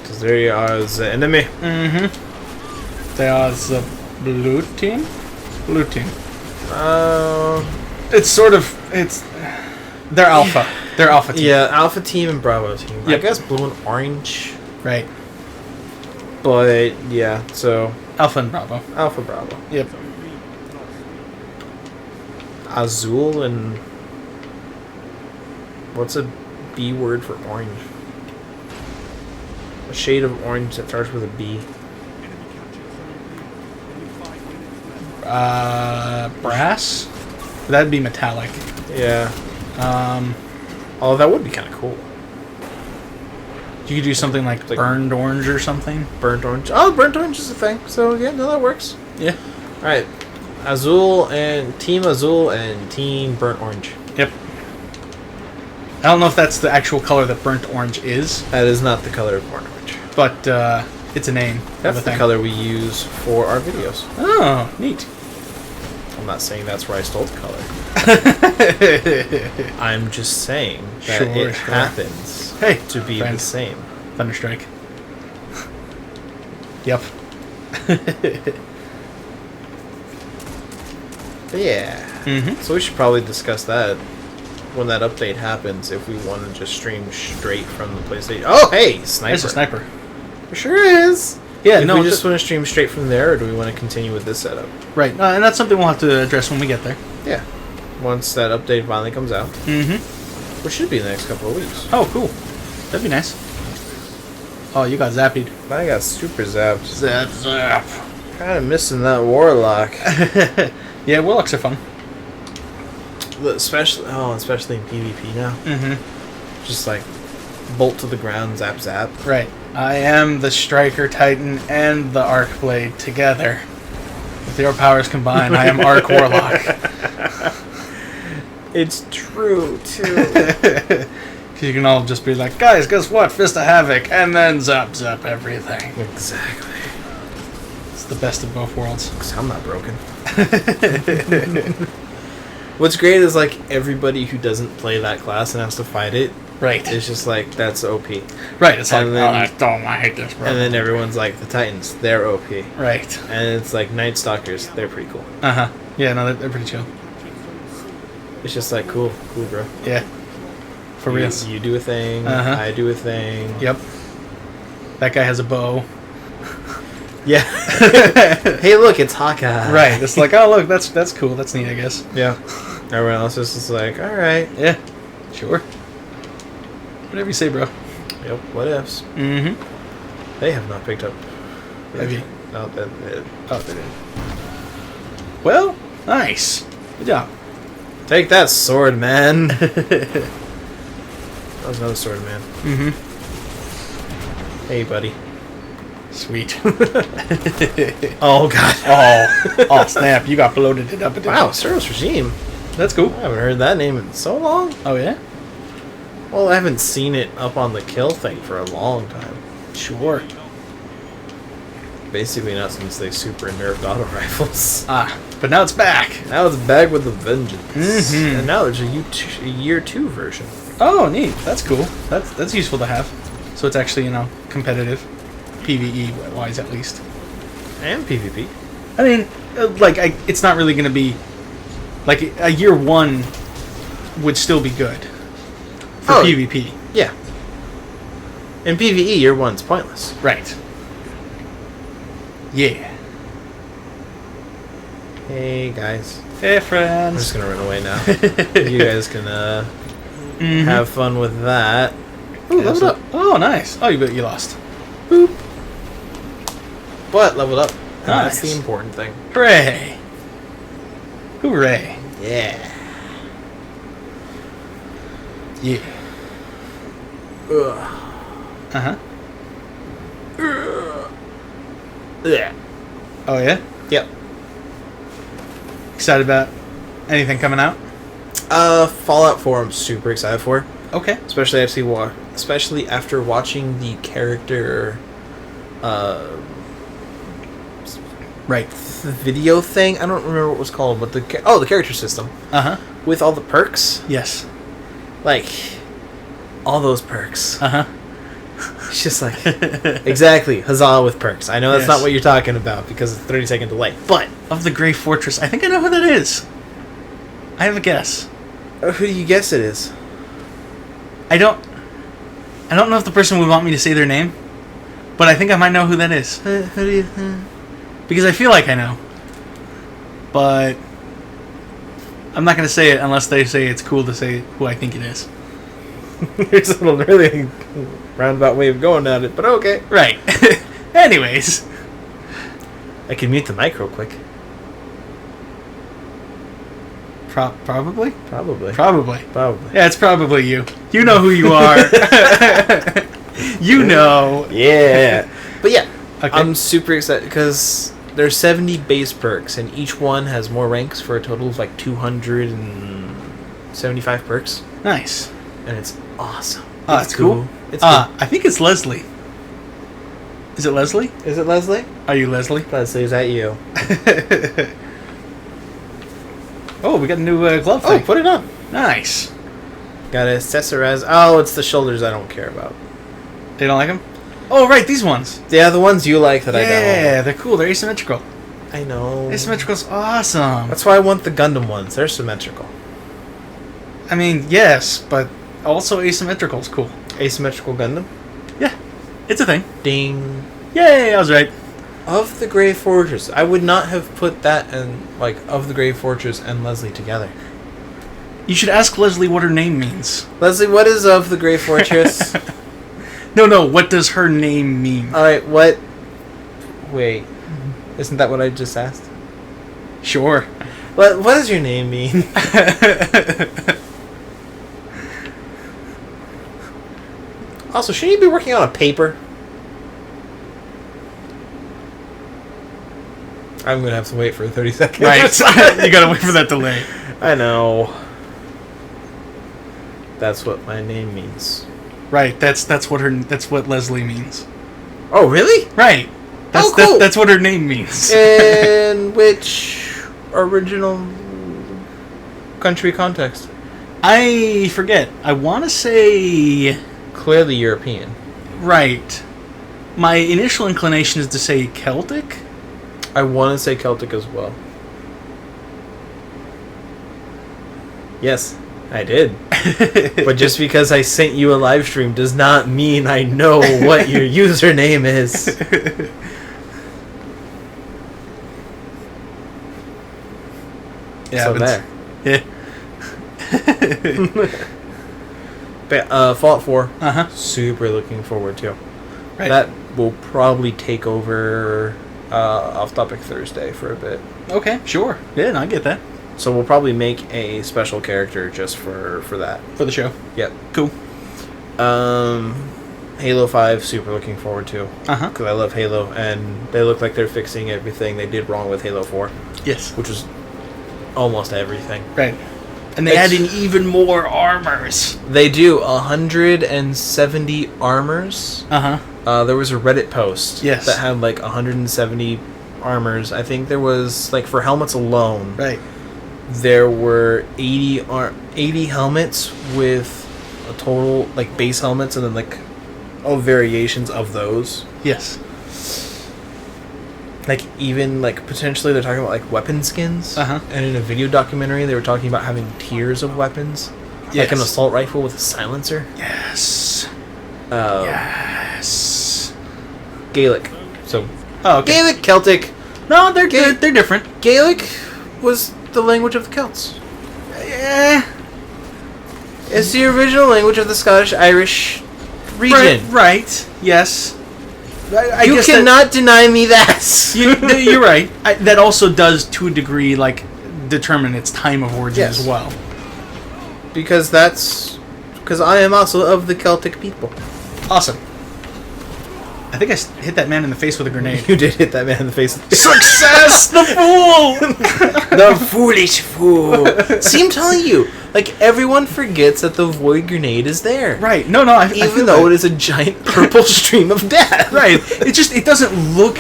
Because they are the enemy. Mm-hmm. They are the blue team? Blue team. They're alpha. They're alpha team. Yeah, alpha team and bravo team. Yep. I guess blue and orange. Right. But, yeah, so... Alpha and bravo. Alpha, bravo. Yep. Azul and... What's a B word for orange? A shade of orange that starts with a B. Brass? That'd be metallic. Yeah. Oh, that would be kind of cool. You could do something like burned orange or something. Burnt orange. Oh, burnt orange is a thing. So, yeah, no, that works. Yeah. Alright. Team Azul and Team Burnt Orange. Yep. I don't know if that's the actual color that burnt orange is. That is not the color of burnt orange. But, it's a name. That's the color we use for our videos. Oh, neat. I'm not saying that's where I stole the color. I'm just saying that it happens to be the same. Thunderstrike. Yep. Yeah. Mm-hmm. So we should probably discuss that when that update happens, if we want to just stream straight from the PlayStation. Oh, hey, sniper! There's a sniper. There sure is. Yeah, If no, we just want to stream straight from there, or do we want to continue with this setup? right, and that's something we'll have to address when we get there. Yeah. Once that update finally comes out, Mm-hmm. which should be in the next couple of weeks. Oh, cool. That'd be nice. Oh, you got zapped. I got super zapped. Zap. Kind of missing that warlock. Yeah, warlocks are fun. Especially in PvP now. Mm-hmm. Just like bolt to the ground, zap zap. Right. I am the Striker Titan and the Arc Blade together. With your powers combined, I am Arc Warlock. It's true too. Because you can all just be like, guys, guess what? Fist of Havoc, and then zap everything. Exactly. It's the best of both worlds. 'Cause I'm not broken. What's great is like everybody who doesn't play that class and has to fight it, Right. it's just like that's OP. Right. It's like, And then- I hate this, bro. And then everyone's like the Titans, they're OP. Right. And it's like Night Stalkers, they're pretty cool. Uh-huh. Yeah, no, they're pretty chill. It's just like cool, bro. Yeah. For real. You do a thing, Uh-huh. I do a thing. Yep. That guy has a bow. Yeah. Hey, look, it's Hawkeye. Right. It's like, oh, look, that's cool. That's neat, I guess. Yeah. Everyone else is just like, all right. Yeah. Sure. Whatever you say, bro. Yep. What ifs? Mm-hmm. They have not picked up. Have you? No, that. Oh, they did. Well, nice. Good job. Take that, sword man. That was another sword man. Mm-hmm. Hey, buddy. Sweet. Oh god. Oh, snap. You got bloated it up. Wow, Suros Regime. That's cool. I haven't heard that name in so long. Oh, yeah? Well, I haven't seen it up on the kill thing for a long time. Sure. Basically not since they super nerfed auto rifles. Ah, but now it's back. Now it's back with a vengeance. Mhm. And now there's a year 2 version. Oh, neat. That's cool. That's useful to have. So it's actually, competitive. PvE wise, at least. And PvP. I mean, it's not really going to be... Like, a year 1 would still be good. For Oh. PvP. Yeah. In PvE, year 1's pointless. Right. Yeah. Hey, guys. Hey, I'm friends. just gonna run away now. You guys can Mhm. have fun with that. Ooh, leveled up. Oh, nice. Oh, you lost. Boop. But leveled up. And that's Nice. the important thing. Hooray. Hooray. Yeah. Yeah. Ugh. Uh-huh. Yeah. Oh, yeah? Yep. Excited about anything coming out? Fallout 4 I'm super excited for. Okay. Especially after watching the character Right. video thing. I don't remember what it was called, but the character system Uh-huh. with all the perks. Yes. Like all those perks. Uh-huh. It's just like exactly, huzzah with perks. I know that's Yes. not what you're talking about because it's a 30-second delay. But Of the Grey Fortress. I think I know who that is. I have a guess. who do you guess it is? I don't know if the person would want me to say their name, but I think I might know who that is. Who do you? Because I feel like I know. But I'm not going to say it unless they say it's cool to say who I think it is. There's a really roundabout way of going at it, but okay. Right. Anyways. I can mute the mic real quick. Probably? Probably. Probably. Probably. Yeah, it's probably you. You know who you are. You know. Yeah. But yeah, Okay. I'm super excited because there's 70 base perks, and each one has more ranks for a total of like 275 perks, Nice. and it's awesome. It's cool. It's cool. I think it's Leslie. Is it Leslie? Is it Leslie? Are you Leslie? Leslie, is that you? Oh, we got a new glove Oh, thing. put it on. Nice. Gotta accessorize. Oh, it's the shoulders I don't care about. They don't like them? Oh, right, these ones. Yeah, the ones you like that I don't. Yeah, they're cool. They're asymmetrical. I know. Asymmetrical's awesome. That's why I want the Gundam ones. They're symmetrical. I mean, yes, but also asymmetrical's cool. Asymmetrical Gundam. Yeah, it's a thing. Ding. Yay, I was right. Of the Grey Fortress. I would not have put that and like Of the Grey Fortress and Leslie together. You should ask Leslie what her name means. Leslie, what is Of the Grey Fortress? No, what does her name mean? Alright, what? Wait. Isn't that what I just asked? Sure. What does your name mean? Also, shouldn't you be working on a paper? I'm gonna have to wait for 30 seconds. Right. You gotta wait for that delay. I know. That's what my name means. Right, that's what Leslie means. Oh, really? Right. That's, Oh, cool. that's what her name means. In which original country context? I forget. I want to say... Clearly European. Right. My initial inclination is to say Celtic. I want to say Celtic as well. Yes, I did. But just because I sent you a live stream does not mean I know what your username is. Yeah, So but there. Yeah. But, Fallout 4. Uh-huh. Super looking forward to. Right. That will probably take over Off Topic Thursday for a bit. Okay, sure. Yeah, no, I get that. So we'll probably make a special character just for that. For the show. Yep. Cool. Halo 5, super looking forward to. Uh-huh. Because I love Halo, and they look like they're fixing everything they did wrong with Halo 4. Yes. Which was almost everything. Right. And they add in even more armors. They do 170 armors. Uh-huh. There was a Reddit post Yes. that had like 170 armors. I think there was, like, for helmets alone, Right. there were 80 helmets with a total, like, base helmets and then, like, all variations of those. Yes. Like, even, like, potentially they're talking about, like, weapon skins. Uh-huh. And in a video documentary, they were talking about having tiers of weapons. Yes. Like an assault rifle with a silencer. Yes. Uh, Yes. Gaelic. So, Oh, okay. Gaelic, Celtic. No, they're good. They're different. Gaelic was the language of the Celts. Yeah. It's the original language of the Scottish-Irish region. Right. Yes. I You guess cannot deny me that. you're right. That also does, to a degree, like, determine its time of origin Yes. as well. Because I am also of the Celtic people. Awesome. I think I hit that man in the face with a grenade. You did hit that man in the face. Success! The fool! The foolish fool. See, I'm telling you, like, everyone forgets that the void grenade is there. Right. No, I Even feel though that. it is a giant purple stream of death. Right. It doesn't look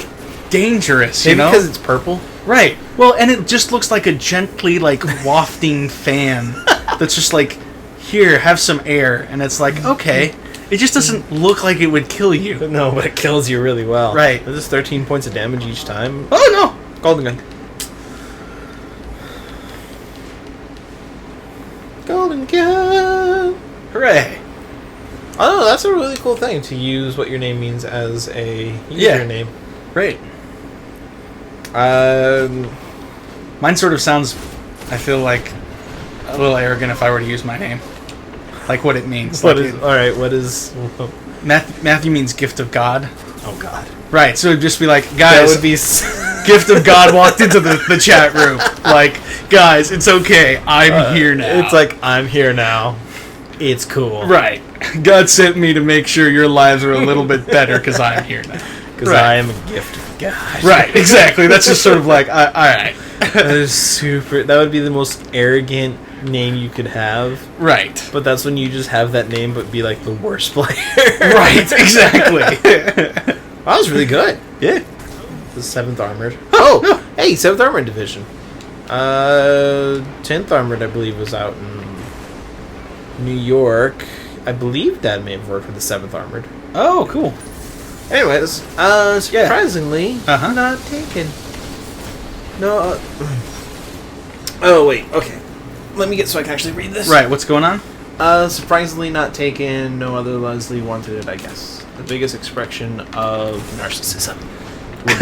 dangerous, Maybe you know? because it's purple. Right. Well, and it just looks like a gently, like, wafting fan that's just like, here, have some air. And it's like, okay. It just doesn't look like it would kill you. No, but it kills you really well. Right. This is 13 points of damage each time. Oh, no! Golden gun. Golden gun. Hooray. Oh, that's a really cool thing to use what your name means as a Yeah. username. Great. Um, Mine sort of sounds, I feel like, a little arrogant if I were to use my name. Like what it means. what like is? All right. What is? Matthew means gift of God. Oh God. Right, so it'd just be like, That guys, would be. gift of God walked into the chat room. Like, guys, it's okay. I'm here now. It's like I'm here now. It's cool. right. God sent me to make sure your lives are a little bit better because I'm here now. Because Right. I am a gift of God. Right, exactly. That's just sort of like, all right. That is super. That would be the most arrogant name you could have. Right. But that's when you just have that name, but be like the worst player. Right, exactly. That was really good. Yeah. The 7th Armored. Oh, hey, 7th Armored Division. 10th Armored, I believe, was out in New York. I believe Dad may have worked with the 7th Armored. Oh, cool. Anyways, surprisingly, Uh-huh. not taken. No. Oh, wait, okay. let me get so I can actually read this. Right, what's going on? Surprisingly not taken. No other Leslie wanted it, I guess. The biggest expression of narcissism would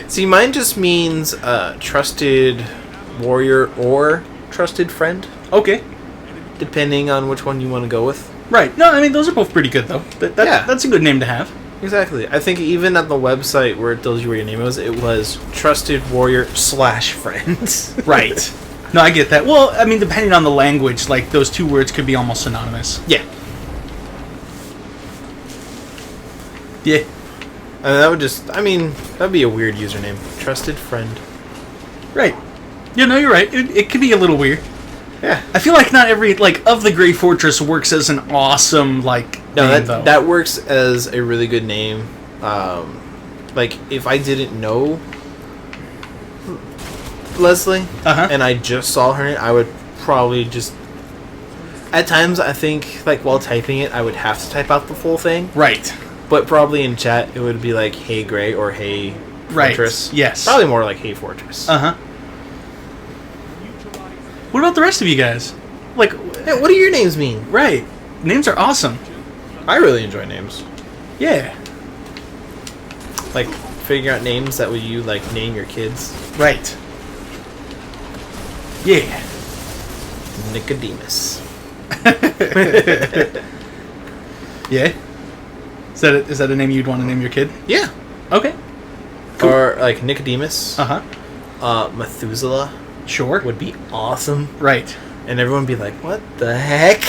be. See, mine just means trusted warrior or trusted friend, Okay. depending on which one you want to go with. Right. No, I mean, those are both pretty good, though. Yeah. That's a good name to have. Exactly. I think even at the website where it tells you where your name was, it was trusted warrior / friend. Right. No, I get that. Well, I mean, depending on the language, like, those two words could be almost synonymous. Yeah. Yeah. And that would just, I mean, that'd be a weird username. Trusted friend. Right. Yeah, no, you're right. It could be a little weird. Yeah. I feel like not every, like, Of the Grey Fortress works as an awesome, like, No, name, though. that works as a really good name. Like, if I didn't know Leslie, Uh-huh. and I just saw her, I would probably just... At times, I think, like, while typing it, I would have to type out the full thing. Right. But probably in chat, it would be like, hey, Gray, or hey, Right. Fortress. Yes. Probably more like hey, Fortress. Uh-huh. What about the rest of you guys? Like, Yeah, what do your names mean? right. Names are awesome. I really enjoy names. Yeah. Like, figuring out names that would you, like, name your kids. Right. Yeah. Nicodemus. Yeah? Is that a name you'd want to name your kid? Yeah. Okay. Cool. Or, like, Nicodemus. Uh-huh. Methuselah Sure. would be awesome. Right. And everyone would be like, what the heck?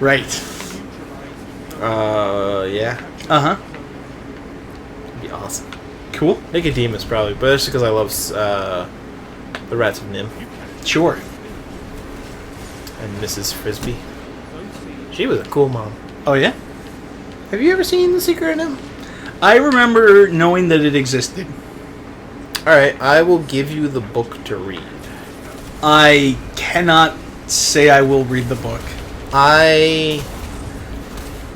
Right. Yeah. Uh-huh. It'd be awesome. Cool. Nicodemus, probably. But that's just because I love the Rats of Nim. Sure. And Mrs. Frisbee. She was a cool mom. Oh, yeah? Have you ever seen The Secret of Nim? I remember knowing that it existed. Alright, I will give you the book to read. I cannot say I will read the book. I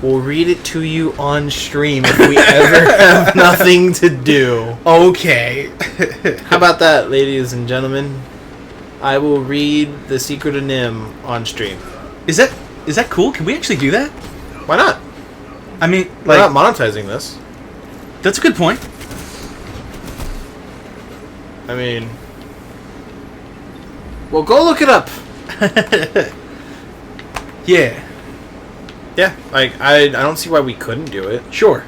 will read it to you on stream if we ever have nothing to do. Okay. How about that, ladies and gentlemen? I will read The Secret of Nim on stream. Is that cool? Can we actually do that? Why not? I mean, We're like, not monetizing this. that's a good point. I mean... Well, go look it up. Yeah. Yeah, like, I don't see why we couldn't do it. Sure.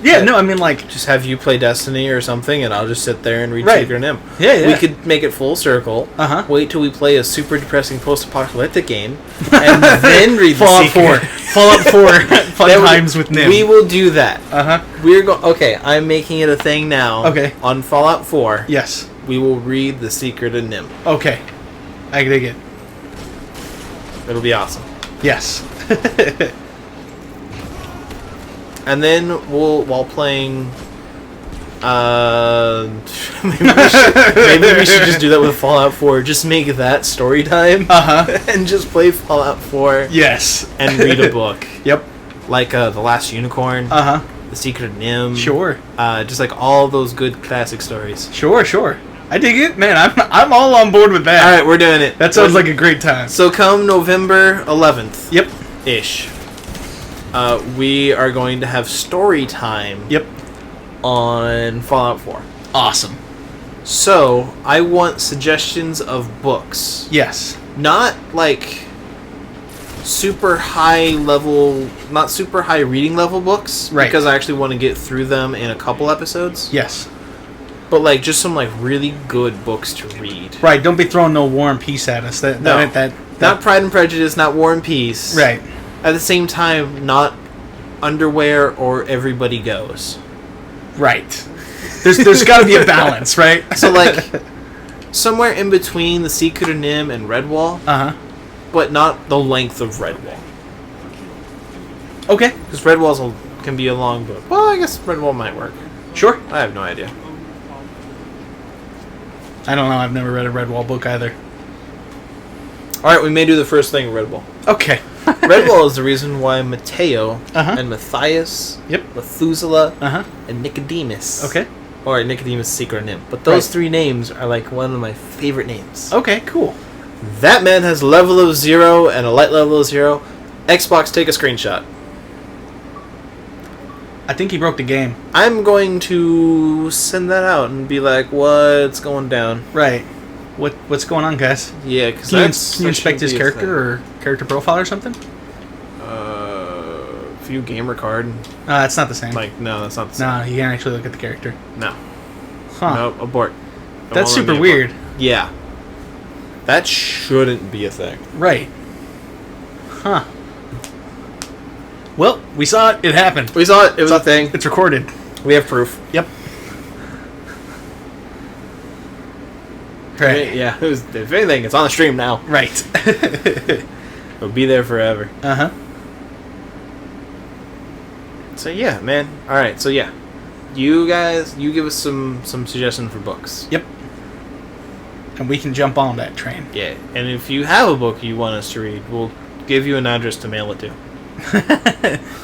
Yeah, no, I mean, like... Just have you play Destiny or something, and I'll just sit there and read Right. Secret of Nim. Yeah, yeah. We could make it full circle. Uh-huh. Wait till we play a super depressing post-apocalyptic game, and then read Fallout the 4. Secret. Fallout 4. Fun Then times with Nim. We will do that. Uh-huh. We're going. Okay, I'm making it a thing now. Okay. On Fallout 4, Yes. we will read The Secret of Nim. Okay. I dig it. It'll be awesome. Yes. And then we'll, while playing, maybe we should just do that with Fallout 4. Just make that story time, Uh-huh. and just play Fallout 4 Yes. and read a book, Yep. like The Last Unicorn, Uh-huh. The Secret of Nim. Sure. Just like all those good classic stories. Sure, sure. I dig it. Man, I'm all on board with that. All right, we're doing it. That sounds like a great time. So come November 11th. Yep. Ish. We are going to have story time. Yep. On Fallout 4. Awesome. So, I want suggestions of books. Yes. Not like super high level, not super high reading level books. Right. Because I actually want to get through them in a couple episodes. Yes. But like just some like really good books to read. Right, don't be throwing no War and Peace at us. Not Pride and Prejudice, not War and Peace. Right. At the same time, not Underwear or Everybody Goes. Right. There's got to be a balance, right? So like somewhere in between The Secret of Nim and Redwall, Uh-huh. but not the length of Redwall. Okay. Because Redwall can be a long book. Well, I guess Redwall might work. Sure. I have no idea. I don't know. I've never read a Redwall book either. Alright, we may do the first thing, Redwall. Okay. Redwall is the reason why Mateo Uh-huh. and Matthias, Yep. Methuselah, Uh-huh. and Nicodemus Okay. or Nicodemus Secret Nim. But those Right. 3 names are like one of my favorite names. Okay, cool. That man has level of 0 and a light level of 0. Xbox, take a screenshot. I think he broke the game. I'm going to send that out and be like, what's going down? Right. What's going on, guys? Yeah, because Can you inspect his character or character profile or something? View gamer card. It's not the same. Like, no, that's not the same. No, you can't actually look at the character. No. Huh. No, abort. It That's won't let super me weird. abort. Yeah. That shouldn't be a thing. Right. Huh. Well, we saw it. It happened. We saw it. It was a thing. It's recorded. We have proof. Yep. Right. Yeah. It was, if anything, it's on the stream now. Right. It'll be there forever. Uh-huh. So yeah, man. All right. So yeah, you guys, you give us some suggestions for books. Yep. And we can jump on that train. Yeah. And if you have a book you want us to read, we'll give you an address to mail it to.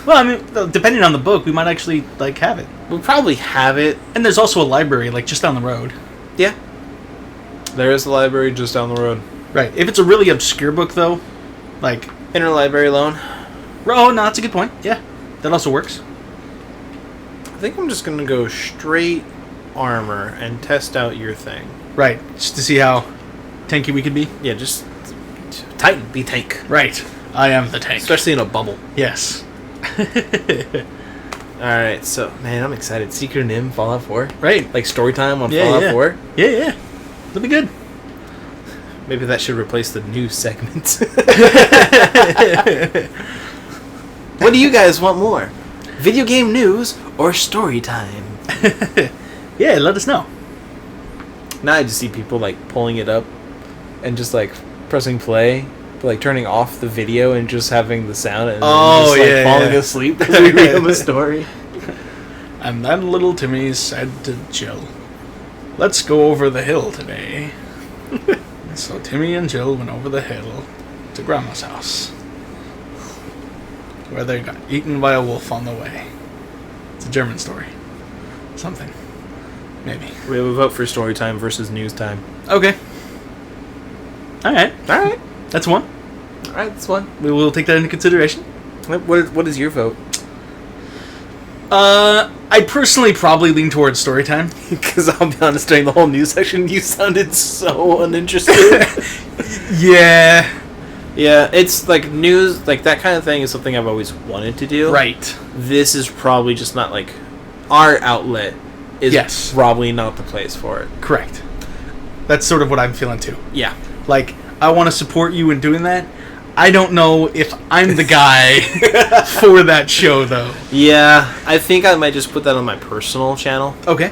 Well, I mean, depending on the book, we might actually, like, have it. We'll probably have it. And there's also a library, like, just down the road. Yeah. There is a library just down the road. Right. If it's a really obscure book, though, like... Interlibrary loan. Oh, no, that's a good point. Yeah. That also works. I think I'm just gonna go straight armor and test out your thing. Right. Just to see how tanky we could be. Yeah, just Titan, be tank. Right. I am the tank. Especially in a bubble. Yes. Alright, so, man, I'm excited. Secret Nim, Fallout 4. Right. Like, story time on Yeah, Fallout yeah. 4. Yeah. That'll be good. Maybe that should replace the news segment. What do you guys want more? Video game news or story time? Yeah, let us know. Now I just see people, like, pulling it up and just, like, pressing play, but, like, turning off the video and just having the sound and Oh, just, like, yeah, falling yeah. asleep as we read them a story. And then little Timmy said to Jill, "Let's go over the hill today." So Timmy and Jill went over the hill to Grandma's house, where they got eaten by a wolf on the way. It's a German story. Something. Maybe. We have a vote for story time versus news time. Okay. Alright. Alright. That's one. Alright, that's one. We will take that into consideration. What is your vote? I personally probably lean towards story time. Because I'll be honest, during the whole news section, you sounded so uninterested. Yeah. Yeah, it's like news, like that kind of thing is something I've always wanted to do. Right. This is probably just not like our outlet is Yes. probably not the place for it. Correct. That's sort of what I'm feeling too. Yeah. Like, I want to support you in doing that. I don't know if I'm the guy for that show, though. Yeah, I think I might just put that on my personal channel. Okay.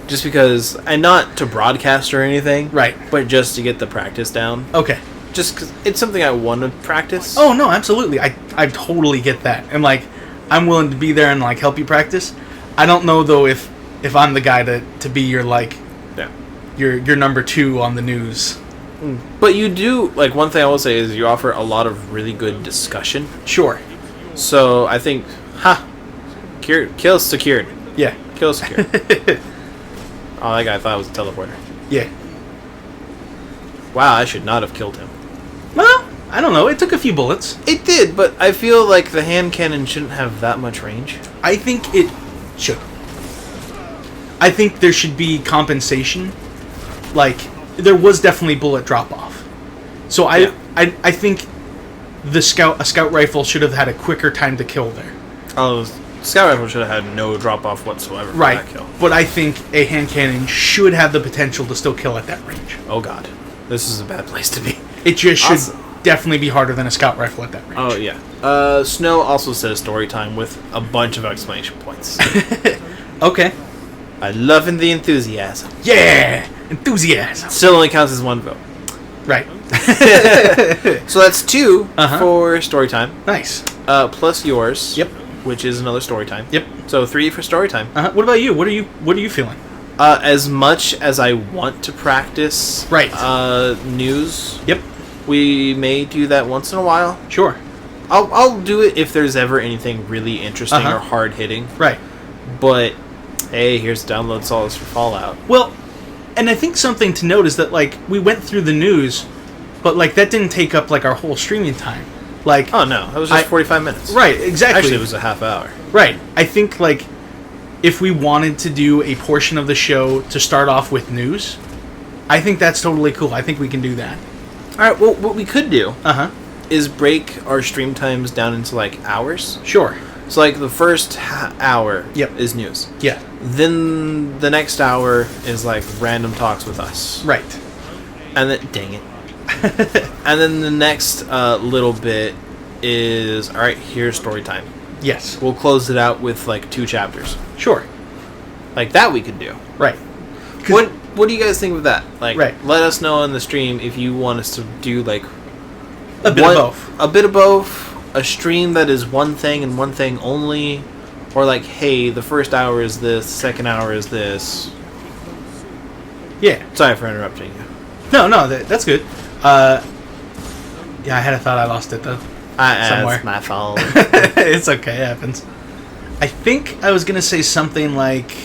Just because, and not to broadcast or anything. Right. But just to get the practice down. Okay. Just because it's something I want to practice. Oh, no, absolutely. I totally get that. And, like, I'm willing to be there and, like, help you practice. I don't know, though, if I'm the guy to be your, like, Yeah. your number 2 on the news. But you do, like, one thing I will say is you offer a lot of really good discussion. Sure. So I think, kill secured. Yeah. Kill secured. Oh, that guy thought it was a teleporter. Yeah. Wow, I should not have killed him. Well, I don't know. It took a few bullets. It did, but I feel like the hand cannon shouldn't have that much range. I think it should. I think there should be compensation. Like, there was definitely bullet drop off. So Yeah. I think a scout rifle should have had a quicker time to kill there. Oh, scout rifle should have had no drop off whatsoever for Right. that kill. But I think a hand cannon should have the potential to still kill at that range. Oh god, this is a bad place to be. It just should Awesome. definitely be harder than a scout rifle at that range. Oh yeah. Snow also says story time with a bunch of exclamation points. Okay. I loving the enthusiasm. Yeah! Enthusiasm. Still only counts as one vote. Right. So that's 2 Uh-huh. for story time. Nice. Plus yours. Yep. Which is another story time. Yep. So 3 for story time. What about you? What are you feeling? As much as I want to practice Right. news, Yep. we may do that once in a while. Sure. I'll do it if there's ever anything really interesting Uh-huh. or hard hitting. Right. But hey, here's download solos for Fallout. Well, and I think something to note is that, like, we went through the news, but, like, that didn't take up, like, our whole streaming time. Like, Oh no, it was just 45 minutes. Right, exactly. Actually, it was a half hour. Right. I think, like, if we wanted to do a portion of the show to start off with news, I think that's totally cool. I think we can do that. All right. Well, what we could do Uh-huh. is break our stream times down into like hours. Sure. So like the first hour Yep. is news. Yeah. Then the next hour is like random talks with us. Right. And then dang it. And then the next little bit is all right. Here's story time. Yes. We'll close it out with like 2 chapters. Sure. Like that we could do. Right. What do you guys think of that? Like, Right. let us know in the stream if you want us to do like A bit of both. A bit of both. A stream that is one thing and one thing only, or like, hey, the first hour is this, the second hour is this. Yeah. Sorry for interrupting you. No, that's good. Yeah, I had a thought. I lost it, though. Somewhere. It's my fault. It's okay. It happens. I think I was going to say something like...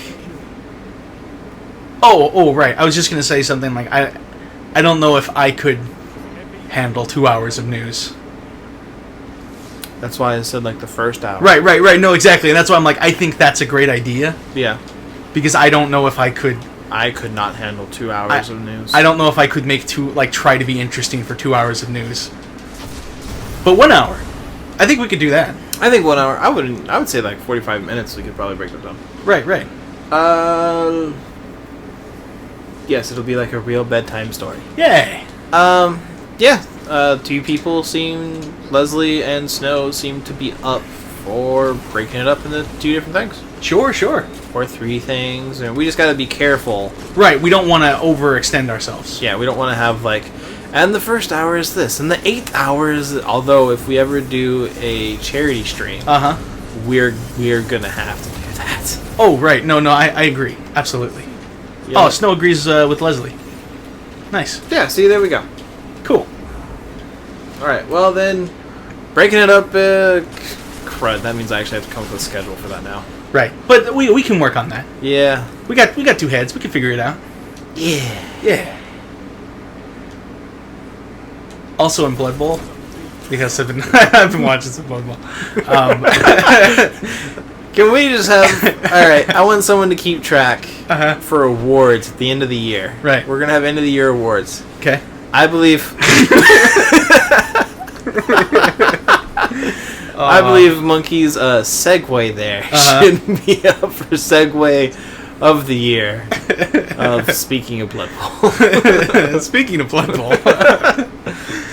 Oh, right. I was just going to say something like, I don't know if I could handle 2 hours of news. That's why I said like the first hour. Right. No, exactly. And that's why I'm like, I think that's a great idea. Yeah. Because I don't know if I could... I could not handle 2 hours of news. I don't know if I could make try to be interesting for 2 hours of news. But 1 hour. I think we could do that. I think 1 hour. I would say like 45 minutes. We could probably break that down. Right. Yes, it'll be like a real bedtime story. Yay. Yeah. 2 people Leslie and Snow seem to be up for breaking it up into 2 different things. Sure. Or 3 things. And we just gotta be careful. Right, we don't want to overextend ourselves. Yeah, we don't want to have like, and the first hour is this, and the 8th hour is, although if we ever do a charity stream, Uh-huh. we're gonna have to do that. Oh, right. No, I agree. Absolutely. Yeah. Oh, Snow agrees with Leslie. Nice. Yeah, see, there we go. Cool. Alright, well then, breaking it up, crud, that means I actually have to come up with a schedule for that now. Right. But we can work on that. Yeah. We got 2 heads. We can figure it out. Yeah. Also in Blood Bowl, because I've been watching some Blood Bowl. Can we just have... Alright, I want someone to keep track Uh-huh. for awards at the end of the year. Right. We're going to have end of the year awards. Okay. I believe... I believe Monkey's segue there should be up for segue of the year of Speaking of Blood Bowl. Speaking of Blood Bowl.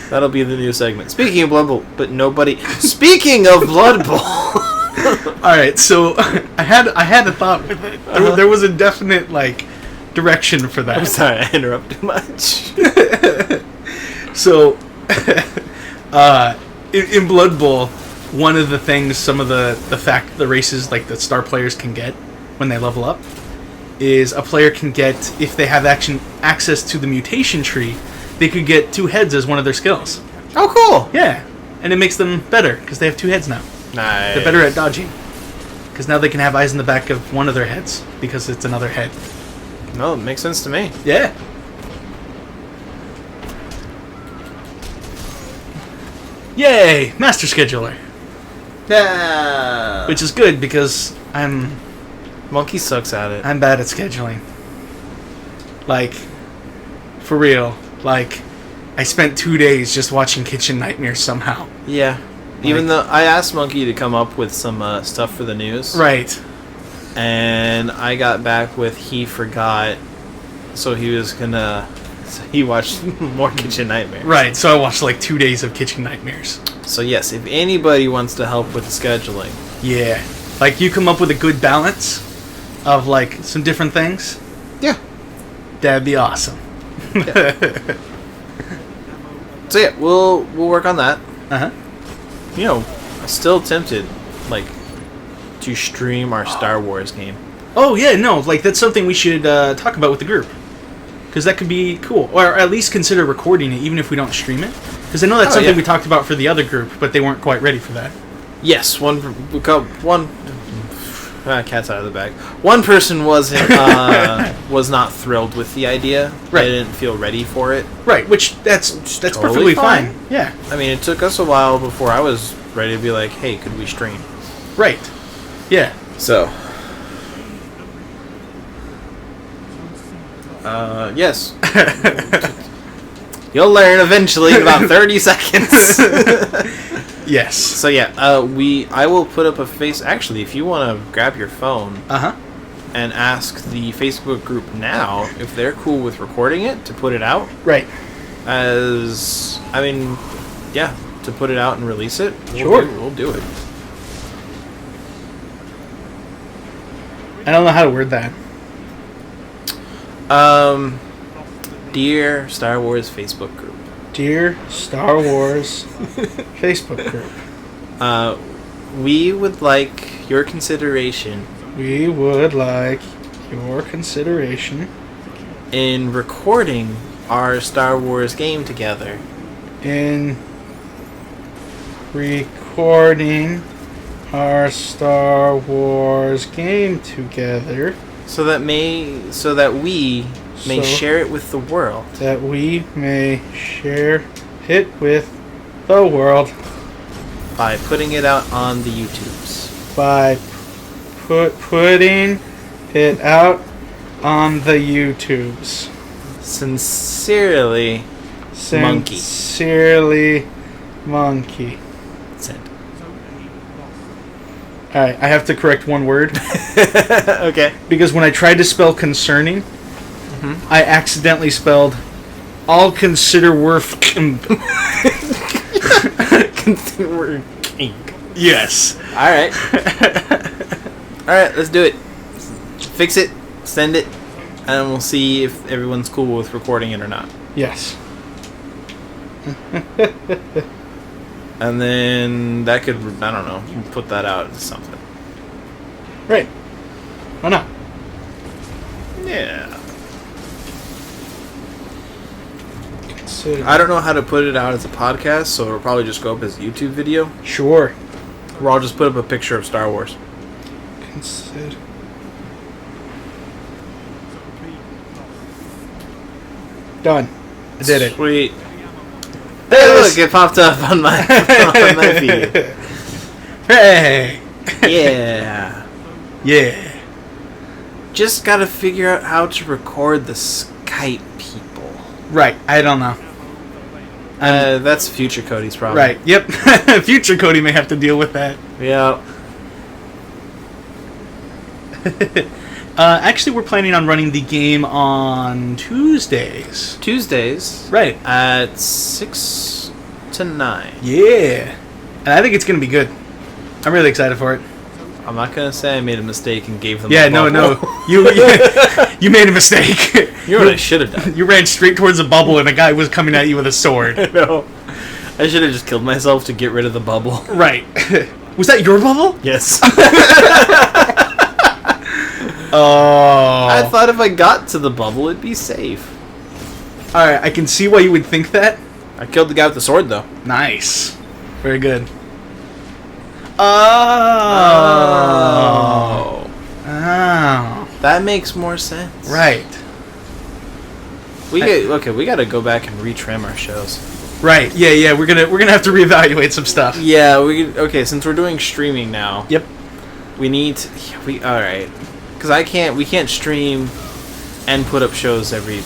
That'll be the new segment. Speaking of Blood Bowl, but nobody... Speaking of Blood Bowl! Alright, so I had a thought with it. There was a definite, like, direction for that. I'm sorry, I interrupted much. So, in Blood Bowl, one of the things, some of the races, like the star players can get when they level up, is a player can get, if they have access to the mutation tree, they could get 2 heads as one of their skills. Oh, cool! Yeah, and it makes them better, because they have 2 heads now. Nice. They're better at dodging. Because now they can have eyes in the back of one of their heads, because it's another head. No, it makes sense to me. Yeah. Yay! Master Scheduler. Yeah. Which is good, because I'm Monkey sucks at it. bad at scheduling. Like, for real. Like, I spent 2 days just watching Kitchen Nightmares somehow. Yeah. Even though I asked Monkey to come up with some stuff for the news. Right. And I got back with he forgot, so he was gonna... So he watched more Kitchen Nightmares. Right, so I watched like 2 days of Kitchen Nightmares. So yes, if anybody wants to help with the scheduling... Yeah. Like, you come up with a good balance of, like, some different things. Yeah. That'd be awesome. Yeah. So yeah, we'll work on that. Uh-huh. You know, I'm still tempted, like, to stream our Star Wars game. Oh, yeah, no, like, that's something we should talk about with the group. Because that could be cool. Or at least consider recording it, even if we don't stream it. Because I know that's something we talked about for the other group, but they weren't quite ready for that. Yes, one Cat's out of the bag. One person wasn't was not thrilled with the idea. Right. They didn't feel ready for it. Right, which that's totally perfectly fine. fine. Yeah. I mean, it took us a while before I was ready to be like, hey, could we stream? Right. Yeah. So. Yes. You'll learn eventually in about 30 seconds. Yes. So yeah, I will put up a face. Actually, if you want to grab your phone Uh-huh. and ask the Facebook group now if they're cool with recording it to put it out, Right. to put it out and release it. Sure. We'll do it. I don't know how to word that. Dear Star Wars Facebook group. Dear Star Wars Facebook group, We would like your consideration we would like your consideration in recording our Star Wars game together. in recording our Star Wars game together, So that we may So- share it with the world. that we may share it with the world By putting it out on the YouTubes. by putting it out on the YouTubes. Sincerely, Monkey. Sincerely, Monkey. send. Alright, I have to correct one word. Okay. Because when I tried to spell concerning, I accidentally spelled all consider worth. We're king. Yes. Alright. Alright, let's do it. Fix it, send it, and we'll see if everyone's cool with recording it or not. Yes. And then that could, I don't know, put that out as something. Right. Why not? Yeah. Consider. I don't know how to put it out as a podcast, so it'll probably just go up as a YouTube video. Sure. Where I'll just put up a picture of Star Wars. Consider. Done. I did it. Sweet. There Hey, it look, is. it popped up on my, on my feed. Hey. Yeah. Yeah. Just gotta figure out how to record the Skype people. Right. I don't know. That's future Cody's problem. Right. Yep. Future Cody may have to deal with that. Yeah. Actually, we're planning on running the game on Tuesdays. Tuesdays Right. at 6 to 9. Yeah. And I think it's going to be good. I'm really excited for it. I'm not gonna say I made a mistake and gave them. Yeah, a no. bubble. You made a mistake. You know what I should have done? You ran straight towards a bubble and a guy was coming at you with a sword. No. I should have just killed myself to get rid of the bubble. Right. Was that your bubble? Yes. Oh. I thought if I got to the bubble, it'd be safe. Alright, I can see why you would think that. I killed the guy with the sword, though. Nice. Very good. Oh. Oh. That makes more sense. Right. We gotta go back and retrim our shows. Right. Yeah. We're gonna have to reevaluate some stuff. Yeah, since we're doing streaming now. Yep. We need alright. Because we can't stream and put up shows every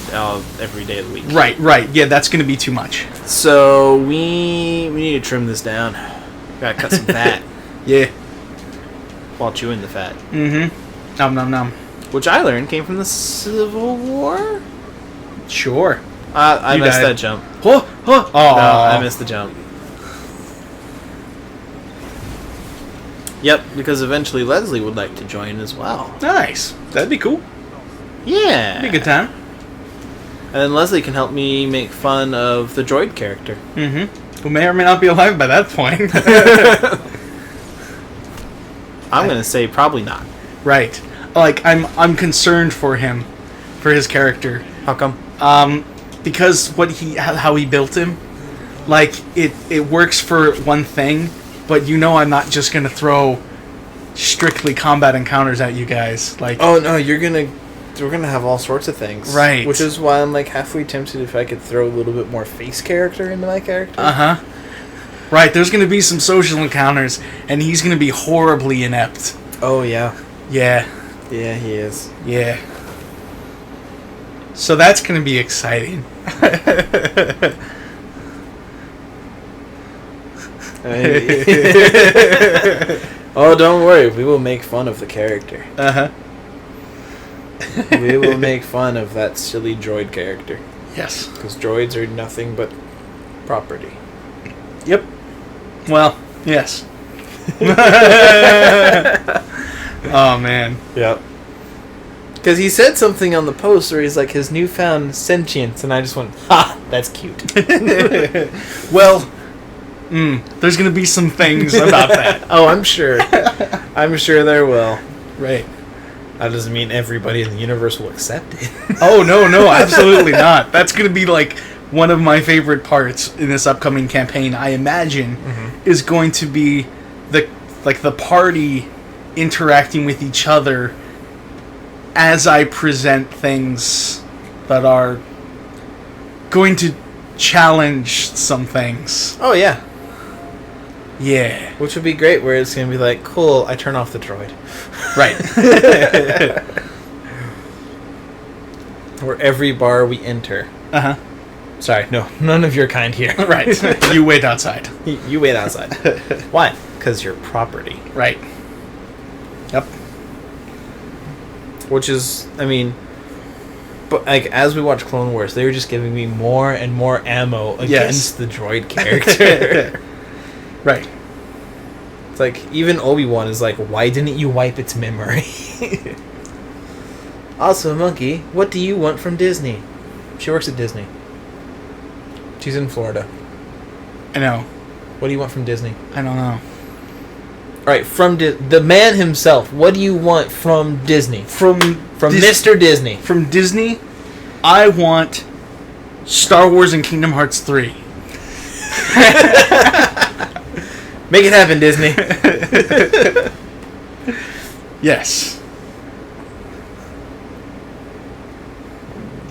day of the week. Right. Yeah, that's gonna be too much. So we need to trim this down. Gotta cut some fat Yeah. while chewing the fat. Mm-hmm. Nom. Which I learned came from the Civil War? Sure. I You missed died. that jump. Oh. No, I missed the jump. Yep, because eventually Leslie would like to join as well. Nice. That'd be cool. Yeah. Be a good time. And then Leslie can help me make fun of the droid character. Mm-hmm. Who may or may not be alive by that point. I'm gonna say probably not. Right. Like I'm concerned for him, for his character. How come? Because how he built him, like it works for one thing, but I'm not just gonna throw strictly combat encounters at you guys. Like, Oh no, we're gonna have all sorts of things. Right. Which is why I'm like halfway tempted if I could throw a little bit more face character into my character. Right, there's gonna be some social encounters, and he's gonna be horribly inept. Oh yeah. Yeah, Yeah, he is. yeah. So that's gonna be exciting. Oh, don't worry. We will make fun of the character. We will make fun of that silly droid character. Yes. Because droids are nothing but property. Yep. Well, yes. Oh, man. Yep. Because he said something on the post where he's like, his newfound sentience, and I just went, ha, that's cute. Well, there's going to be some things about that. Oh, I'm sure. I'm sure there will. Right. That doesn't mean everybody in the universe will accept it. Oh, no, absolutely not. That's going to be, like, one of my favorite parts in this upcoming campaign, I imagine, is going to be the party interacting with each other as I present things that are going to challenge some things. Oh, yeah. Yeah. Which would be great, where it's going to be like, cool, I turn off the droid. Right. Where every bar we enter. Uh-huh. Sorry, no, none of your kind here. Right. You wait outside. You wait outside. Why? Because you're property. Right. Yep. Which is, I mean, but like as we watch Clone Wars, they were just giving me more and more ammo against the droid character. Right. It's like, even Obi-Wan is like, why didn't you wipe its memory? Also, Monkey, what do you want from Disney? She works at Disney. She's in Florida. I know. What do you want from Disney? I don't know. Alright, from the man himself, what do you want from Disney? From Mr. Disney. From Disney, I want Star Wars and Kingdom Hearts 3. Make it happen, Disney. Yes.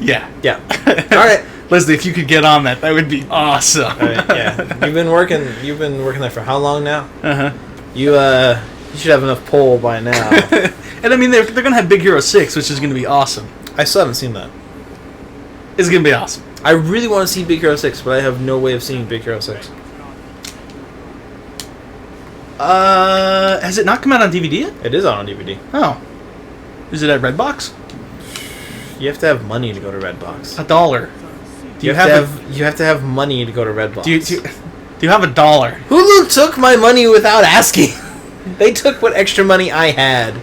Yeah. Yeah. Alright. Leslie, if you could get on that, that would be awesome. Alright, yeah. You've been working there for how long now? Uh-huh. You should have enough pull by now. And I mean, they're going to have Big Hero 6, which is going to be awesome. I still haven't seen that. It's going to be awesome. I really want to see Big Hero 6, but I have no way of seeing Big Hero 6. Has it not come out on DVD yet? It is out on DVD. Oh. Is it at Redbox? You have to have money to go to Redbox. $1. You have to have money to go to Redbox. Do you have $1? Hulu took my money without asking. They took what extra money I had.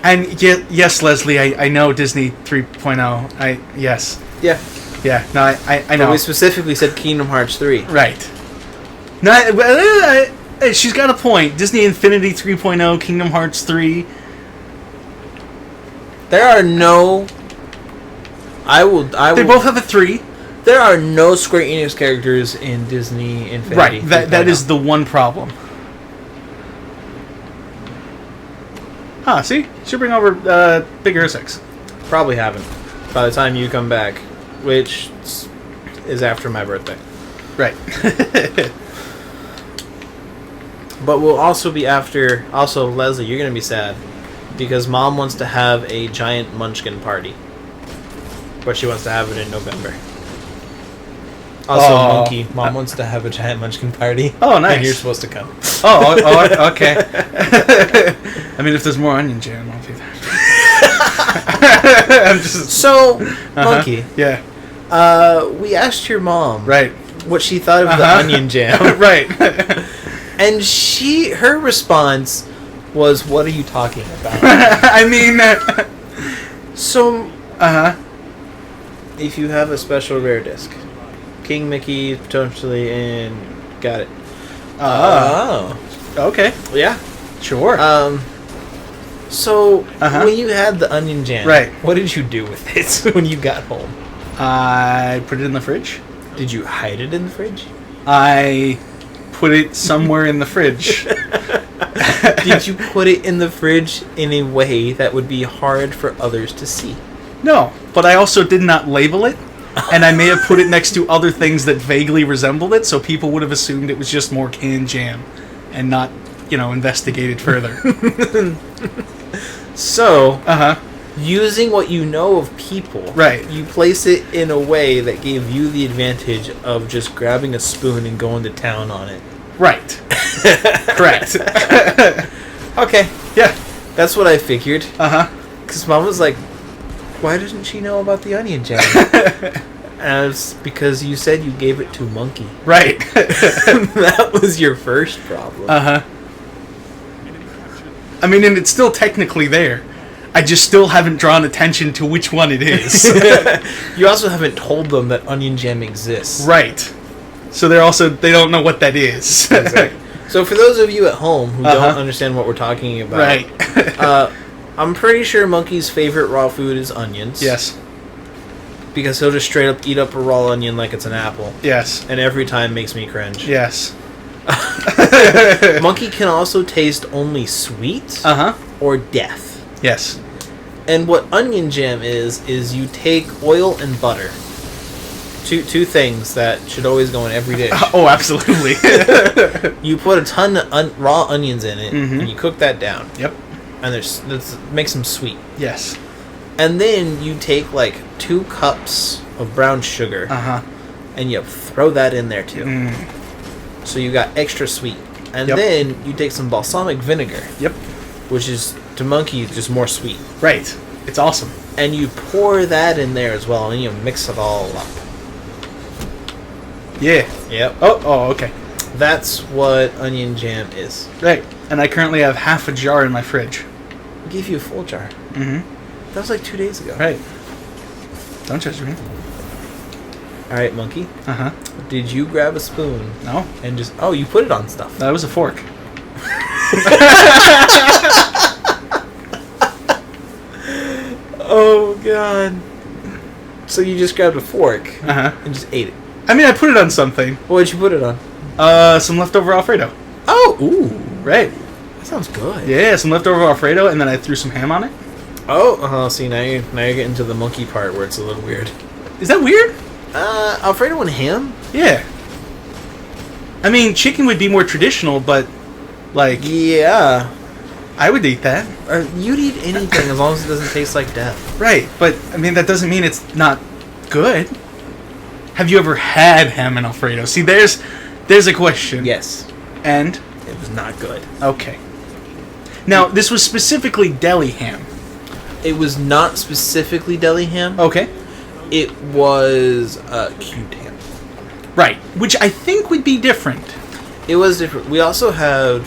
And yes, Leslie, I know Disney 3.0. Yes. Yeah. Yeah, no, I know. But we specifically said Kingdom Hearts 3. Right. No, she's got a point. Disney Infinity 3.0, Kingdom Hearts 3. There are no... I will... They both have a 3. There are no Square Enix characters in Disney Infinity. Right, that is the one problem. Huh, see? Should bring over Big Hero 6. Probably haven't. By the time you come back, which is after my birthday. Right. But we'll also be after... Also, Leslie, you're going to be sad. Because Mom wants to have a giant Munchkin party. But she wants to have it in November. Also, Monkey, Mom wants to have a giant Munchkin party. Oh, nice. And you're supposed to come. Oh, okay. I mean, if there's more onion jam, I'll be there. I'm just... So, Monkey. Yeah. We asked your mom... Right. What she thought of the onion jam. Right. And her response was, what are you talking about? I mean... So... If you have a special rare disc... King Mickey potentially in... Got it. Oh. Okay. Yeah. Sure. So, when you had the onion jam... Right. What did you do with it when you got home? I put it in the fridge. Did you hide it in the fridge? I put it somewhere in the fridge. Did you put it in the fridge in a way that would be hard for others to see? No, but I also did not label it, and I may have put it next to other things that vaguely resembled it, so people would have assumed it was just more canned jam, and not, investigated further. So, Uh-huh. using what you know of people, Right. you place it in a way that gave you the advantage of just grabbing a spoon and going to town on it. Right. Correct. Okay, Yeah. that's what I figured. Uh-huh. Because Mom was like, why didn't she know about the onion jam? As because you said you gave it to Monkey. Right. That was your first problem. Uh-huh. I mean, and it's still technically there. I just still haven't drawn attention to which one it is. You also haven't told them that onion jam exists. Right. So they don't know what that is. Exactly. So for those of you at home who Uh-huh. don't understand what we're talking about, Right. I'm pretty sure Monkey's favorite raw food is onions. Yes. Because he'll just straight up eat up a raw onion like it's an apple. Yes. And every time makes me cringe. Yes. Monkey can also taste only sweet Uh-huh. or death. Yes. And what onion jam is you take oil and butter. Two things that should always go in every dish. Oh, absolutely. You put a ton of raw onions in it, Mhm. and you cook that down. Yep. And makes them sweet. Yes. And then you take like 2 cups of brown sugar, Uh-huh. and you throw that in there too. Mm. So you got extra sweet. And Yep. then you take some balsamic vinegar, Yep. which is, to Monkey, just more sweet. Right. It's awesome. And you pour that in there as well, and you mix it all up. Yeah. Yep. Oh, okay. That's what onion jam is. Right. And I currently have half a jar in my fridge. I gave you a full jar. Mm-hmm. That was like 2 days ago. Right. Don't judge me. Alright, Monkey. Uh-huh. Did you grab a spoon No. and just... Oh, you put it on stuff. That was a fork. Oh, God. So you just grabbed a fork Uh-huh. and just ate it. I mean, I put it on something. What did you put it on? Some leftover Alfredo. Oh, ooh. Right. That sounds good. Yeah, some leftover Alfredo, and then I threw some ham on it. Oh, see, now you're getting to the monkey part where it's a little weird. Is that weird? Alfredo and ham? Yeah. I mean, chicken would be more traditional, but, like, Yeah. I would eat that. You'd eat anything as long as it doesn't taste like death. Right, but, I mean, that doesn't mean it's not good. Have you ever had ham and Alfredo? See, there's a question. Yes. And? It was not good. Okay. Now, this was specifically deli ham. It was not specifically deli ham. Okay. It was cubed ham. Right, which I think would be different. It was different. We also had,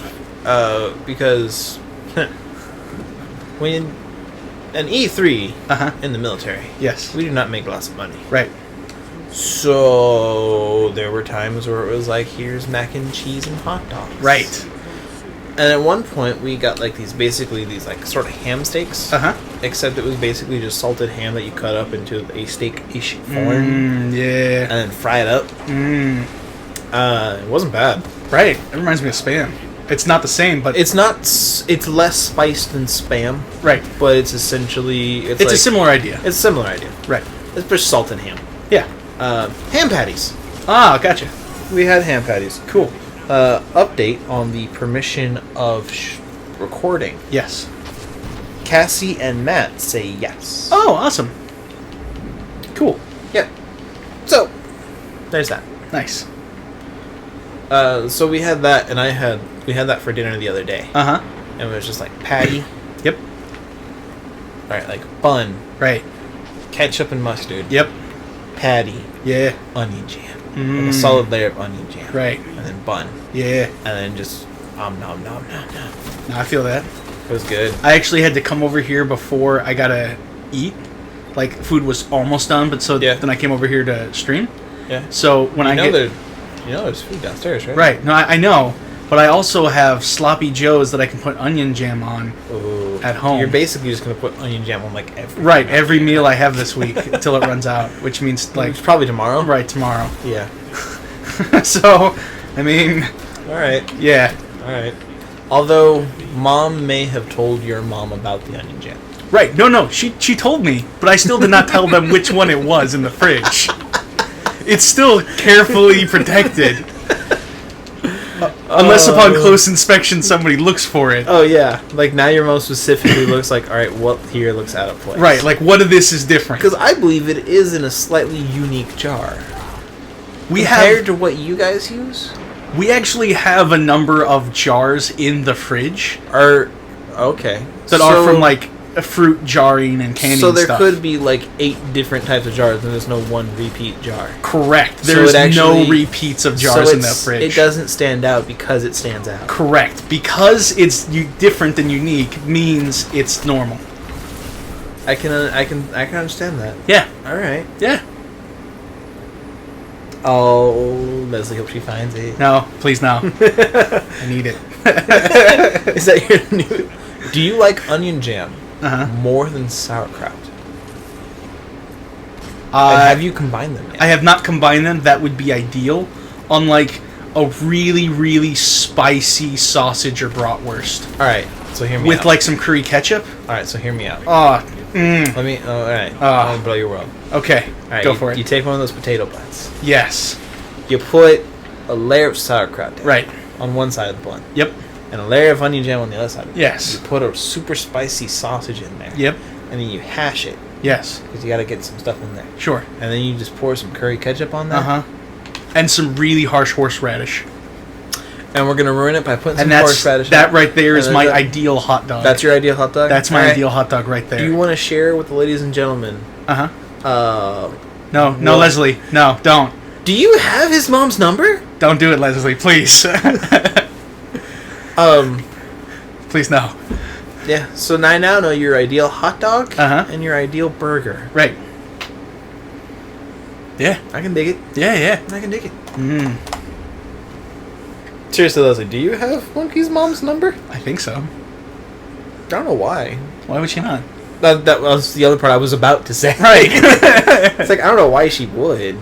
because when an E3 Uh-huh. in the military, Yes. we do not make lots of money. Right. So there were times where it was like, here's mac and cheese and hot dogs. Right. And at one point we got like these like sort of ham steaks. Uh-huh. Except it was basically just salted ham that you cut up into a steak-ish form Yeah. and then fry it up. It wasn't bad. Right. It reminds me of Spam. It's not the same, but... It's not. It's less spiced than Spam, Right. but it's essentially It's like, a similar idea. It's a similar idea. Right. It's just salted ham. Yeah. Ham patties. Ah, gotcha. We had ham patties. Cool. Update on the permission of recording. Yes. Cassie and Matt say yes. Oh, awesome. Cool. Yep. So, there's that. Nice. So we had that, and we had that for dinner the other day, Uh-huh. and it was just like patty. Yep. All right, like bun, Right. ketchup and mustard. Yep. Patty, Yeah. onion jam, like a solid layer of onion jam. Right. And then bun, Yeah. and then just nom. No, I feel that. It was good. I actually had to come over here before I gotta eat. Like, food was almost done, but Yeah. then I came over here to stream. Yeah. So when there's food downstairs, right? Right. No, I know. But I also have sloppy joes that I can put onion jam on Ooh. at home. You're basically just gonna put onion jam on like every. Right, every meal I have this week until it runs out, which means like It's probably tomorrow. right tomorrow. Yeah. So, I mean, All right. yeah. All right. Although, Mom may have told your mom about the onion jam. Right. No. She told me, but I still did not tell them which one it was in the fridge. It's still carefully protected. Unless upon close inspection somebody looks for it. Oh, yeah. Like, now your mom specifically looks like, alright, what here looks out of place? Right, like, what of this is different? Because I believe it is in a slightly unique jar. We Compared to what you guys use? We actually have a number of jars in the fridge. Okay. That are from, like, a fruit jarring and canning So there stuff. could be, like, 8 different types of jars, and there's no one repeat jar. Correct. So There's it actually- no repeats of jars in that fridge. It doesn't stand out because it stands out. Correct. Because it's different and unique means it's normal. I can understand that. Yeah. All right. Yeah. Oh, Leslie, hope she finds it. No, please no. I need it. Is that your new? Do you like onion jam more than sauerkraut? And have you combined them yet? I have not combined them. That would be ideal. On like a really, really spicy sausage or bratwurst. All right, so hear me out. With like some curry ketchup. All right, so hear me out. Let me. All right. Let me blow your world. Okay. All right, Go for it. You take one of those potato blends. Yes. You put a layer of sauerkraut down. Right. On one side of the blend. Yep. And a layer of onion jam on the other side of the blend. Yes. You put a super spicy sausage in there. Yep. And then you hash it. Yes. Because you got to get some stuff in there. Sure. And then you just pour some curry ketchup on that. And some really harsh horseradish. And we're gonna ruin it by putting some And horseradish. that right there is And my that- ideal hot dog. That's your ideal hot dog. That's my All right. ideal hot dog right there. Do you want to share with the ladies and gentlemen? No, Well- Leslie. No, don't. Do you have his mom's number? Don't do it, Leslie, please. Please no. Yeah. So I now know your ideal hot dog and your ideal burger. Right. Yeah. I can dig it. Yeah. I can dig it. Seriously, Leslie, do you have Monkey's mom's number? I think so. I don't know why. Why would she not? That was the other part I was about to say. Right. It's like, I don't know why she would.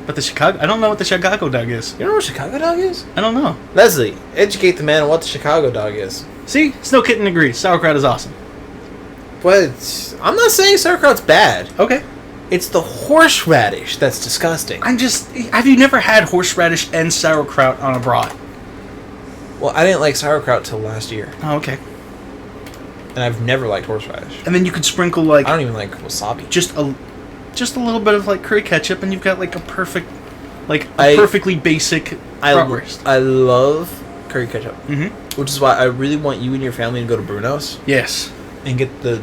But the Chicago... I don't know what the Chicago dog is. You don't know what Chicago dog is? I don't know. Leslie, educate the man on what the Chicago dog is. See? Snow Kitten agrees. Sauerkraut is awesome. But I'm not saying sauerkraut's bad. Okay. It's the horseradish that's disgusting. I'm just... Have you never had horseradish and sauerkraut on a brat? Well, I didn't like sauerkraut till last year. Oh, okay. And I've never liked horseradish. And then you could sprinkle, like... I don't even like wasabi. Just a little bit of, like, curry ketchup, and you've got, like, a perfect... Like, a perfectly basic bratwurst. I love curry ketchup. Mm-hmm. Which is why I really want you and your family to go to Bruno's. Yes. And get the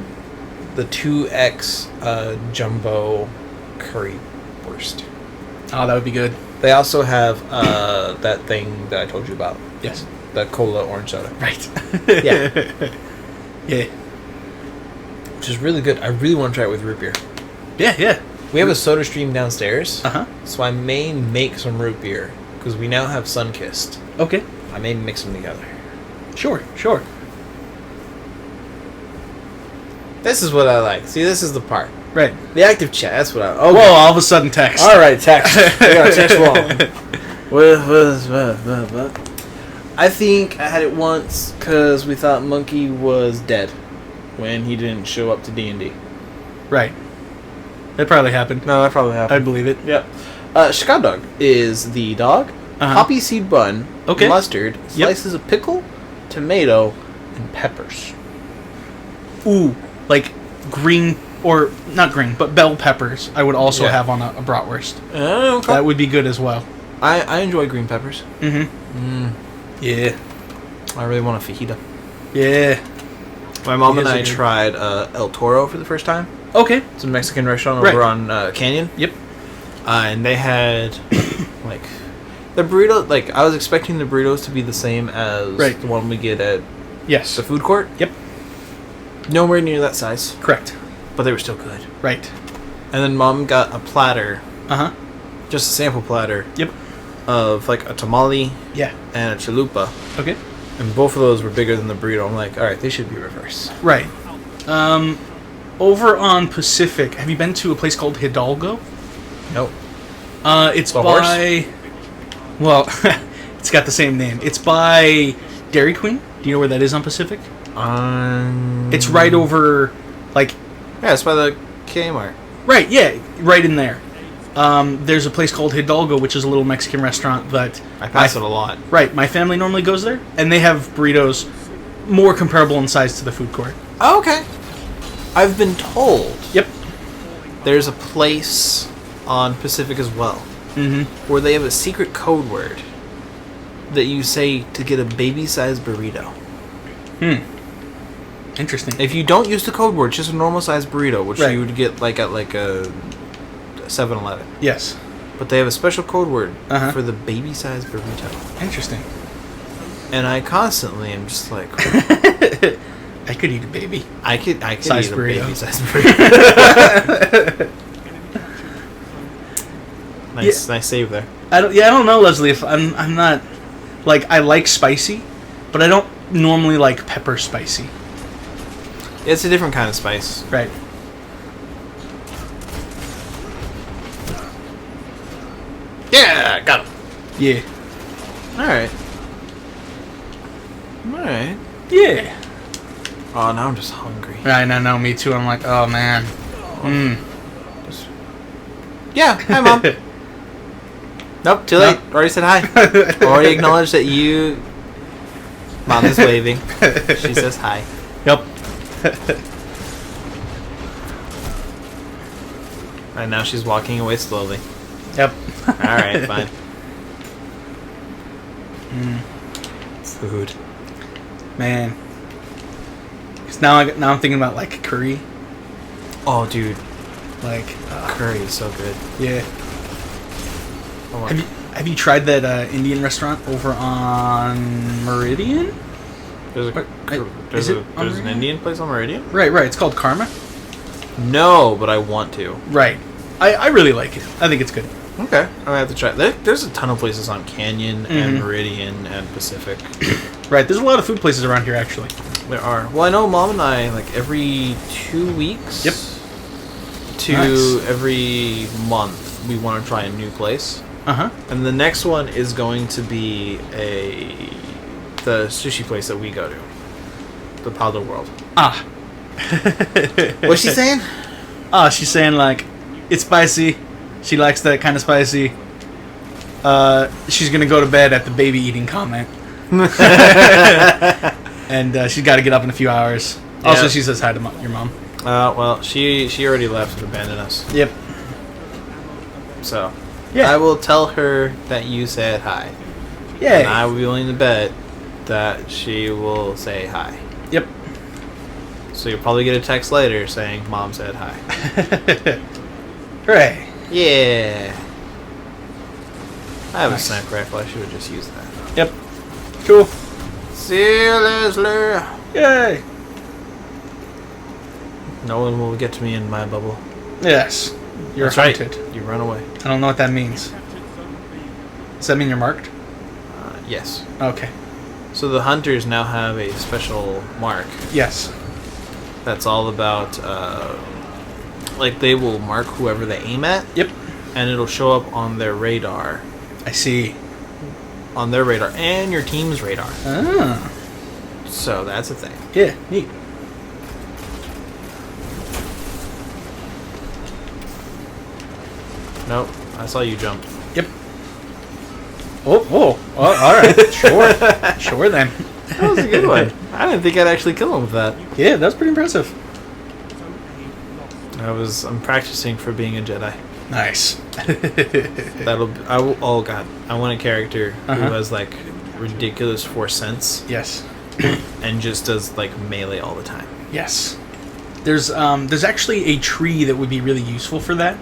2X jumbo curry wurst. Oh, that would be good. They also have that thing that I told you about. Yes. The cola orange soda. Right. Yeah. Yeah. Which is really good. I really want to try it with root beer. Yeah. We have a soda stream downstairs. Uh-huh. So I may make some root beer. Because we now have Sunkissed. Okay. I may mix them together. Sure. This is what I like. See, this is the part. Right. The active chat. That's what I... Oh, Whoa, all of a sudden text. All right, text. I got a text wrong. What? I think I had it once because we thought Monkey was dead when he didn't show up to D&D. Right. That probably happened. No, that probably happened. I'd believe it. Yep. Chicago dog is the dog, poppy seed bun, mustard, slices of pickle, tomato, and peppers. Ooh, like green, or not green, but bell peppers I would also have on a bratwurst. Okay. That would be good as well. I enjoy green peppers. Yeah. I really want a fajita. Yeah. My mom and Fajitas are I good. tried El Toro for the first time. Okay. It's a Mexican restaurant over on Canyon. Yep. And they had, like, the burrito, like, I was expecting the burritos to be the same as the one we get at the food court. Yep. Nowhere near that size. Correct. But they were still good. Right. And then Mom got a platter. Uh-huh. Just a sample platter. Yep. Of, like, a tamale. Yeah. And a chalupa. Okay. And both of those were bigger than the burrito. I'm like, alright, they should be reversed. Right. Over on Pacific, have you been to a place called Hidalgo? Nope. It's by... Well, it's got the same name. It's by Dairy Queen. Do you know where that is on Pacific? It's Mm. right over, like, Yeah, it's by the Kmart. right, yeah, right in there. There's a place called Hidalgo, which is a little Mexican restaurant that I pass it a lot. Right, my family normally goes there, and they have burritos more comparable in size to the food court. Oh, okay. I've been told Yep. there's a place on Pacific as well Mm-hmm. where they have a secret code word that you say to get a baby-sized burrito. Interesting. If you don't use the code word, just a normal-sized burrito, which Right. you would get like at like a 7-Eleven. Yes. But they have a special code word Uh-huh. for the baby-sized burrito. Interesting. And I constantly am just like, I could eat a baby. I could Size eat a burrito. baby-sized burrito. Nice save there. I don't know, Leslie. If I'm not, like, I like spicy, but I don't normally like pepper spicy. It's a different kind of spice. Right. Yeah, got him. Yeah. Alright. Alright. Yeah. Oh, now I'm just hungry. I know. Me too. I'm like, oh man. Yeah, hi, Mom. Nope, too late. Already said hi. Already acknowledged that you... Mom is waving. She says hi. Yep. And now she's walking away slowly. Yep. Alright, fine. Food. Man. Cause now I'm thinking about like curry. Oh, dude. Like, Curry is so good. yeah. Oh, Have you tried that Indian restaurant over on Meridian? There's a, What? there's Is it on an Meridian? Indian place on Meridian? Right. It's called Karma. No, but I want to. Right. I really like it. I think it's good. Okay, I'm gonna have to try. There's a ton of places on Canyon and Mhm. Meridian and Pacific. Right. There's a lot of food places around here actually. There are. Well, I know Mom and I like every 2 weeks. Yep. To Nice. every month, we want to try a new place, Uh-huh. and the next one is going to be the sushi place that we go to, the Paddle World. Ah. What's she saying? Ah, she's saying like, it's spicy. She likes that kind of spicy. She's gonna go to bed at the baby eating comment. And she's got to get up in a few hours. Also, Yeah. she says hi to your mom. Well, she already left and abandoned us. Yep. So, Yeah. I will tell her that you said hi. And I Yay. will be willing to bet that she will say hi. Yep. So you'll probably get a text later saying Mom said hi. Hooray. Yeah. I have Nice. a sniper rifle. I should have just used that. Yep. Cool. See you, Leslie. Yay. No one will get to me in my bubble. Yes. You're That's right. haunted. You run away. I don't know what that means. Does that mean you're marked? Yes. Okay. So the hunters now have a special mark Yes. that's all about, like they will mark whoever they aim at, Yep. and it'll show up on their radar. I see. On their radar and your team's radar. Ah. So that's a thing. Yeah. Neat. Nope. I saw you jump. Yep. Oh, all right. Sure. Sure then. That was a good one. I didn't think I'd actually kill him with that. Yeah, that was pretty impressive. I'm practicing for being a Jedi. Nice. Oh god. I want a character Uh-huh. who has like ridiculous force sense Yes. and just does like melee all the time. Yes. There's actually a tree that would be really useful for that,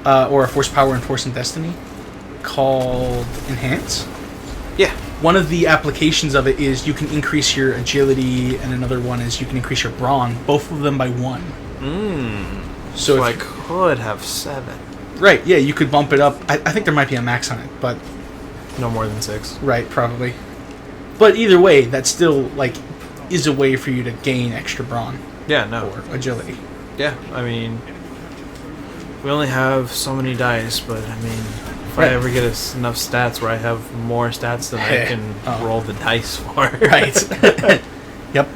or a force power and force and destiny, called Enhance. Yeah. One of the applications of it is you can increase your agility, and another one is you can increase your brawn. Both of them by 1. So So I if, could have 7. right, yeah, you could bump it up. I think there might be a max on it, but No more than 6. right, probably. But either way, that still like is a way for you to gain extra brawn Yeah, no. or agility. Yeah, I mean, we only have so many dice, but I mean, if I Right. ever get enough stats where I have more stats than I can Oh. roll the dice for. Right. Yep.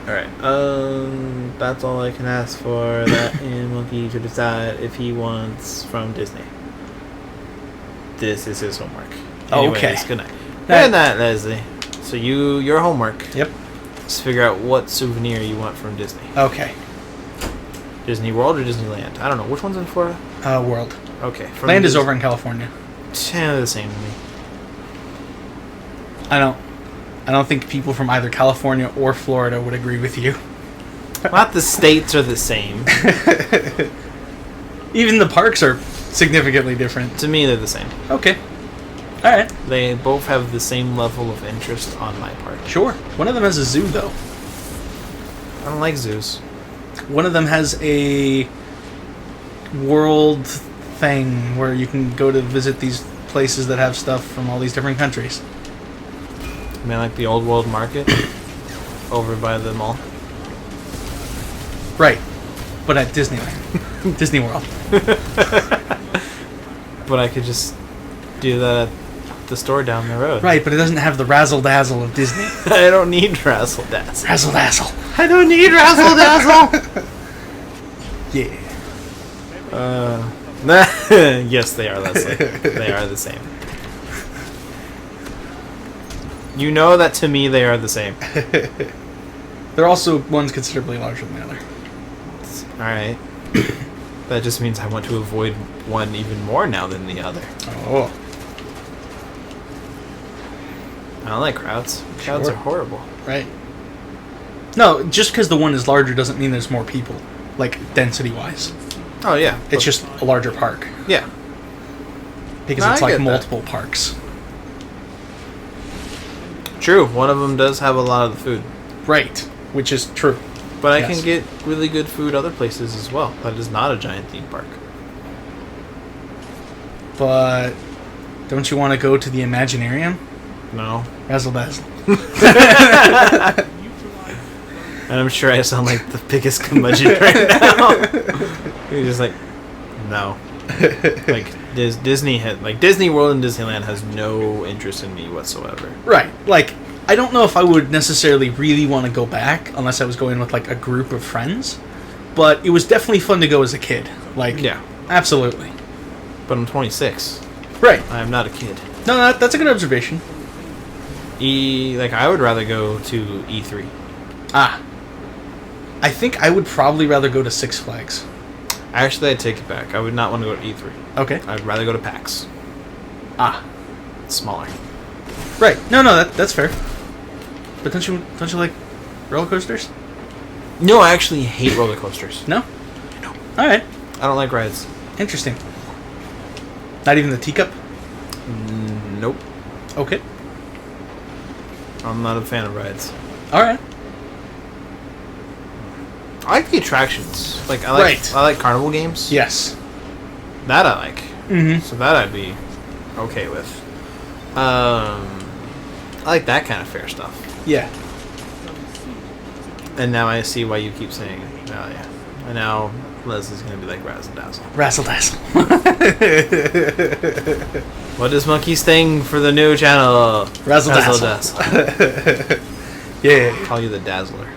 Alright, that's all I can ask for. That and Monkey to decide if he wants from Disney. This is his homework. Anyways, Okay. good night. That- Good night, Leslie. So your homework Yep. is to figure out what souvenir you want from Disney. Okay. Disney World or Disneyland? I don't know. Which one's in Florida? World. Okay. from Land is Dis- over in California. Yeah, the same to me. I don't think people from either California or Florida would agree with you. Not the states are the same. Even the parks are significantly different. To me, they're the same. Okay. All right. They both have the same level of interest on my part. Sure. One of them has a zoo, though. I don't like zoos. One of them has a world thing where you can go to visit these places that have stuff from all these different countries. I mean, like the Old World Market over by the mall. Right. But at Disneyland. Disney World. But I could just do that at the store down the road. Right, but it doesn't have the razzle dazzle of Disney. I don't need Razzle Dazzle. Razzle dazzle. I don't need Razzle Dazzle. Yeah. Yes, they are, Leslie. They are the same. You know that to me they are the same. They're also one's considerably larger than the other. Alright. That just means I want to avoid one even more now than the other. Oh. I don't like crowds. Crowds Sure. are horrible. Right. No, just because the one is larger doesn't mean there's more people, like density-wise. Oh, yeah. It's just a larger park. Yeah. Because No, it's I like get that. multiple parks. True. One of them does have a lot of the food. Right. Which is true. But I Yes. can get really good food other places as well. That is not a giant theme park. But don't you want to go to the Imaginarium? No. Razzle dazzle. And I'm sure I sound like the biggest curmudgeon right now. You're just like, no. Like Disney Disney World and Disneyland has no interest in me whatsoever. Right. Like, I don't know if I would necessarily really want to go back unless I was going with like a group of friends. But it was definitely fun to go as a kid. Like, Yeah. absolutely. But I'm 26. Right. I am not a kid. No, that's a good observation. I would rather go to E3. Ah. I think I would probably rather go to Six Flags. Actually, I'd take it back. I would not want to go to E3. Okay. I'd rather go to PAX. Ah. It's smaller. Right. No, that's fair. But don't you like roller coasters? No, I actually hate roller coasters. No? No. All right. I don't like rides. Interesting. Not even the teacup? Nope. Okay. I'm not a fan of rides. All right. I like the attractions. Like I Right. like carnival games. Yes. That I like. Mm-hmm. So that I'd be okay with. I like that kind of fair stuff. Yeah. And now I see why you keep saying it. Oh yeah. And now Leslie's gonna be like Razzle Dazzle. Razzle dazzle. What is Monkey's thing for the new channel? Razzle dazzle. Dazzle. Yeah. Call you the Dazzler.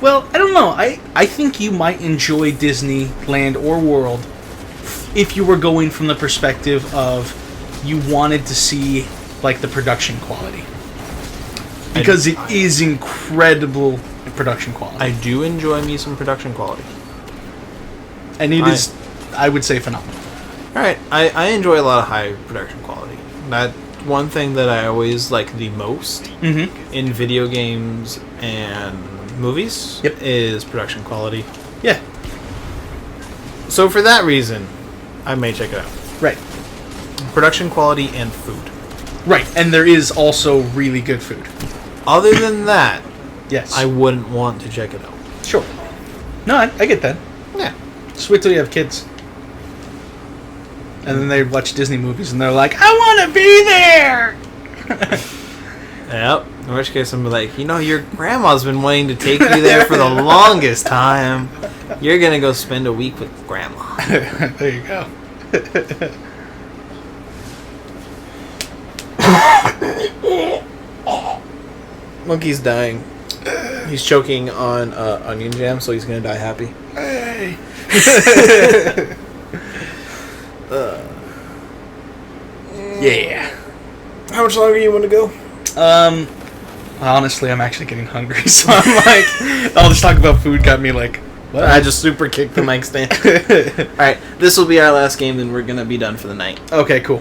Well, I don't know. I think you might enjoy Disneyland or World if you were going from the perspective of you wanted to see like the production quality. Because it is incredible production quality. I do enjoy me some production quality. And it is, I would say, phenomenal. Alright, I enjoy a lot of high production quality. That one thing that I always like the most Mm-hmm. in video games and movies Yep. is production quality. Yeah. So for that reason, I may check it out. Right. Production quality and food. Right. And there is also really good food. Other than that, Yes. I wouldn't want to check it out. Sure. No, I get that. Yeah. Just wait till you have kids. And then they watch Disney movies and they're like, I want to be there! Yep. In which case I'm like, your grandma's been wanting to take you there for the longest time. You're gonna go spend a week with grandma. There you go. Monkey's dying. He's choking on onion jam, so he's gonna die happy. Hey. Yeah. How much longer do you want to go? Honestly, I'm actually getting hungry, so I'm like, I'll just talk about food. Got me like, what? I just super kicked the mic stand. Alright, this will be our last game, then we're gonna be done for the night. Okay, cool.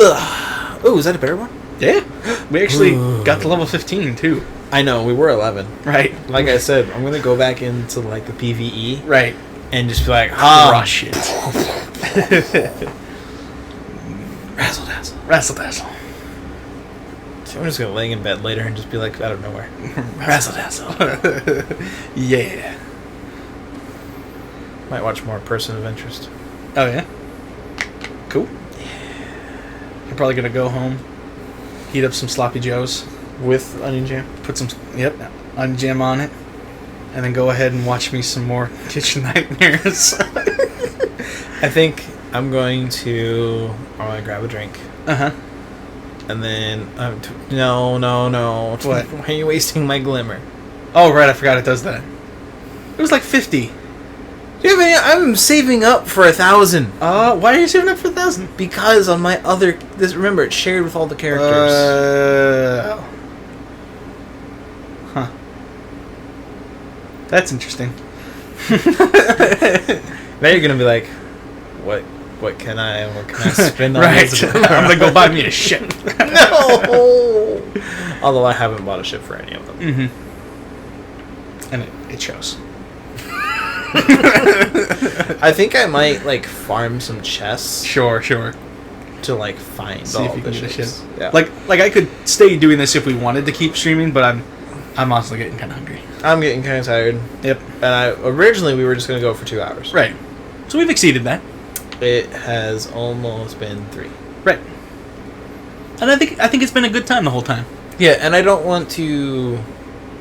Oh, is that a better one? Yeah, we actually got to level 15 too. I know, we were 11. Right. Like I said, I'm gonna go back into like the PvE Right. and just be like, Crush it. Razzle dazzle. Razzle dazzle. I'm just gonna lay in bed later and just be like, out of nowhere. Razzle dazzle. Yeah. Might watch more Person of Interest. Oh yeah. Cool. I'm probably gonna go home, heat up some sloppy joes, With onion jam? put some onion jam on it, and then go ahead and watch me some more Kitchen Nightmares. I think I'm going to grab a drink. Uh-huh. And then... no. What? Why are you wasting my glimmer? Oh, right, I forgot it does that. It was like 50. Yeah, man, I'm saving up for 1,000. Why are you saving up for 1,000? Because on my other... remember, it's shared with all the characters. Huh. That's interesting. Now you're going to be like, what can I spend on Right. this? I'm gonna go buy me a ship. No! Although I haven't bought a ship for any of them. Mm-hmm. And it shows. I think I might, farm some chests Sure. to, find See all if you the can get a ships. ship. Yeah. Like I could stay doing this if we wanted to keep streaming, but I'm also getting kind of hungry. I'm getting kind of tired. Yep. And originally we were just going to go for 2 hours. Right. So we've exceeded that. It has almost been 3. Right. And I think it's been a good time the whole time. Yeah, and I don't want to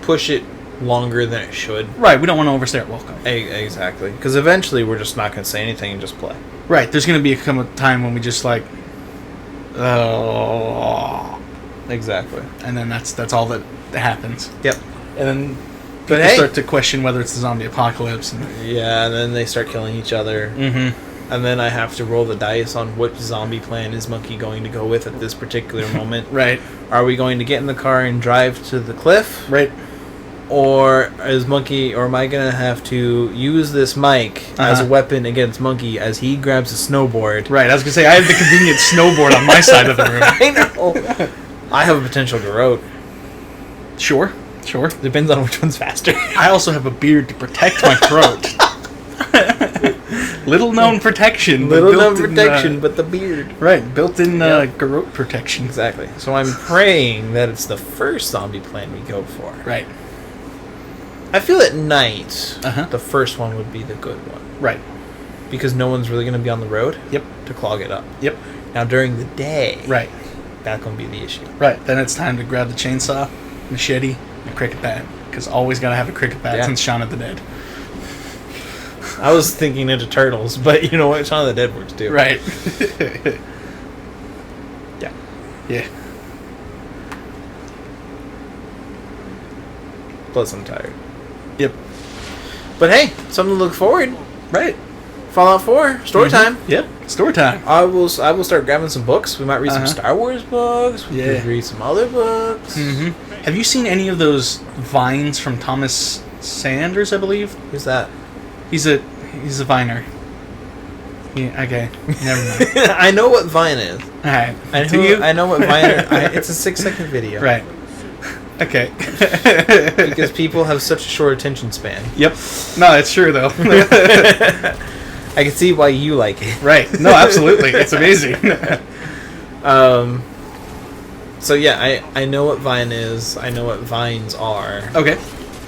push it longer than it should. Right. We don't want to overstay our welcome. Exactly. Because eventually we're just not going to say anything and just play. Right. There's going to be a time when we just oh. Exactly. And then that's all that happens. Yep. And then But people hey. start to question whether it's the zombie apocalypse. Yeah, and then they start killing each other. Mm-hmm. And then I have to roll the dice on which zombie plan is Monkey going to go with at this particular moment. Right. Are we going to get in the car and drive to the cliff? Right. Or am I going to have to use this mic as a weapon against Monkey as he grabs a snowboard? Right. I was gonna say I have the convenient snowboard on my side of the room. I know. I have a potential garrote. Sure. Depends on which one's faster. I also have a beard to protect my throat. Little known protection. Little known built-in, protection, but the beard. Right, built-in Yep. garrote protection. Exactly. So I'm praying that it's the first zombie plan we go for. Right. I feel at night, Uh-huh. the first one would be the good one. Right. Because no one's really going to be on the road Yep. to clog it up. Yep. Now, during the day, Right. that's going to be the issue. Right. Then it's time to grab the chainsaw, machete, and cricket bat. Because always gotta have a cricket bat Yeah. since Shaun of the Dead. I was thinking Ninja Turtles, but you know what? Shaun of the Dead works too. Right. Yeah. Yeah. Plus, I'm tired. Yep. But hey, something to look forward. Right. Fallout 4, story time. Yep. Story time. I will start grabbing some books. We might read some Uh-huh. Star Wars books. We Yeah. could read some other books. Mm-hmm. Have you seen any of those vines from Thomas Sanders, I believe? Who's that? He's a viner. Yeah, okay. Never mind. I know what Vine is. Alright. Do you? I know what Vine is. It's a 6-second video. Right. Okay. Because people have such a short attention span. Yep. No, it's true though. I can see why you like it. Right. No, absolutely. It's amazing. So yeah, I know what Vine is. I know what Vines are. Okay.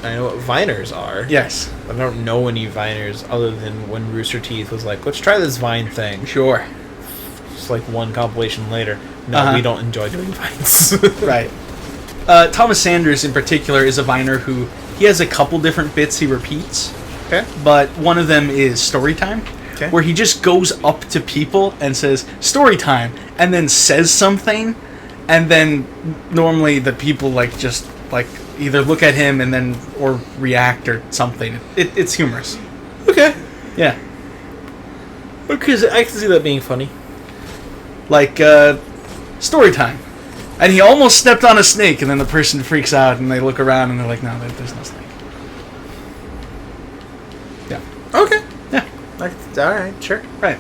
I know what Viners are. Yes. I don't know any Viners other than when Rooster Teeth was like, let's try this Vine thing. Sure. Just like one compilation later. No, Uh-huh. we don't enjoy doing Vines. Right. Thomas Sanders in particular is a viner who he has a couple different bits he repeats. Okay. but one of them is story time. Okay. Where he just goes up to people and says story time, and then says something, and then normally the people like just like either look at him and then or react or something. It's humorous. Okay. Yeah, Because I can see that being funny. like story time, and he almost stepped on a snake, and then the person freaks out and they look around and they're like, no, there's no snake. Yeah. Okay. Yeah. All right. Sure. Right.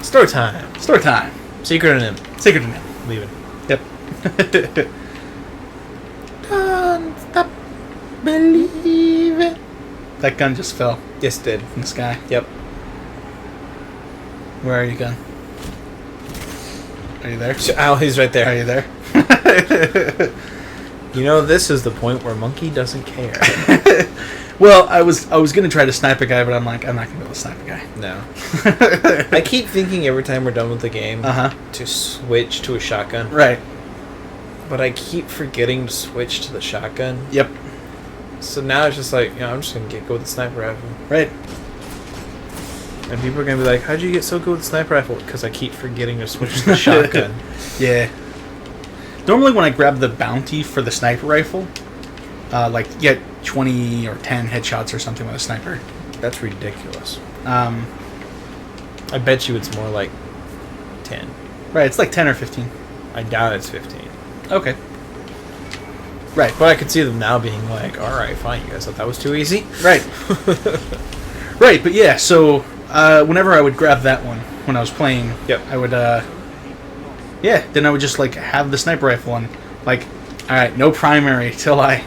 Story time. Story time. Secret in him. Secret to name. Leave it. Yep. Don't stop believing. That gun just fell Yes, it did. from the sky. Yep. Where are you, gun? Are you there? Oh, he's right there. Are you there? You know, this is the point where Monkey doesn't care. Well, I was gonna try to snipe a guy, but I'm like, I'm not gonna be able to snipe a guy. No. I keep thinking every time we're done with the game Uh-huh. to switch to a shotgun, Right. but I keep forgetting to switch to the shotgun. Yep. So now it's just like, I'm just gonna go with the sniper rifle. Right. And people are gonna be like, "How'd you get so good with the sniper rifle?" Because I keep forgetting to switch to the shotgun. Yeah. Normally, when I grab the bounty for the sniper rifle, like you get 20 or 10 headshots or something with a sniper. That's ridiculous. Um, I bet you it's more like 10. right. It's like 10 or 15. I doubt it's 15. Okay. Right. But I could see them now being like, "All right, fine. You guys thought that was too easy." Right. Right. But yeah. So whenever I would grab that one when I was playing, Yep. I would. Yeah. Then I would just like have the sniper rifle and like, all right, no primary till I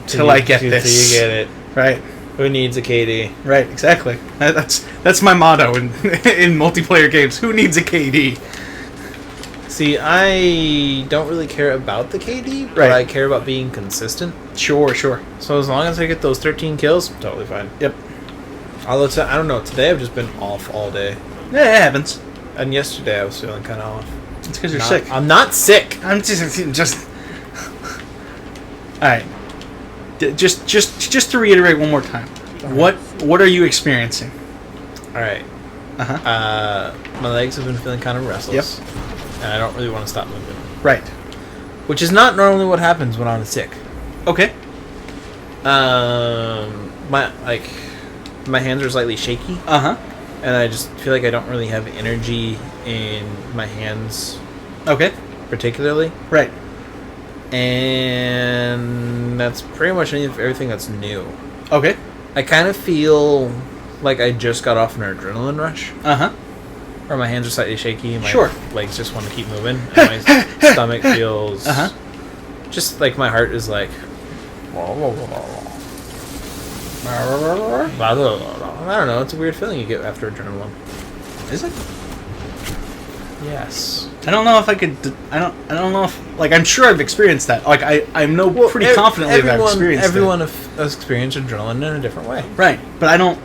get this. Till you get it. Right. Who needs a KD? Right, exactly. That's my motto in in multiplayer games. Who needs a KD? See, I don't really care about the KD, but Right. I care about being consistent. Sure, sure. So as long as I get those 13 kills, totally fine. Yep. Although I don't know, today I've just been off all day. Yeah, it happens. And yesterday I was feeling kind of off. It's because you're Not- sick. I'm not sick. I'm just. All right. Just to reiterate one more time. What are you experiencing? All right. Uh-huh. My legs have been feeling kind of restless. And I don't really want to stop moving. Right. Which is not normally what happens when I'm sick. Okay. My hands are slightly shaky, Uh-huh. and I just feel like I don't really have energy in my hands Okay. particularly. Right. And that's pretty much everything that's new. Okay. I kind of feel like I just got off an adrenaline rush, Uh-huh. where my hands are slightly shaky, and my Sure. legs just want to keep moving, and my stomach feels Uh-huh. just like my heart is like... I don't know, it's a weird feeling you get after adrenaline. Is it? Yes. I don't know if I could. I don't know if like I'm sure I've experienced that. Like I know pretty confidently that I've experienced everyone it. has experienced adrenaline in a different way. Right, but I don't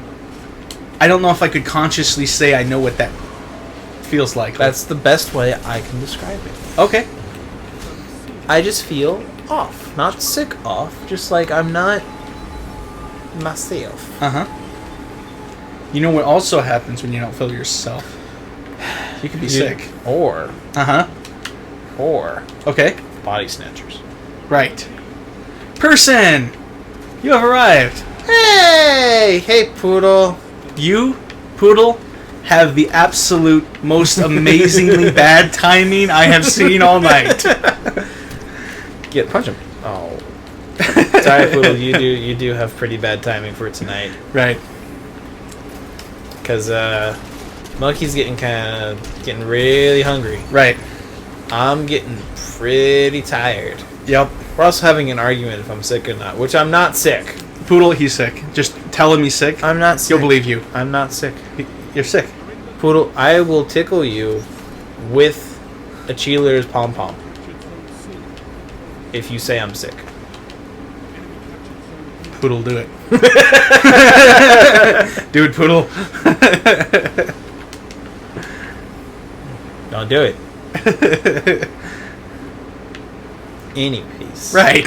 know if I could consciously say I know what that feels like. That's the best way I can describe it. Okay. I just feel off. Not sick off, just like I'm not myself. Uh-huh. You know what also happens when you don't feel yourself? You could be sick. Or Uh-huh. Okay. body snatchers. Right. Person! You have arrived. Hey Poodle. You, Poodle, have the absolute most amazingly bad timing I have seen all night. Get punch him. Oh. Sorry, Poodle, you do have pretty bad timing for tonight. Right. Because Monkey's getting really hungry. Right. I'm getting pretty tired. Yep. We're also having an argument if I'm sick or not, which I'm not sick. Poodle, he's sick. Just tell him he's sick. I'm not sick. He'll believe you. I'm not sick. You're sick. Poodle, I will tickle you with a Cheeler's pom-pom if you say I'm sick. Poodle, do it. Do it, Poodle. Don't do it. Anyways. Right.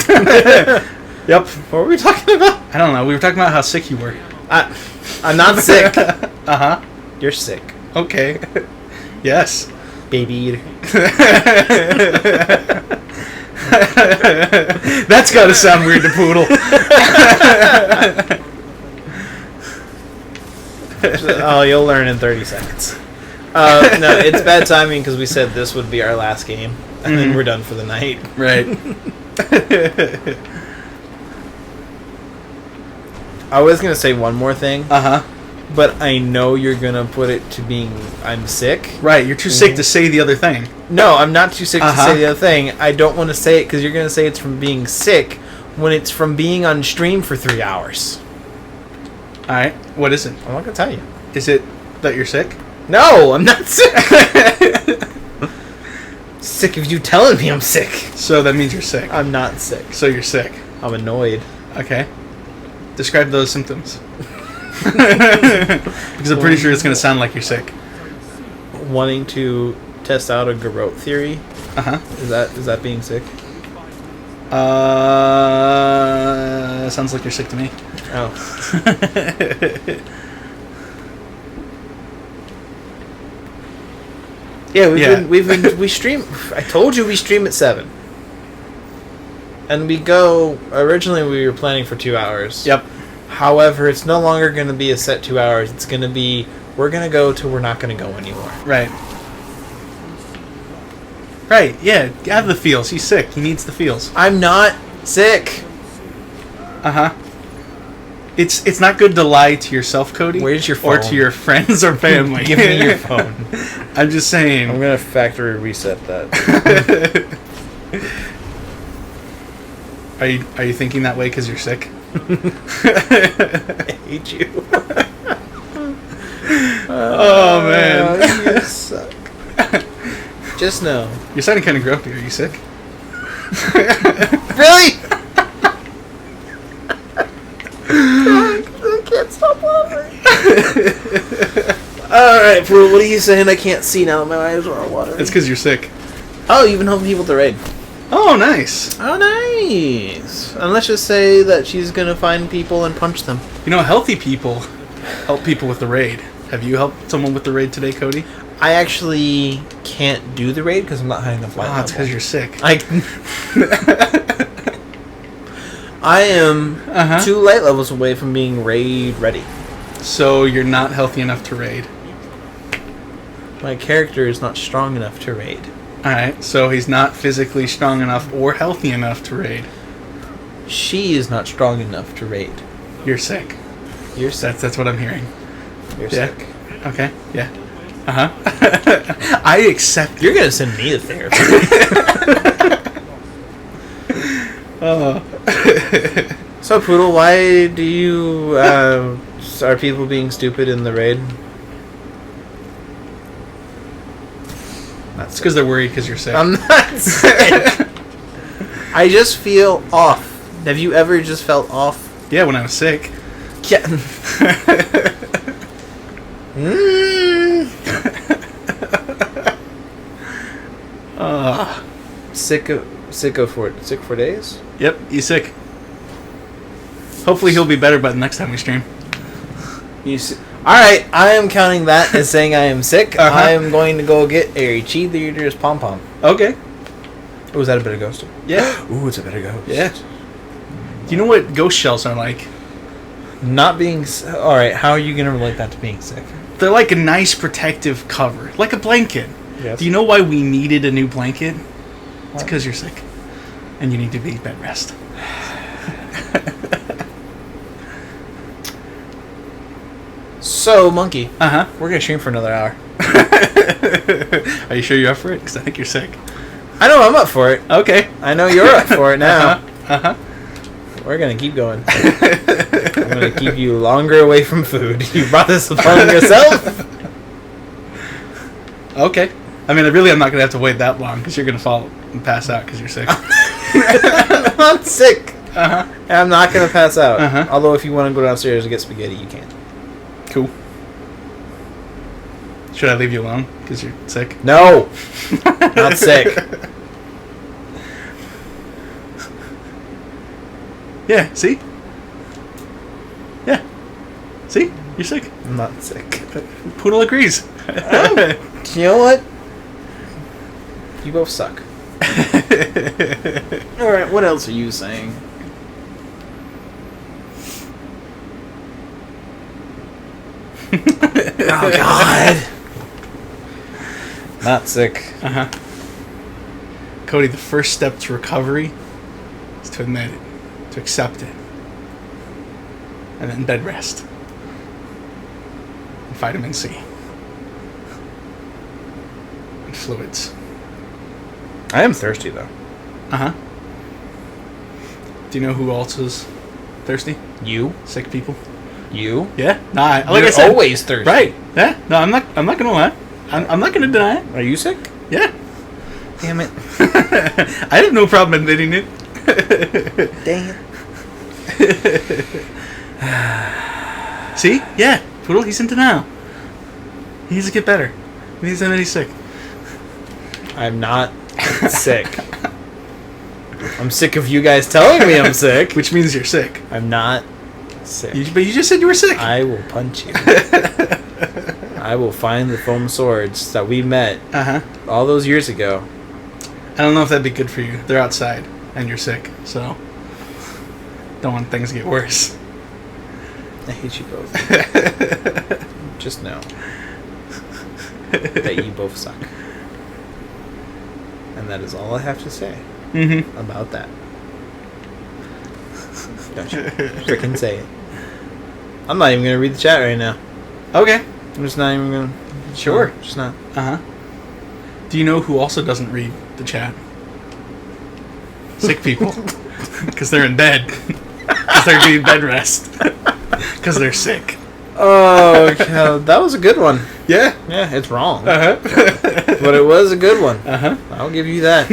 Yep. What were we talking about? I don't know. We were talking about how sick you were. I'm not sick. Uh-huh. You're sick. Okay. Yes. Baby eater. That's gotta sound weird to Poodle. Oh, you'll learn in 30 seconds. No, it's bad timing because we said this would be our last game, and then we're done for the night. Right. I was going to say one more thing, Uh-huh. but I know you're going to put it to being I'm sick. Right, you're too sick to say the other thing. No, I'm not too sick to Uh-huh. say the other thing. I don't want to say it because you're going to say it's from being sick when it's from being on stream for 3 hours. Alright, what is it? I'm not going to tell you. Is it that you're sick? No, I'm not sick. Sick of you telling me I'm sick. So that means you're sick. I'm not sick. So you're sick. I'm annoyed. Okay. Describe those symptoms. Because I'm pretty sure it's going to sound like you're sick. Wanting to test out a garrote theory. Uh-huh. Is that being sick? Sounds like you're sick to me. Oh. Yeah, we stream. I told you we stream at 7. And we go. Originally, we were planning for 2 hours. Yep. However, it's no longer going to be a set 2 hours. It's going to be we're going to go till we're not going to go anymore. Right. Right, yeah. Have the feels. He's sick. He needs the feels. I'm not sick. Uh-huh. It's not good to lie to yourself, Cody. Where's your phone? Or to your friends or family. Give me your phone. I'm just saying. I'm going to factory reset that. Are you thinking that way because you're sick? I hate you. Oh, man. You suck. Just know. You're sounding kind of grumpy. Are you sick? Really? I can't stop laughing. Alright, Pru, what are you saying? I can't see now that my eyes are all watery. It's because you're sick. Oh, you've been helping people with the raid. Oh, nice. Oh, nice. And let's just say that she's going to find people and punch them. You know, healthy people help people with the raid. Have you helped someone with the raid today, Cody? I actually can't do the raid because I'm not high enough light Oh, it's because you're sick. I am 2 light levels away from being raid ready. So you're not healthy enough to raid. My character is not strong enough to raid. Alright, so he's not physically strong enough or healthy enough to raid. She is not strong enough to raid. You're sick. You're sick. That's what I'm hearing. You're Yeah. sick. Okay, yeah. Uh-huh. I accept. You're going to send me to therapy. Oh. So, Poodle, why do you... are people being stupid in the raid? It's because they're worried because you're sick. I'm not sick. I just feel off. Have you ever just felt off? Yeah, when I was sick. Yeah. Sick for days? Yep, he's sick. Hopefully he'll be better by the next time we stream. Alright, I am counting that as saying I am sick. Uh-huh. I am going to go get a cheerleader's pom-pom. Okay. Oh, is that a better ghost? Yeah. Ooh, it's a better ghost. Yeah. Do you know what ghost shells are like? Not being... Alright, how are you going to relate that to being sick? They're like a nice protective cover. Like a blanket. Yes. Do you know why we needed a new blanket? It's because you're sick. And you need to be bed rest. So, Monkey, Uh-huh. we're going to stream for another hour. Are you sure you're up for it? Because I think you're sick. I know I'm up for it. Okay. I know you're up for it now. Uh-huh. We're going to keep going. I'm going to keep you longer away from food. You brought this upon yourself. Okay. I mean, I'm not going to have to wait that long because you're going to fall and pass out because you're sick. I'm sick. Uh-huh. And I'm not going to pass out. Uh-huh. Although if you want to go downstairs and get spaghetti, you can. Cool. Should I leave you alone because you're sick? No. Not sick. Yeah, see? Yeah. See? You're sick. I'm not sick. Poodle agrees. You know what? You both suck. Alright, what else are you saying? Oh, God. Not sick. Uh-huh. Cody, the first step to recovery is to admit it, to accept it. And then bed rest. And vitamin C. And fluids. I am thirsty, though. Uh-huh. Do you know who else is thirsty? You? Sick people. You? Yeah? Nah, like You're I said. always thirsty. Right. Yeah? No, I'm not gonna lie. I'm not gonna deny it. Are you sick? Yeah. Damn it. I have no problem admitting it. Dang it. See? Yeah. Poodle, he's in denial. He needs to get better. He needs to admit he's sick. I'm not sick. I'm sick of you guys telling me I'm sick. Which means you're sick. I'm not sick. But you just said you were sick. I will punch you. I will find the foam swords that we met Uh-huh. all those years ago. I don't know if that'd be good for you. They're outside, and you're sick, so don't want things to get worse. I hate you both. Just know that you both suck. And that is all I have to say Mm-hmm. about that. Don't you freaking say it. I'm not even going to read the chat right now. Okay. I'm just not even going to... Sure. Just not. Uh-huh. Do you know who also doesn't read the chat? Sick people. Because they're in bed. Because they're getting bed rest. Because they're sick. Oh, God. That was a good one. Yeah. Yeah, it's wrong. Uh-huh. But it was a good one. Uh-huh. I'll give you that.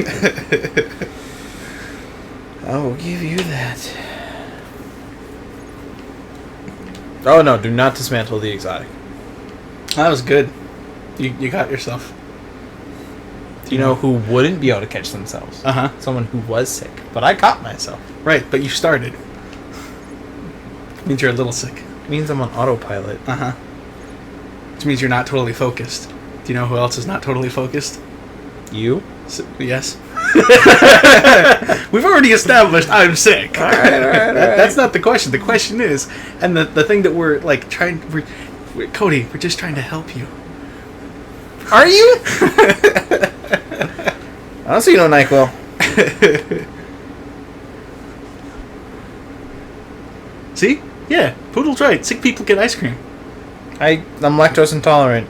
I will give you that. Oh, no. Do not dismantle the exotic. That was good. You got yourself. Do you know who wouldn't be able to catch themselves? Uh-huh. Someone who was sick. But I caught myself. Right, but you started. Means you're a little sick. It means I'm on autopilot. Uh-huh. Which means you're not totally focused. Do you know who else is not totally focused? You? Yes. We've already established I'm sick. All right. That's not the question. The question is, and the thing that we're like Cody, we're just trying to help you. Are you? I don't see no NyQuil. See? Yeah, Poodle's right. Sick people get ice cream. I'm lactose intolerant.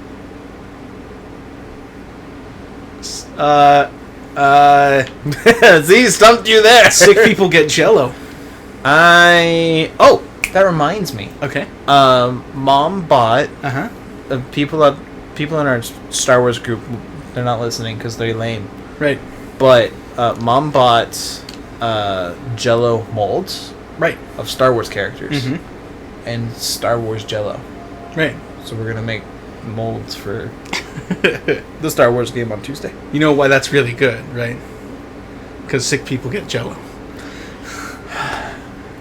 See, stumped you there. Sick people get Jello. Oh, that reminds me. Okay. Mom bought Uh-huh. people in our Star Wars group. They're not listening because they're lame. Right. But Mom bought Jello molds Right. of Star Wars characters Mm-hmm. and Star Wars Jello. Right. So we're gonna make molds for the Star Wars game on Tuesday. You know why that's really good, right? Because sick people get Jello.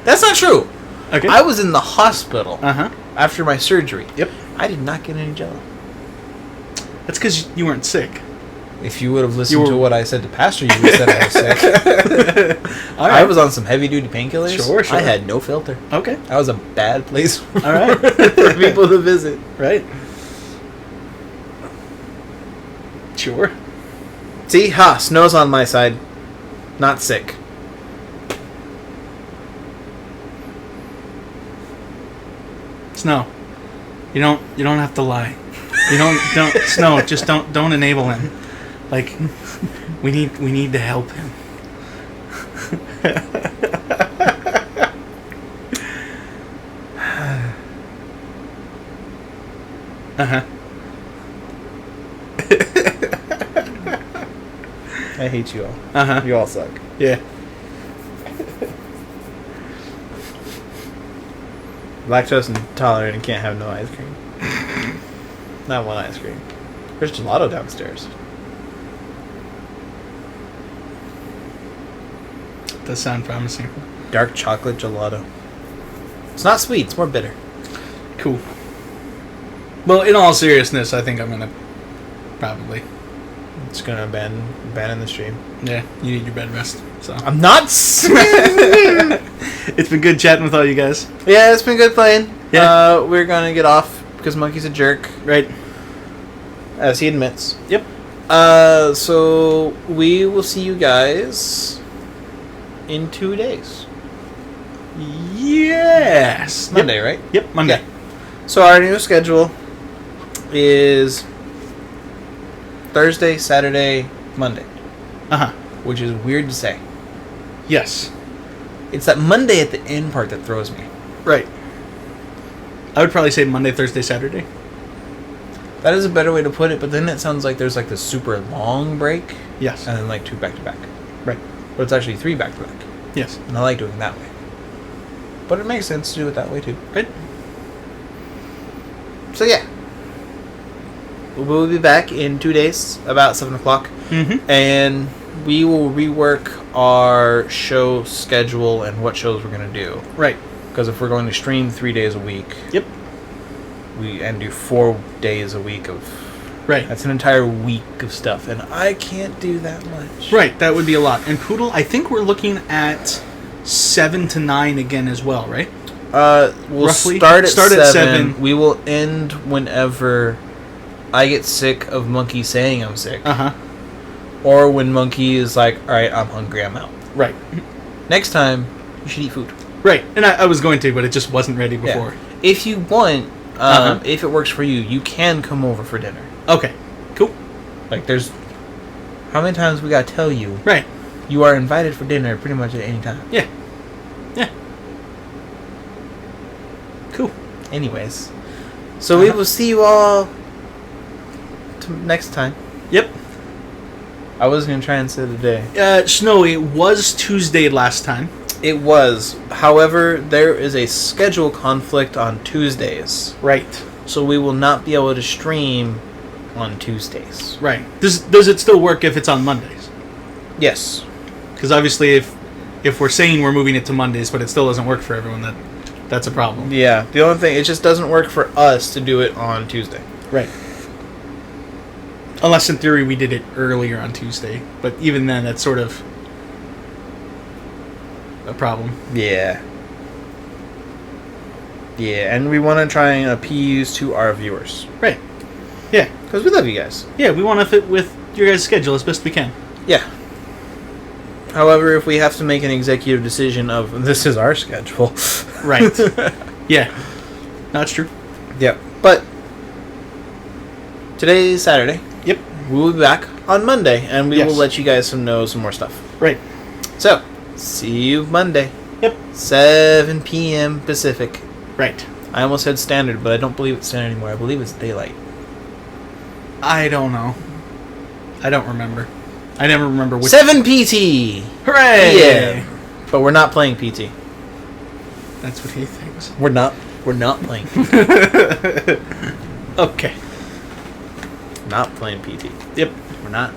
That's not true. Okay. I was in the hospital Uh-huh. after my surgery. Yep. I did not get any Jello. That's because you weren't sick. If you would have listened to what I said to Pastor, you would have said I was sick. All right. I was on some heavy-duty painkillers. Sure. I had no filter. Okay. That was a bad place for right. people to visit. Right. Sure. See? Snow's on my side. Not sick. Snow. You don't have to lie. You don't Snow, just don't enable him. Like we need to help him. Uh-huh. I hate you all. Uh-huh. You all suck. Yeah. Lactose intolerant and can't have no ice cream. Not one ice cream. There's gelato downstairs. Does sound promising. Dark chocolate gelato. It's not sweet, it's more bitter. Cool. Well, in all seriousness, I think I'm gonna probably. It's gonna ban the stream. Yeah, you need your bed rest. So I'm not. it's been good chatting with all you guys. Yeah, it's been good playing. Yeah. We're gonna get off because Monkey's a jerk, Right. as he admits. Yep. So we will see you guys in 2 days. Yes. Monday, right? Yep. Monday. Yeah. So our new schedule is Thursday, Saturday, Monday, Uh-huh. which is weird to say. Yes. It's that Monday at the end part that throws me. Right. I would probably say Monday, Thursday, Saturday. That is a better way to put it, but then it sounds like there's like this super long break Yes. and then like 2 back to back. Right. But it's actually 3 back to back. Yes. And I like doing it that way. But it makes sense to do it that way too. Right. So yeah. We'll be back in 2 days, about 7 o'clock. Mm-hmm. And we will rework our show schedule and what shows we're going to do. Right. Because if we're going to stream 3 days a week, Yep. and do 4 days a week of, Right. that's an entire week of stuff, and I can't do that much. Right. That would be a lot. And Poodle, I think we're looking at 7 to 9 again as well, right? We'll Roughly? start at Start at 7. 7. We will end whenever I get sick of Monkey saying I'm sick, Uh-huh. or when Monkey is like, "All right, I'm hungry, I'm out." Right. Next time, you should eat food. Right. And I was going to, but it just wasn't ready before. If you want, Uh-huh. if it works for you, you can come over for dinner. Okay. Cool. Like, there's how many times we gotta tell you Right. you are invited for dinner pretty much at any time. Yeah. Yeah. Cool. Anyways, so we will see you all next time. Yep. I was gonna try and say the day. Snowy, it was Tuesday last time. It was. However, there is a schedule conflict on Tuesdays, Right. so we will not be able to stream on Tuesdays. Right. Does it still work if it's on Mondays? Yes. Because obviously, if we're saying we're moving it to Mondays, but it still doesn't work for everyone, that's a problem. Yeah. The only thing, it just doesn't work for us to do it on Tuesday. Right. Unless in theory we did it earlier on Tuesday, but even then, that's sort of a problem. Yeah. Yeah, and we want to try and appease to our viewers. Right. Yeah. Because we love you guys. Yeah, we want to fit with your guys' schedule as best we can. Yeah. However, if we have to make an executive decision of this is our schedule. Right. Yeah. That's true. Yep. But today's Saturday. Yep. We will be back on Monday, and we Yes. will let you guys know some more stuff. Right. So, see you Monday. Yep. 7 p.m. Pacific. Right. I almost said standard, but I don't believe it's standard anymore. I believe it's daylight. I don't know. I don't remember. I never remember which. 7 PT! Hooray! Yeah. But we're not playing PT. That's what he thinks. We're not playing PT. Okay. Not playing PT. Yep. We're not.